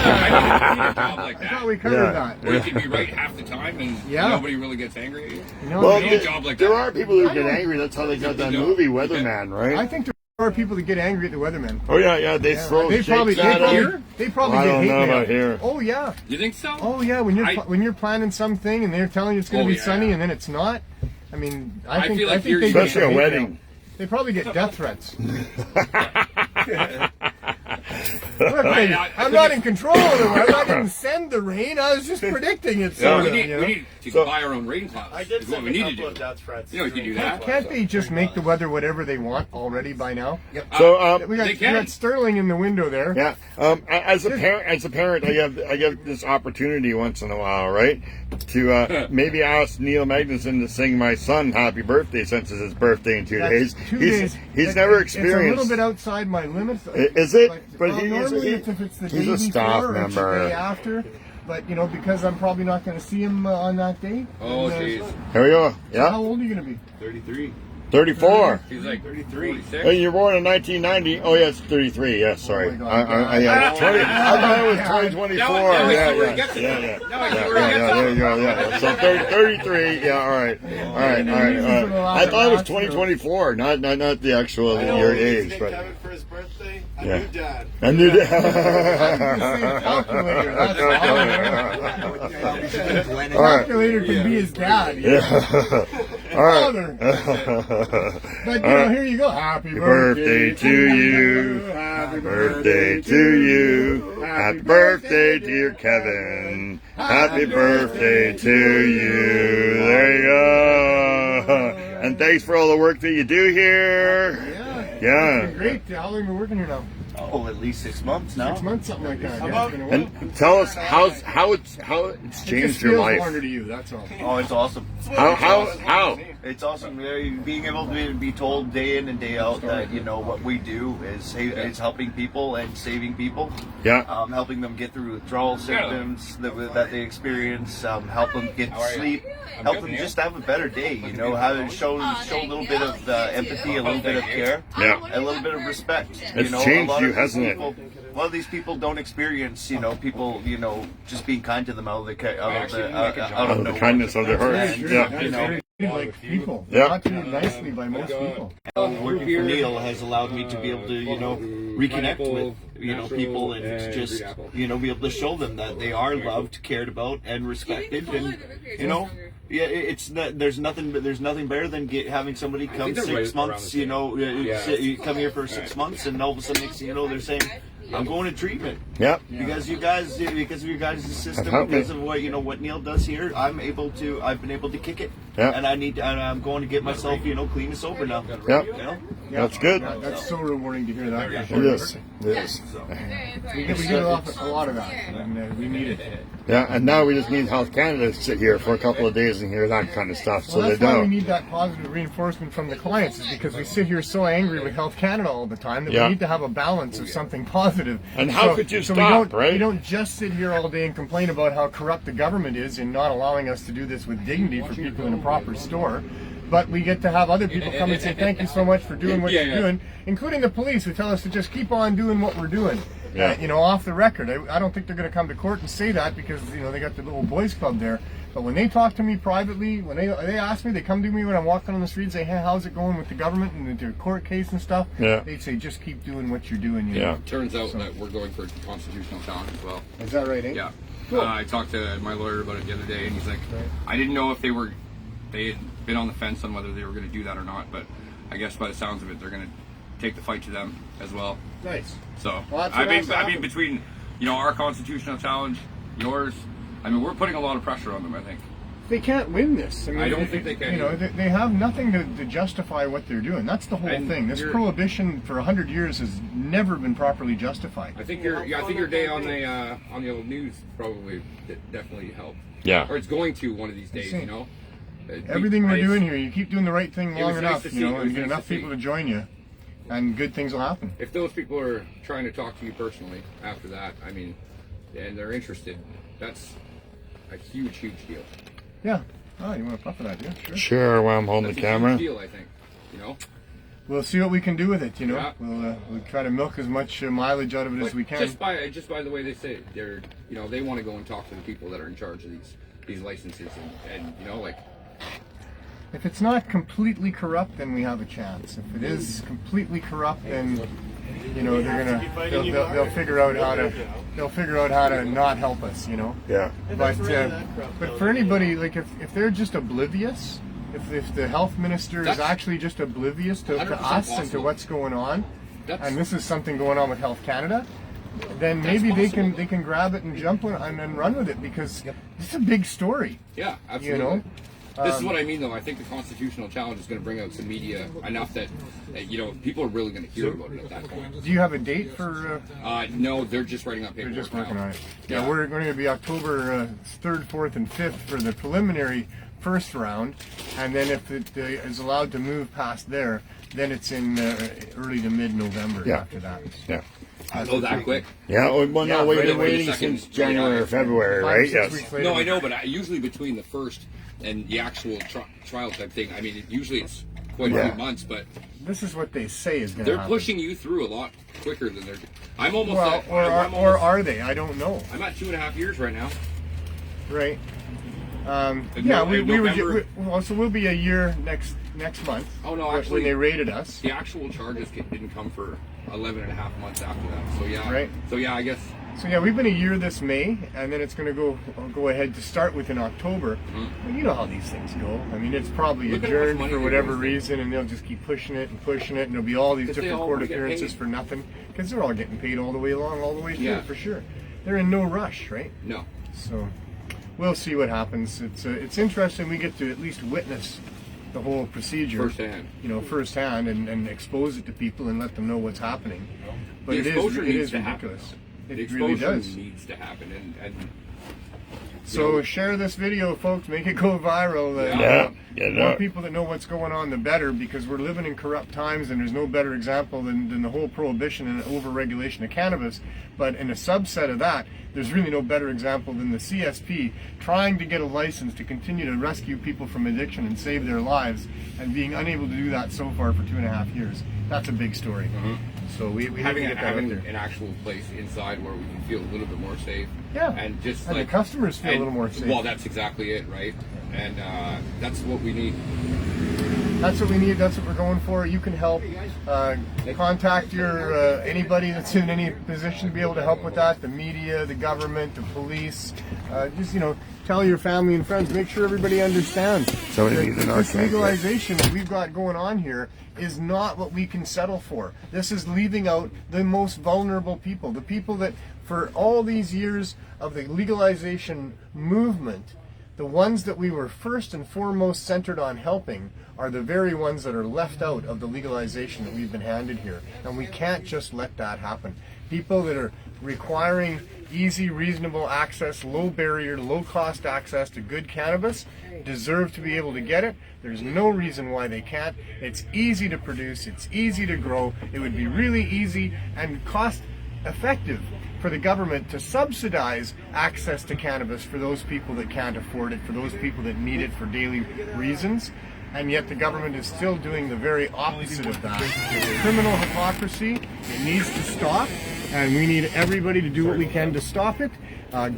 job like I that. thought we covered that. Where you can be right half the time and nobody really gets angry at you. Well, I need a job like there that. are people who get angry. That's how they got that movie, Weatherman, right? I think there are people that get angry at the weathermen. Oh yeah, they throw They probably shakes at them. they probably I get don't hate know mail. about here. Oh yeah. You think so? Oh yeah. When you're planning something and they're telling you it's going to be sunny and then it's not. I mean, I think feel like they you're- get Especially a hate wedding. mail. They probably get death threats. Look, baby, I'm not in control of the weather. I didn't send the rain. I was just predicting it. So Sort we of, need to buy our own rain clouds. I did is what send we a need to couple do. of death threats. You can do that. Can't they just make the weather whatever they want already by now? So We They can. got Sterling in the window there. yeah, as a parent, I get this opportunity once in a while, right, to maybe ask Neil Magnuson to sing my son happy birthday since it's his birthday in 2 days. 2 days. He's never It's a experienced. little bit outside my limits. Is it? But normally if it's the he's day a staff before or it's the member. day after. But because I'm probably not going to see him on that day. Oh, and, jeez. Here we go. How Yeah, old are you going to be? 33. 34. He's like 46. Hey, you're born in 1990. Oh, yes, 33. Yes, sorry. Oh my God. I 20. I thought it was 2024. Now I see where he gets it. Yeah. Now I see where he gets it. There you go. Yeah. So 33. Yeah. All right. I thought it was 2024, not the actual your age, but Kevin for his birthday. Yeah. New dad. I knew that. Calculator. That's All right. Calculator can be his dad. All right. Father. But here you go. Happy Birthday to you. Happy Birthday to you. Happy birthday, dear Kevin. Happy birthday to you. There you go. And thanks for all the work that you do here. Yeah. Yeah. Great. How long have you been working here now? at least 6 months now. 6 months, something like that. Yeah, it's been a while. And tell us how it's It changed just your feels life. longer to you, that's all. Oh, it's awesome. How? It's awesome. Being able to be told day in and day out that what we do is helping people and saving people. Yeah. Helping them get through withdrawal symptoms that they experience. Help them get sleep. Help them just have a better day. Show a little bit of empathy, a little bit of care, Yeah. a little bit of respect. It's a changed lot you, of these hasn't it? people, a lot of these people don't experience, people, just being kind to them out of Out of the kindness of their hearts. Yeah. Like people, Yeah. not treated nicely by most people. Working for Neil has allowed me to be able to, reconnect with, people and just, be able to show them that they are loved, cared about, and respected, and there's nothing better than having somebody come 6 months, you come here for 6 months, and all of a sudden next thing you know they're saying, I'm going to treatment. Yeah. Because of your guys' system, helped because me. of what Neil does here, I've been able to kick it. Yeah. And I'm going to get myself, clean and sober now. Yeah. That's good. That's so rewarding to hear that. It is. It is. We get a lot of that, and we need it. Yeah, and now we just need Health Canada to sit here for a couple of days and hear that kind of stuff, so Well, they that's why we don't. need that positive reinforcement from the clients, is because we sit here so angry with Health Canada all the time that Yeah. we need to have a balance of something positive. And how could you stop, right? We don't just sit here all day and complain about how corrupt the government is in not allowing us to do this with dignity for people in a proper store. But we get to have other people come and say, thank you so much for doing what you're doing, including the police, who tell us to just keep on doing what we're doing. Yeah. Off the record. I don't think they're going to come to court and say that, because, they got the little boys club there. But when they talk to me privately, when they ask me, they come to me when I'm walking on the street and say, hey, how's it going with the government and their court case and stuff? Yeah. They'd say, just keep doing what you're doing. Yeah. Turns out that we're going for a constitutional challenge as well. Is that right, eh? Yeah. Cool. I talked to my lawyer about it the other day, and he's like, I didn't know if they had been on the fence on whether they were going to do that or not, but I guess by the sounds of it, they're going to take the fight to them as well. Nice. So Well, that's what has to I mean, happen. between our constitutional challenge, yours, we're putting a lot of pressure on them. I think. They can't win this. I don't think they can. They have nothing to justify what they're doing. That's the whole thing. This prohibition for 100 years has never been properly justified. I think your day on the old news probably definitely helped. Yeah. Or it's going to one of these days. Everything we're doing here, you keep doing the right thing It long was nice enough, to see. It was and get nice enough to see. people to join you, and good things will happen. If those people are trying to talk to you personally after that, and they're interested, that's a huge deal. Yeah. Oh, you want to puff of that, yeah? Sure. Sure, while I'm holding That's the a camera. huge deal, I think. We'll see what we can do with it. Yeah. We'll try to milk as much mileage out of it as we can. Just by the way they say it, they're they want to go and talk to the people that are in charge of these licenses, and If it's not completely corrupt, then we have a chance. If it is completely corrupt, then they'll figure out how to not help us. Yeah. But for anybody, like if they're just oblivious, if the health minister is actually just oblivious to 100% us and to possible. what's going on, That's- and this is something going on with Health Canada, then maybe they can grab it and jump and run with it, because it's a big story. yeah, absolutely. This is Um, what I mean, though. I think the constitutional challenge is going to bring out some media enough that people are really going to hear about it at that point. Do you have a date for? No, they're just writing up They're paperwork. just working now. on it. Yeah, we're going to be October 3rd, 4th, and 5th for the preliminary first round, and then if it is allowed to move past there, then it's in early to mid-November after that. Yeah. Oh, that quick? Yeah, well, no, we've been right away. waiting Second- since January or February, 5 right? 6 Yes. weeks later. No, I know, but usually between the first and the actual trial type thing, usually it's quite a few months, but This is what they say is going to they're happen. pushing you through a lot quicker than they're. I'm almost. Well, at, or I'm or almost- are they? I don't know. I'm at 2.5 years right now. Right. In Yeah, No- we in were. November- So we'll be a year next month. Oh, no, when actually- they raided us. The actual charges didn't come for 11.5 months after that. So yeah. Right. So yeah, I guess. So yeah, we've been a year this May, and then it's going to go ahead to start with in October. Well, you know how these things go. It's probably Look at how much adjourned money for they're whatever wasting. reason, and they'll just keep pushing it, and there'll be all these 'Cause they different all court wanna get appearances paid. for nothing, because they're all getting paid all the way through, Yeah. for sure. They're in no rush, right? No. So we'll see what happens. It's interesting. We get to at least witness the whole procedure Firsthand. firsthand, and expose it to people and let them know what's happening. but the it exposure is needs to ridiculous. happen. It The really exposure does. needs to happen, and So share this video, folks. Make it go viral. Get it More out. people that know what's going on, the better, because we're living in corrupt times, and there's no better example than the whole prohibition and over-regulation of cannabis. But in a subset of that, there's really no better example than the CSP trying to get a license to continue to rescue people from addiction and save their lives, and being unable to do that so far for 2.5 years. That's a big story. So we have to get that out having there. an actual place inside where we can feel a little bit more safe. Yeah. And just And like the customers feel a little more safe. Well, that's exactly it, right? And that's what we need. That's what we need. That's what we're going for. You can help. Contact your anybody that's in any position to be able to help with that. The media, the government, the police. Just tell your family and friends. Make sure everybody understands. This legalization that we've got going on here is not what we can settle for. This is leaving out the most vulnerable people, the people that for all these years of the legalization movement, the ones that we were first and foremost centered on helping are the very ones that are left out of the legalization that we've been handed here. And we can't just let that happen. People that are requiring easy, reasonable access, low barrier, low cost access to good cannabis deserve to be able to get it. There's no reason why they can't. It's easy to produce, it's easy to grow. It would be really easy and cost effective for the government to subsidize access to cannabis for those people that can't afford it, for those people that need it for daily reasons. And yet the government is still doing the very opposite of that. It's criminal hypocrisy. It needs to stop, and we need everybody to do what we can to stop it.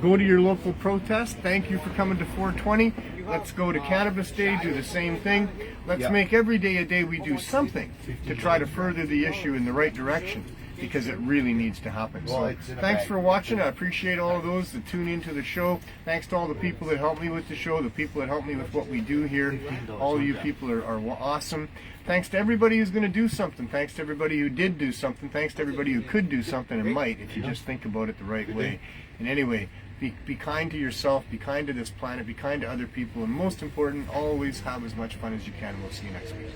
Go to your local protest. Thank you for coming to 420. Let's go to Cannabis Day, do the same thing. Let's make every day a day we do something to try to further the issue in the right direction, because it really needs to happen. So thanks for watching. I appreciate all of those that tune into the show. Thanks to all the people that help me with the show, the people that help me with what we do here. All of you people are awesome. Thanks to everybody who's going to do something. Thanks to everybody who did do something. Thanks to everybody who could do something and might, if you just think about it the right way. And anyway, be kind to yourself, be kind to this planet, be kind to other people, and most important, always have as much fun as you can. We'll see you next week.